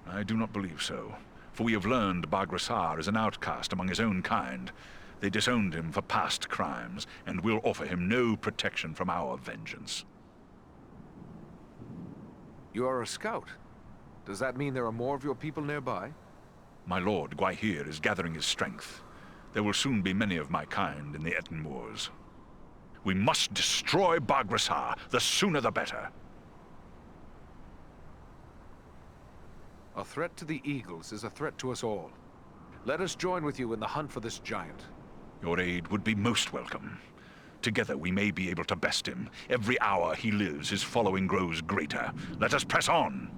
I do not believe so, for we have learned Bagrisar is an outcast among his own kind. They disowned him for past crimes, and will offer him no protection from our vengeance. You are a scout. Does that mean there are more of your people nearby? My lord, Gwaihir, is gathering his strength. There will soon be many of my kind in the Etten Wars. We must destroy Baghrasar. The sooner the better. A threat to the Eagles is a threat to us all. Let us join with you in the hunt for this giant. Your aid would be most welcome. Together we may be able to best him. Every hour he lives, his following grows greater. Let us press on!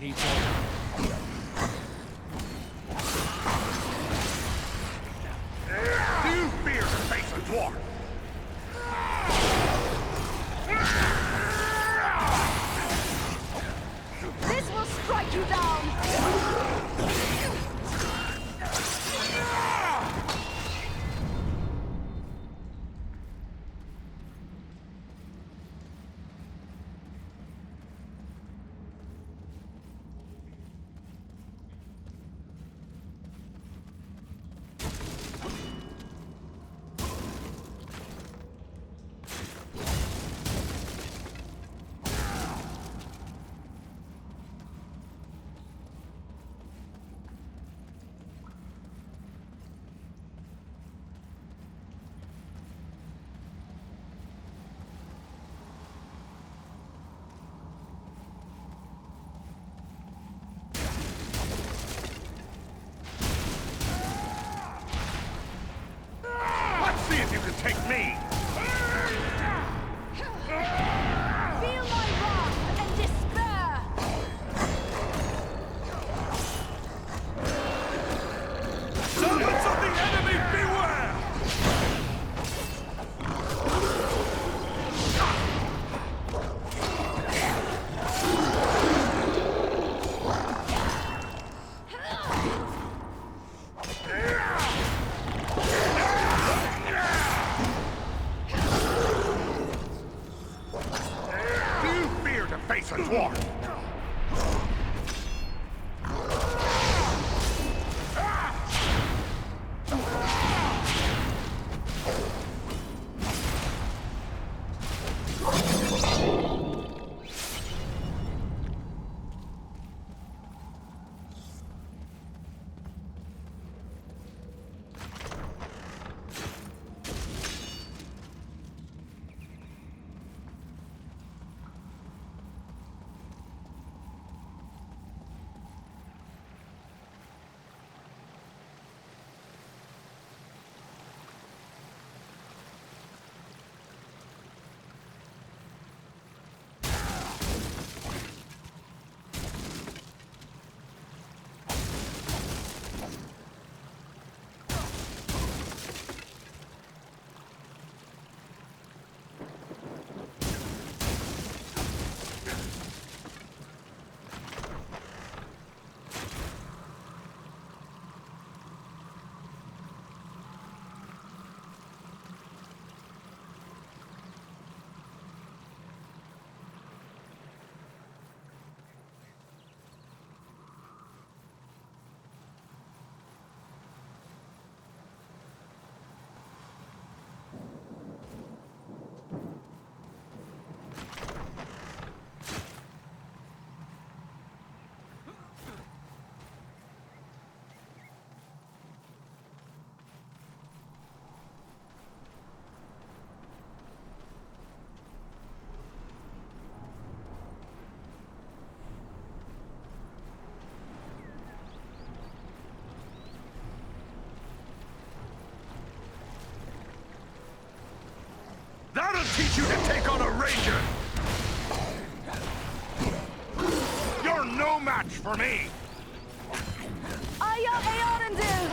people. Do you fear to face a dwarf? This will strike you down! See if you can take me! Feel my wrath and despair! Servants of the enemy, beware! Do you fear to face a dwarf? That'll teach you to take on a ranger! You're no match for me! Aya Eorendil!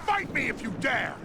Fight me if you dare!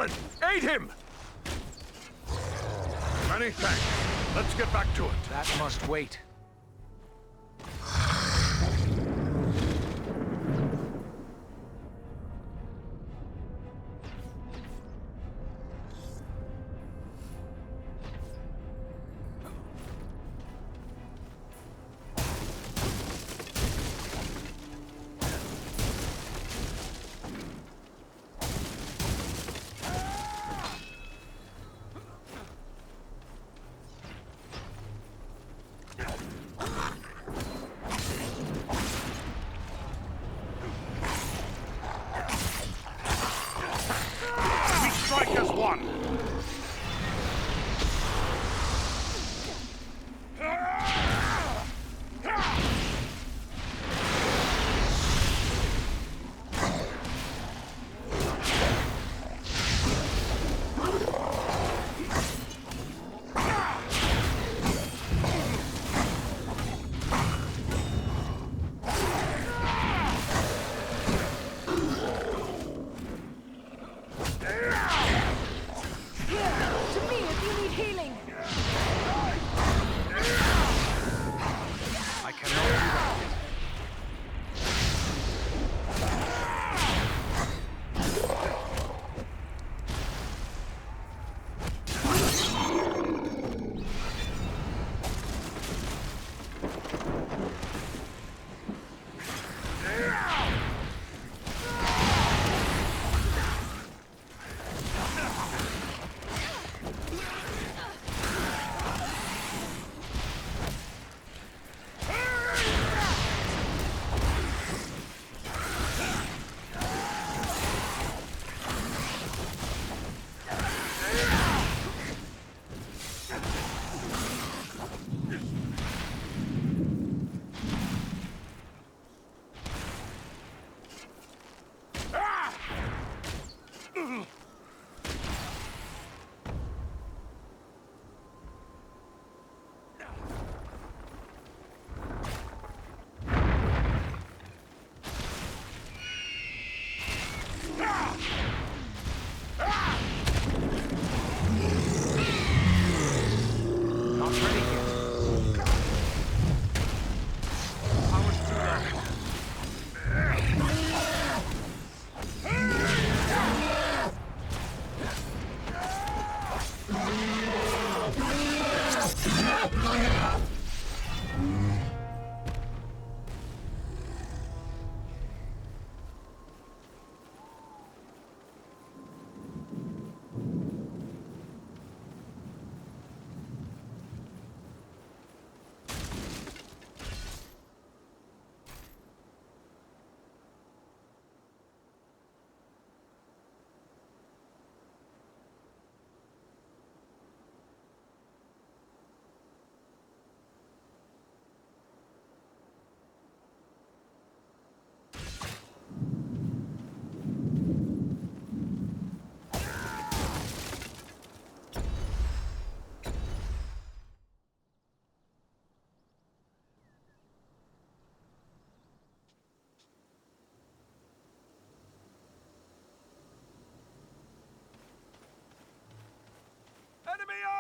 villain! Aid him! Many thanks. Let's get back to it. That must wait. Strike as one!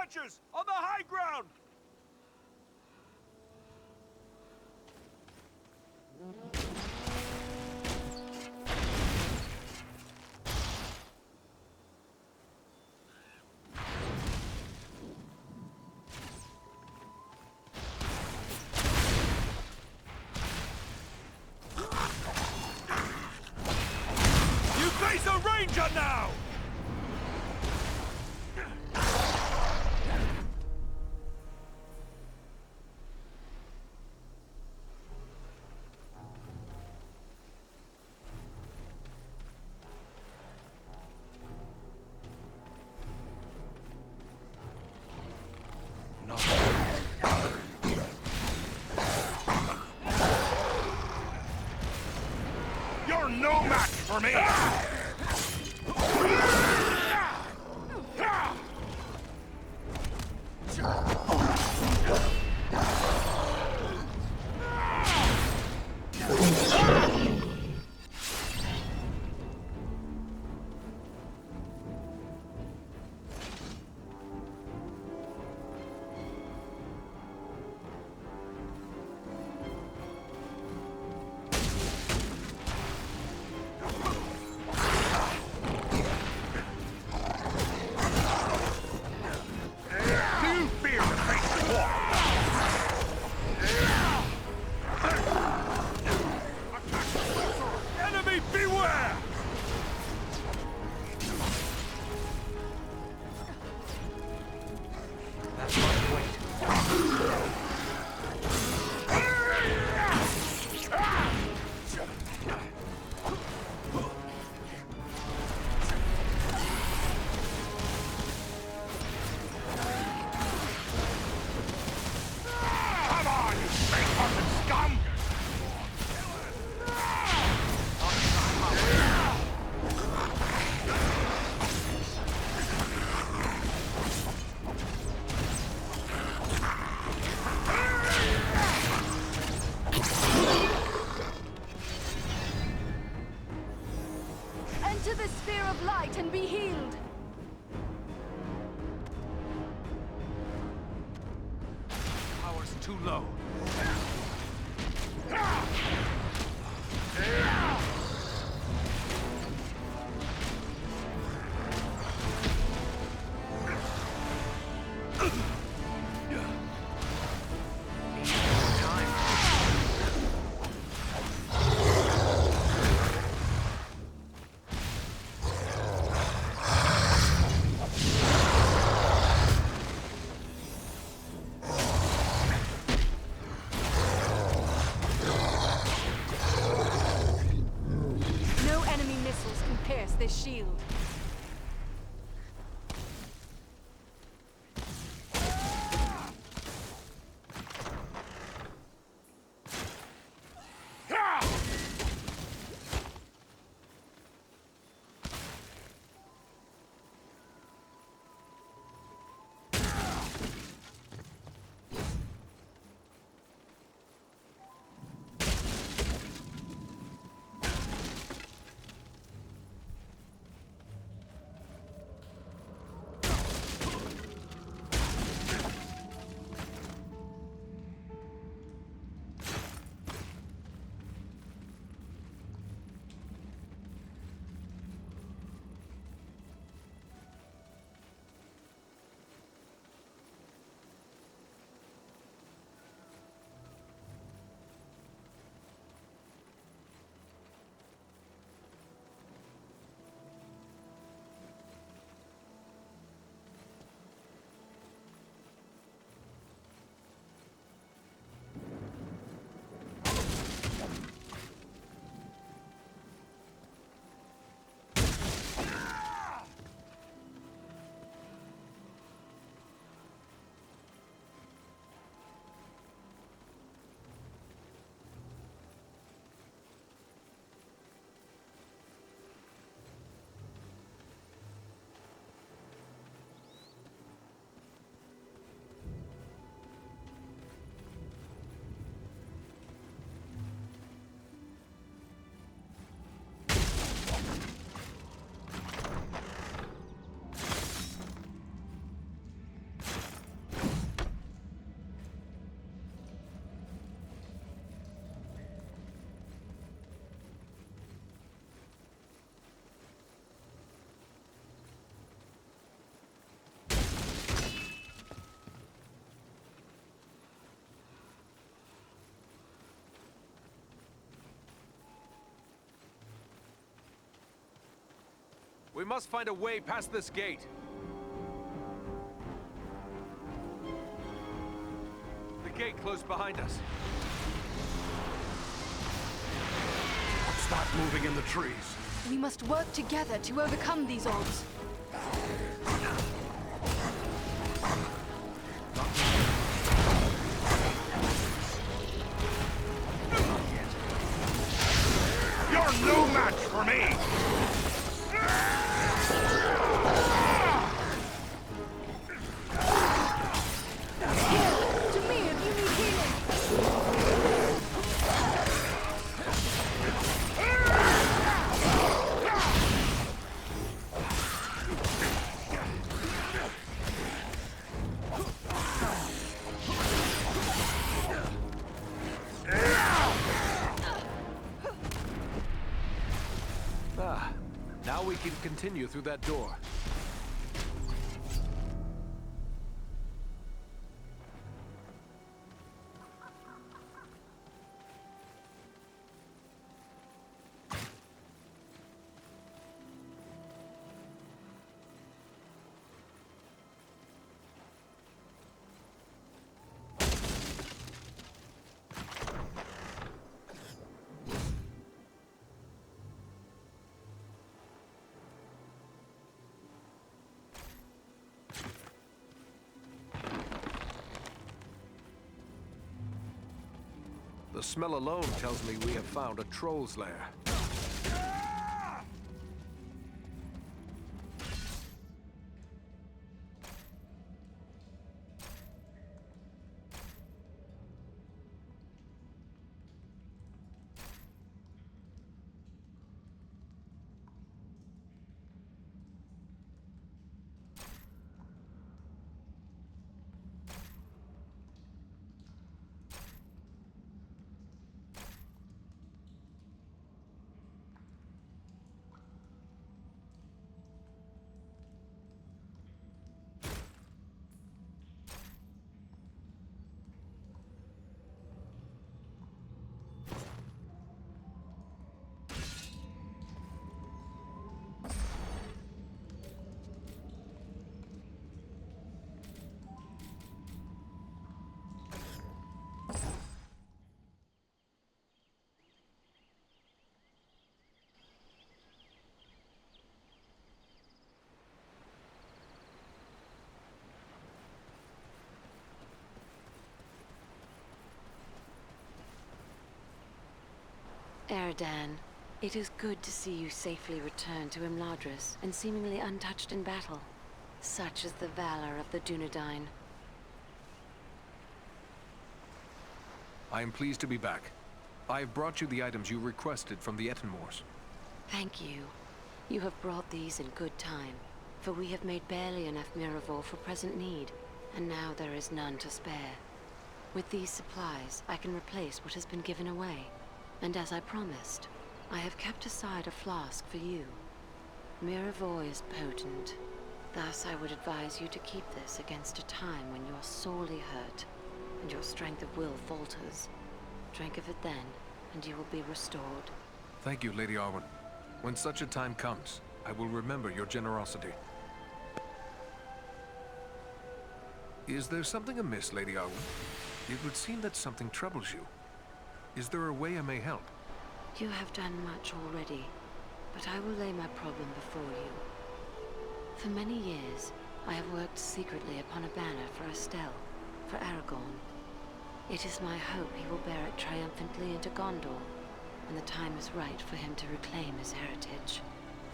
archers! On the high ground! You face a ranger now! You're no match for me! accursed scum! Enter the sphere of light and be healed. Power's too low. No enemy missiles can pierce this shield. We must find a way past this gate. The gate closed behind us. What's that moving in the trees? We must work together to overcome these odds. You're no match for me! Now we can continue through that door. The smell alone tells me we have found a troll's lair. Eridan, it is good to see you safely return to Imladris and seemingly untouched in battle. Such is the valor of the Dunedain. I am pleased to be back. I have brought you the items you requested from the Ettenmoors. Thank you. You have brought these in good time, for we have made barely enough Miravor for present need, and now there is none to spare. With these supplies, I can replace what has been given away. And as I promised, I have kept aside a flask for you. Miravor is potent. Thus, I would advise you to keep this against a time when you are sorely hurt, and your strength of will falters. Drink of it then, and you will be restored. Thank you, Lady Arwen. When such a time comes, I will remember your generosity. Is there something amiss, Lady Arwen? It would seem that something troubles you. Is there a way I may help? You have done much already, but I will lay my problem before you. For many years, I have worked secretly upon a banner for Estelle, for Aragorn. It is my hope he will bear it triumphantly into Gondor, when the time is right for him to reclaim his heritage.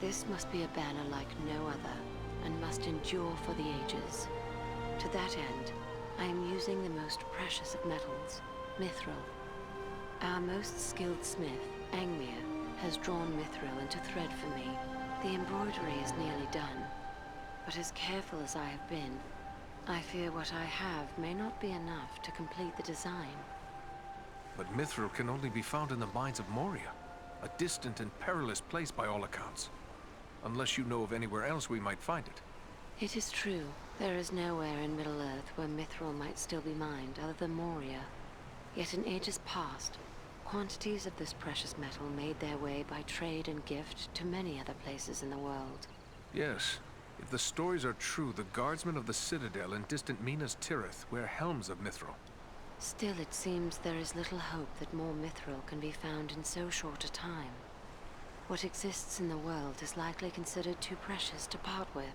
This must be a banner like no other, and must endure for the ages. To that end, I am using the most precious of metals, mithril. Our most skilled smith, Angmir, has drawn mithril into thread for me. The embroidery is nearly done, but as careful as I have been, I fear what I have may not be enough to complete the design. But mithril can only be found in the mines of Moria, a distant and perilous place by all accounts. Unless you know of anywhere else we might find it. It is true, there is nowhere in Middle-earth where mithril might still be mined other than Moria. Yet in ages past, quantities of this precious metal made their way by trade and gift to many other places in the world. Yes. If the stories are true, the guardsmen of the Citadel in distant Minas Tirith wear helms of mithril. Still, it seems there is little hope that more mithril can be found in so short a time. What exists in the world is likely considered too precious to part with.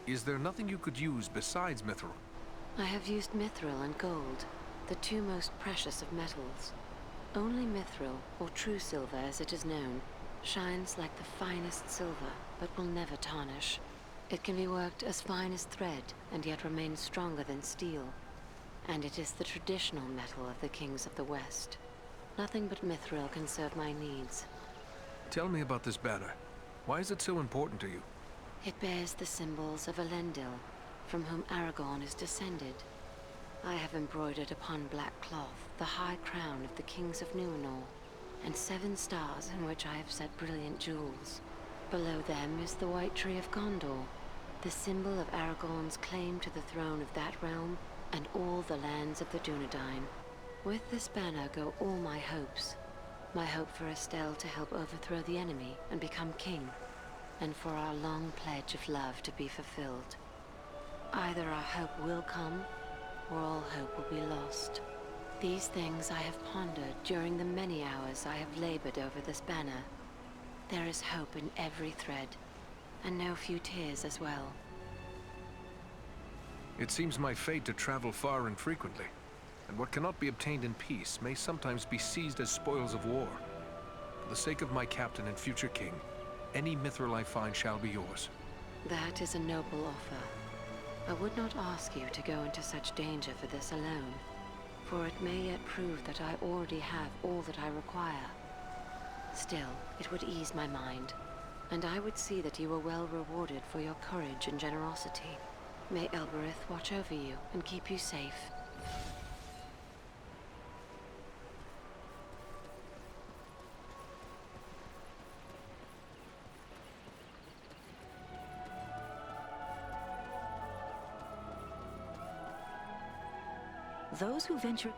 Is there nothing you could use besides mithril? I have used mithril and gold, the two most precious of metals. Only mithril, or true silver as it is known, shines like the finest silver, but will never tarnish. It can be worked as fine as thread, and yet remains stronger than steel. And it is the traditional metal of the kings of the West. Nothing but mithril can serve my needs. Tell me about this banner. Why is it so important to you? It bears the symbols of Elendil, from whom Aragorn is descended. I have embroidered upon black cloth the high crown of the kings of Numenor, and 7 stars in which I have set brilliant jewels. Below them is the White Tree of Gondor, the symbol of Aragorn's claim to the throne of that realm and all the lands of the Dunedain. With this banner go all my hopes. My hope for Estelle to help overthrow the enemy and become king, and for our long pledge of love to be fulfilled. Either our hope will come, or all hope will be lost. These things I have pondered during the many hours I have labored over this banner. There is hope in every thread, and no few tears as well. It seems my fate to travel far and frequently, and what cannot be obtained in peace may sometimes be seized as spoils of war. For the sake of my captain and future king, any mithril I find shall be yours. That is a noble offer. I would not ask you to go into such danger for this alone, for it may yet prove that I already have all that I require. Still, it would ease my mind, and I would see that you were well rewarded for your courage and generosity. May Elbereth watch over you and keep you safe. Those who venture...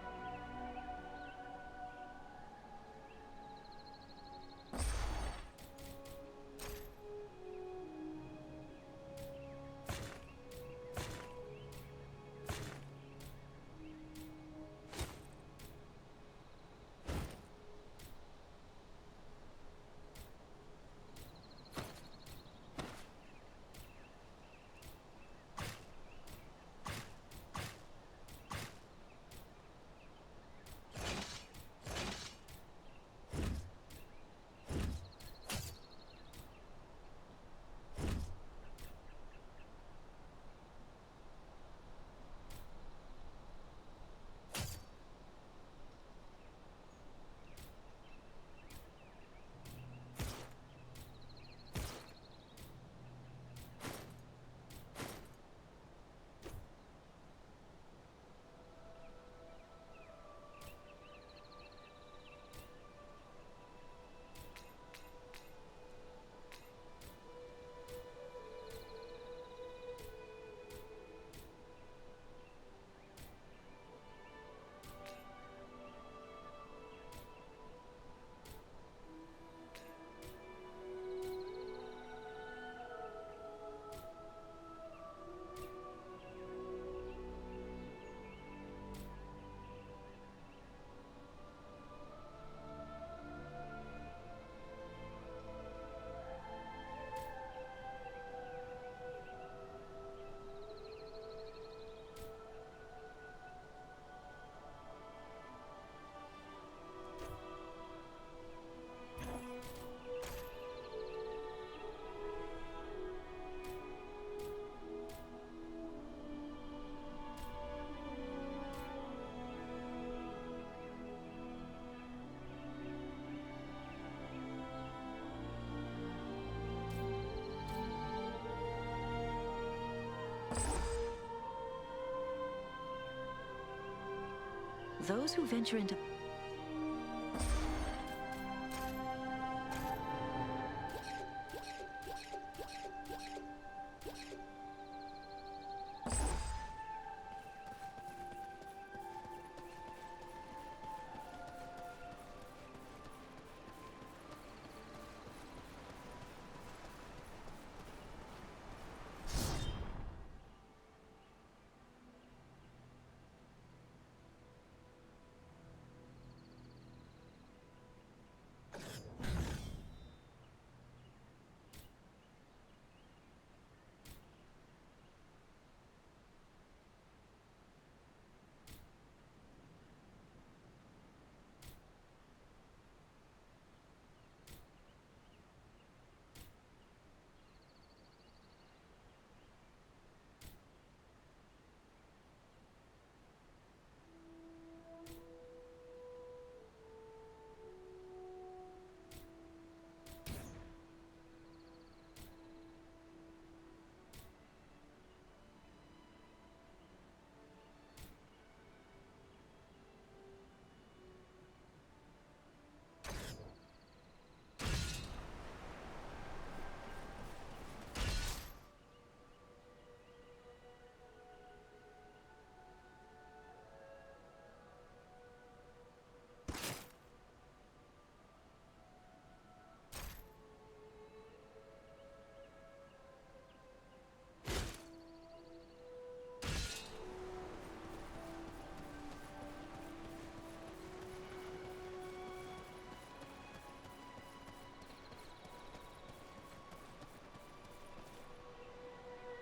Those who venture into...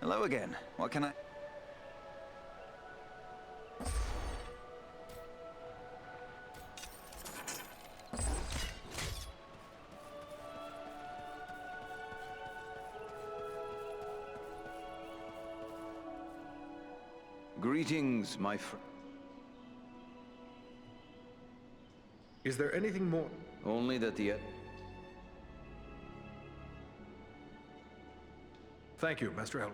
Hello again. What can I... Greetings, my friend. Is there anything more? Only that the... Thank you, Master Elm.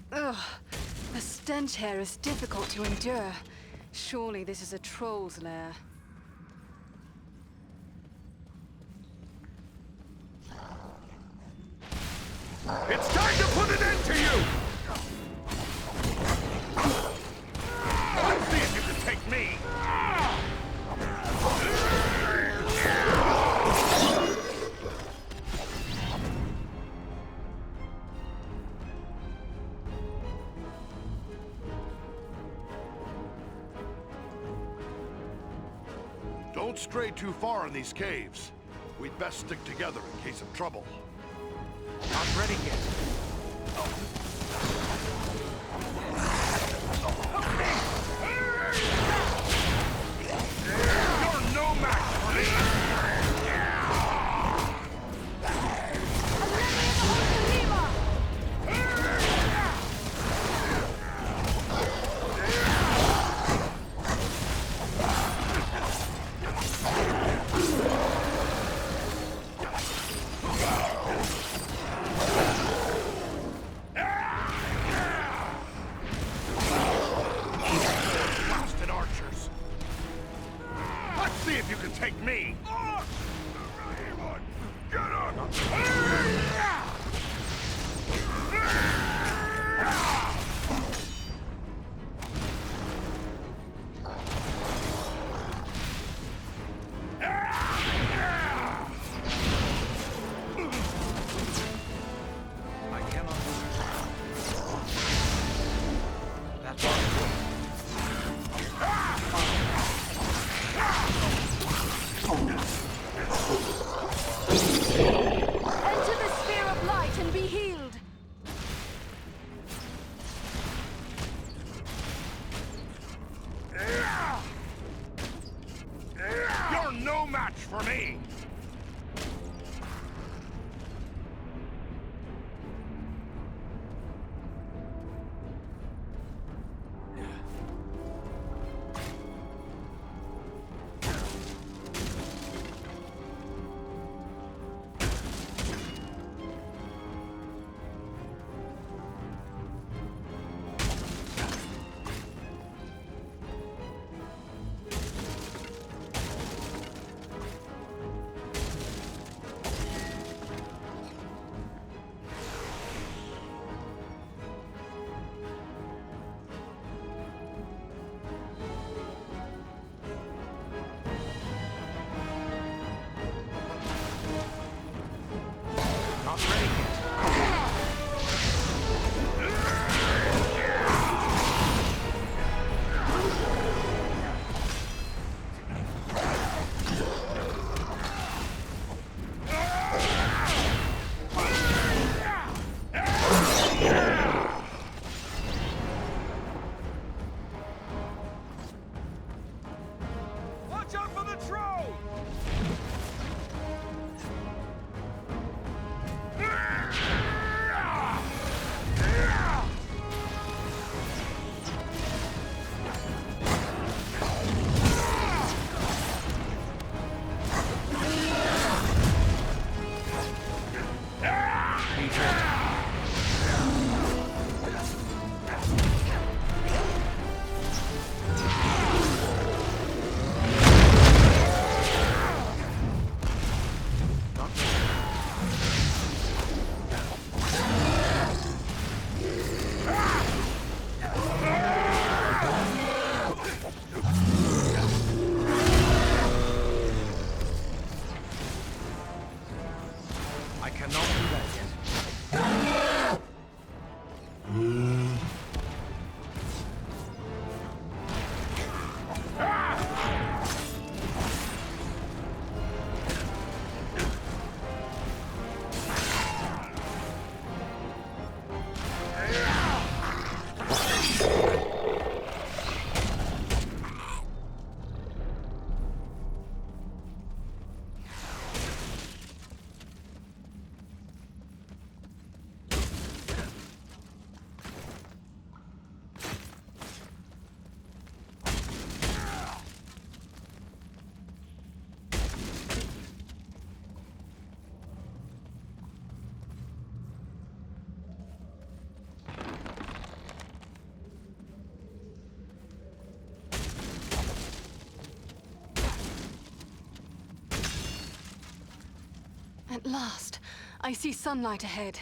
Ugh, the stench here is difficult to endure. Surely this is a troll's lair. It's time to put an end to you! Let's see if you can take me! Don't stray too far in these caves. We'd best stick together in case of trouble. Not ready yet. You're no match for me! Take me! Get up! I cannot. That's Enter the sphere of light and be healed. You're no match for me! last, I see sunlight ahead.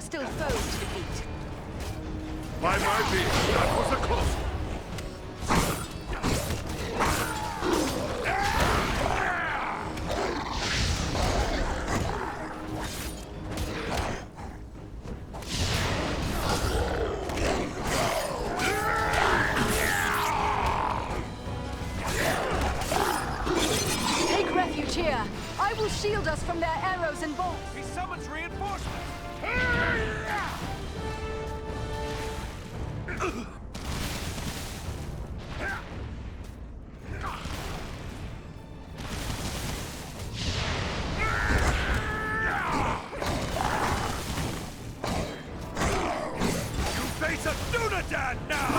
Still foes to defeat. By my being, that was a close one. Take refuge here. I will shield us from their arrows and bolts. He summons reinforcements. Face a Dunedain now!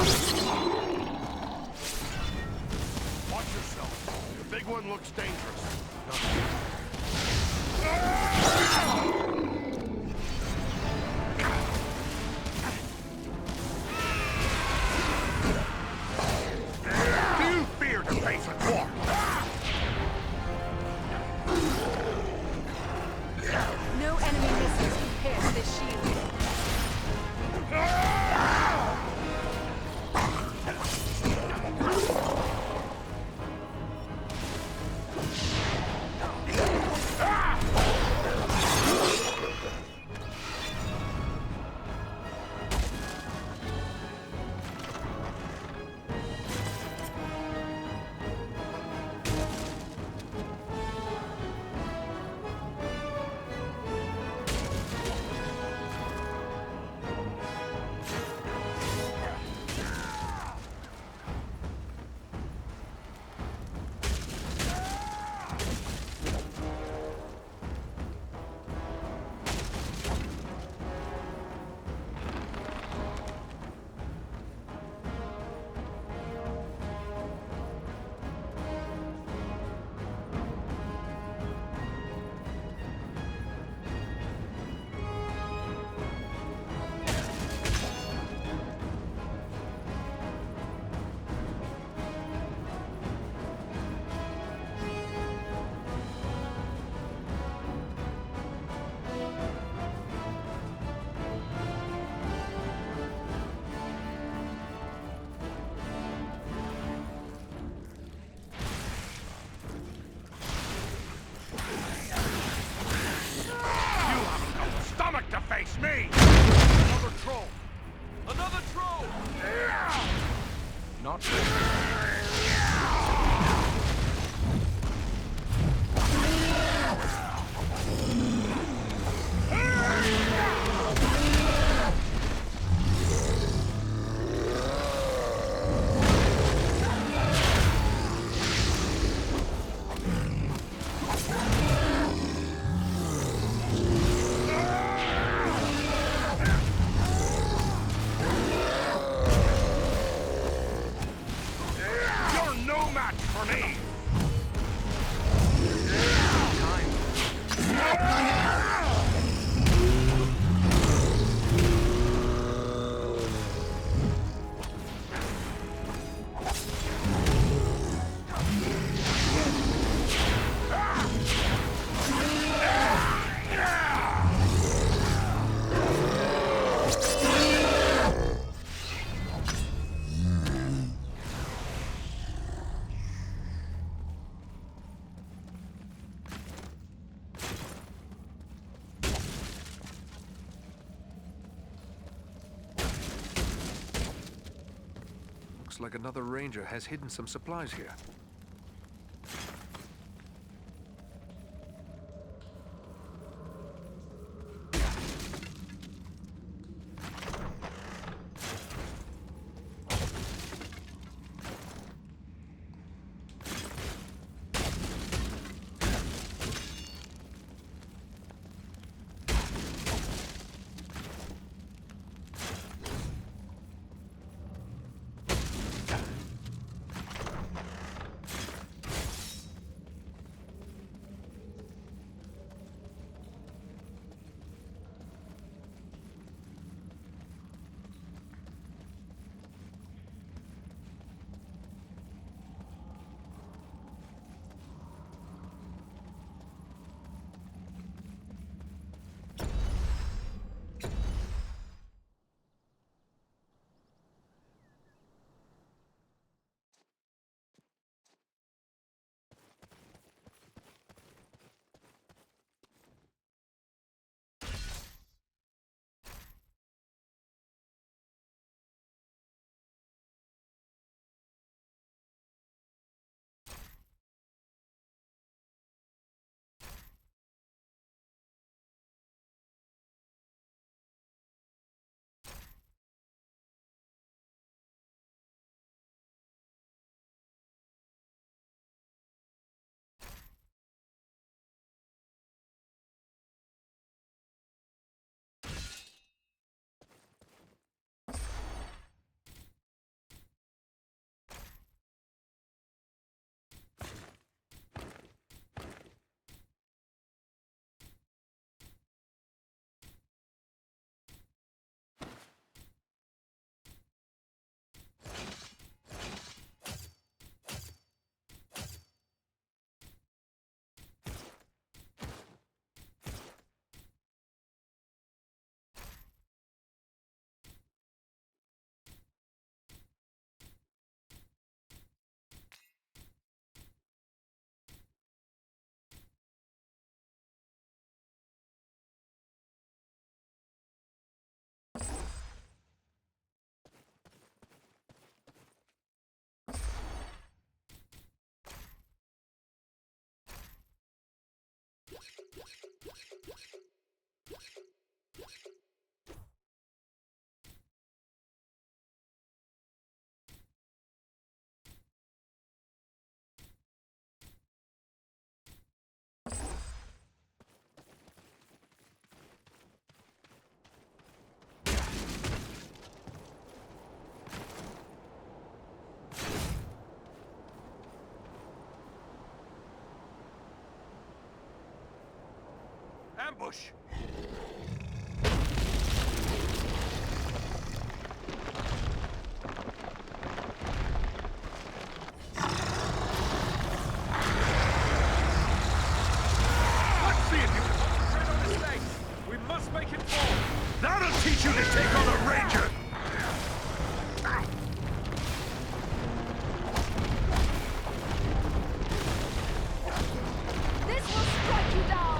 Watch yourself. The big one looks dangerous. Do you fear to face a dwarf? No enemy missiles compare to this shield. Not looks like another ranger has hidden some supplies here. Ambush! Let's see if you can concentrate on this thing. We must make it fall. That'll teach you to take on a ranger! This will strike you down!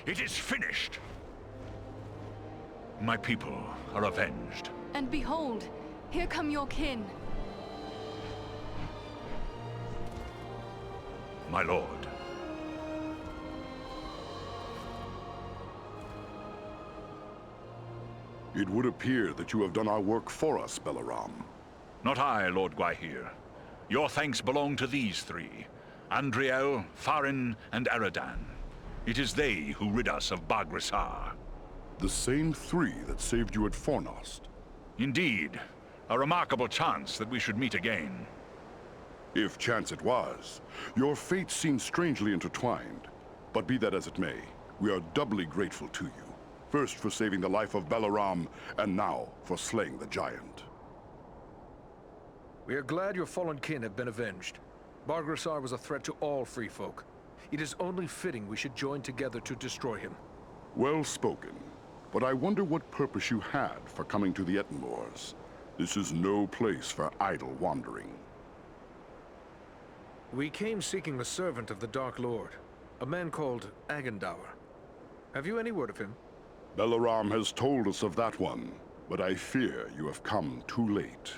It is finished! My people are avenged. And behold, here come your kin. My lord. It would appear that you have done our work for us, Balaram. Not I, Lord Gwaihir. Your thanks belong to these three. Andriel, Farin, and Eridan. It is they who rid us of Baghrissar. The same three that saved you at Fornost. Indeed. A remarkable chance that we should meet again. If chance it was. Your fates seem strangely intertwined. But be that as it may, we are doubly grateful to you. First for saving the life of Balaram, and now for slaying the giant. We are glad your fallen kin have been avenged. Baghrissar was a threat to all free folk. It is only fitting we should join together to destroy him. Well spoken. But I wonder what purpose you had for coming to the Ettenmoors. This is no place for idle wandering. We came seeking a servant of the Dark Lord, a man called Agendaur. Have you any word of him? Balaram has told us of that one, but I fear you have come too late.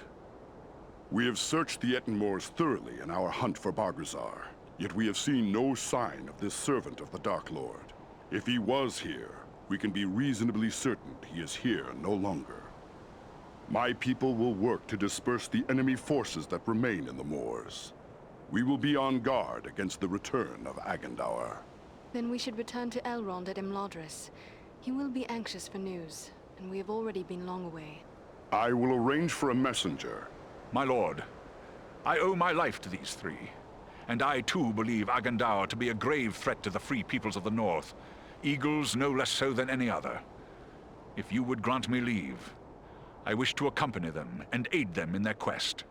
We have searched the Ettenmoors thoroughly in our hunt for Baghrissar, yet we have seen no sign of this servant of the Dark Lord. If he was here, we can be reasonably certain he is here no longer. My people will work to disperse the enemy forces that remain in the moors. We will be on guard against the return of Agendaur. Then we should return to Elrond at Imladris. He will be anxious for news, and we have already been long away. I will arrange for a messenger. My lord, I owe my life to these three, and I too believe Agendaur to be a grave threat to the free peoples of the north, eagles no less so than any other. If you would grant me leave, I wish to accompany them and aid them in their quest.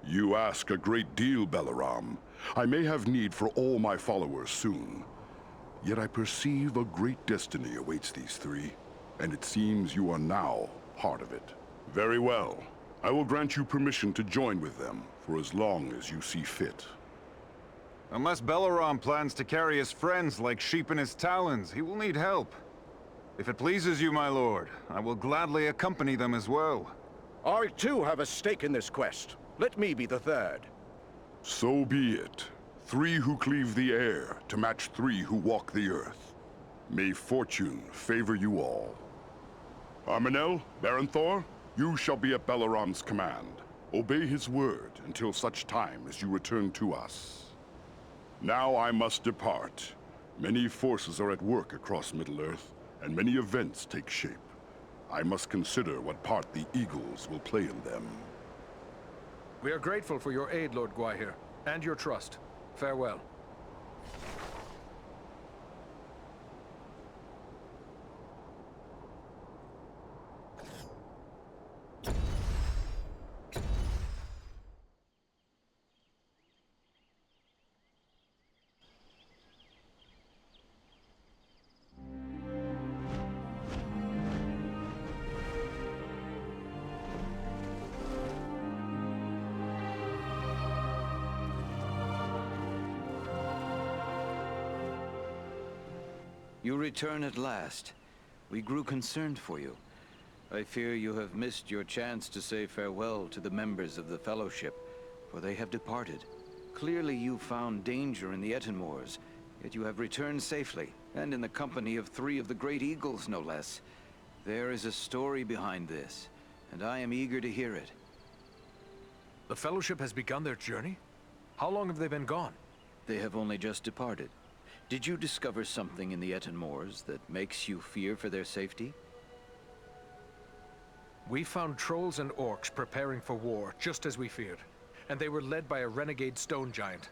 You ask a great deal, Balaram. I may have need for all my followers soon. Yet I perceive a great destiny awaits these three, and it seems you are now part of it. Very well. I will grant you permission to join with them for as long as you see fit. Unless Balaram plans to carry his friends like sheep in his talons, he will need help. If it pleases you, my lord, I will gladly accompany them as well. I too have a stake in this quest. Let me be the third. So be it. Three who cleave the air to match three who walk the earth. May fortune favor you all. Arminel, Baranthor, you shall be at Balaram's command. Obey his word until such time as you return to us. Now I must depart. Many forces are at work across Middle-earth, and many events take shape. I must consider what part the Eagles will play in them. We are grateful for your aid, Lord Gwaihir, and your trust. Farewell. You return at last. We grew concerned for you. I fear you have missed your chance to say farewell to the members of the Fellowship, for they have departed. Clearly you found danger in the Ettenmoors, yet you have returned safely, and in the company of three of the great eagles, no less. There is a story behind this, and I am eager to hear it. The Fellowship has begun their journey? How long have they been gone? They have only just departed. Did you discover something in the Ettenmoors that makes you fear for their safety? We found trolls and orcs preparing for war, just as we feared. And they were led by a renegade stone giant.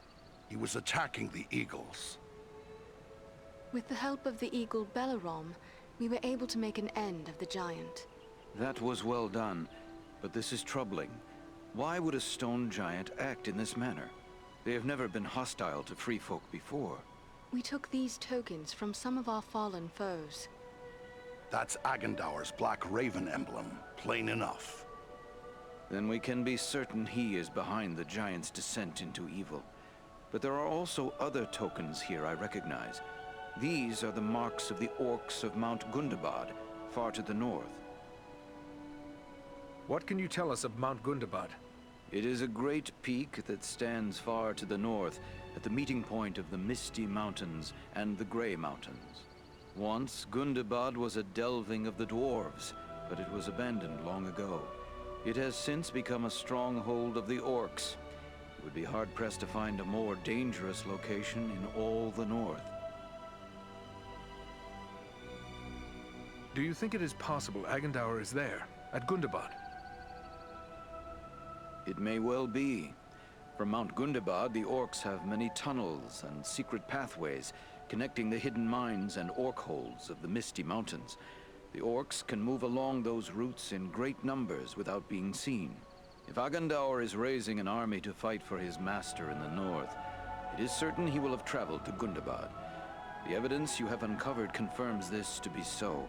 He was attacking the eagles. With the help of the eagle Balaram, we were able to make an end of the giant. That was well done, but this is troubling. Why would a stone giant act in this manner? They have never been hostile to free folk before. We took these tokens from some of our fallen foes. That's Agendaur's Black Raven emblem, plain enough. Then we can be certain he is behind the giant's descent into evil. But there are also other tokens here I recognize. These are the marks of the orcs of Mount Gundabad, far to the north. What can you tell us of Mount Gundabad? It is a great peak that stands far to the north, at the meeting point of the Misty Mountains and the Grey Mountains. Once, Gundabad was a delving of the dwarves, but it was abandoned long ago. It has since become a stronghold of the orcs. It would be hard-pressed to find a more dangerous location in all the north. Do you think it is possible Agandaur is there, at Gundabad? It may well be. From Mount Gundabad, the orcs have many tunnels and secret pathways connecting the hidden mines and orc holds of the Misty Mountains. The orcs can move along those routes in great numbers without being seen. If Agandaur is raising an army to fight for his master in the north, it is certain he will have traveled to Gundabad. The evidence you have uncovered confirms this to be so,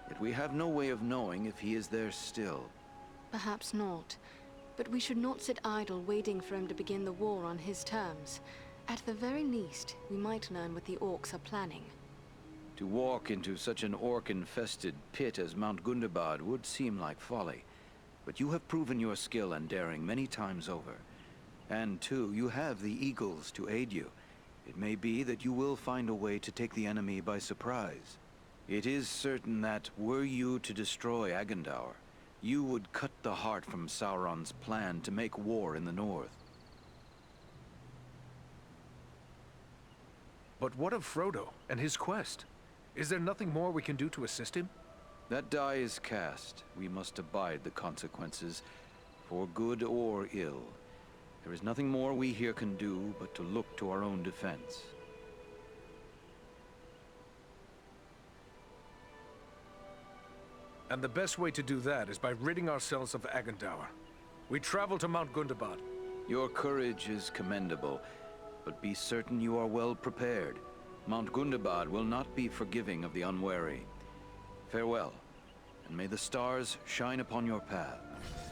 yet we have no way of knowing if he is there still. Perhaps not. But we should not sit idle waiting for him to begin the war on his terms. At the very least, we might learn what the orcs are planning. To walk into such an orc-infested pit as Mount Gundabad would seem like folly. But you have proven your skill and daring many times over. And too, you have the eagles to aid you. It may be that you will find a way to take the enemy by surprise. It is certain that, were you to destroy Agandaur, you would cut the heart from Sauron's plan to make war in the north. But what of Frodo and his quest? Is there nothing more we can do to assist him? That die is cast. We must abide the consequences, for good or ill. There is nothing more we here can do but to look to our own defense. And the best way to do that is by ridding ourselves of Agandaur. We travel to Mount Gundabad. Your courage is commendable, but be certain you are well prepared. Mount Gundabad will not be forgiving of the unwary. Farewell, and may the stars shine upon your path.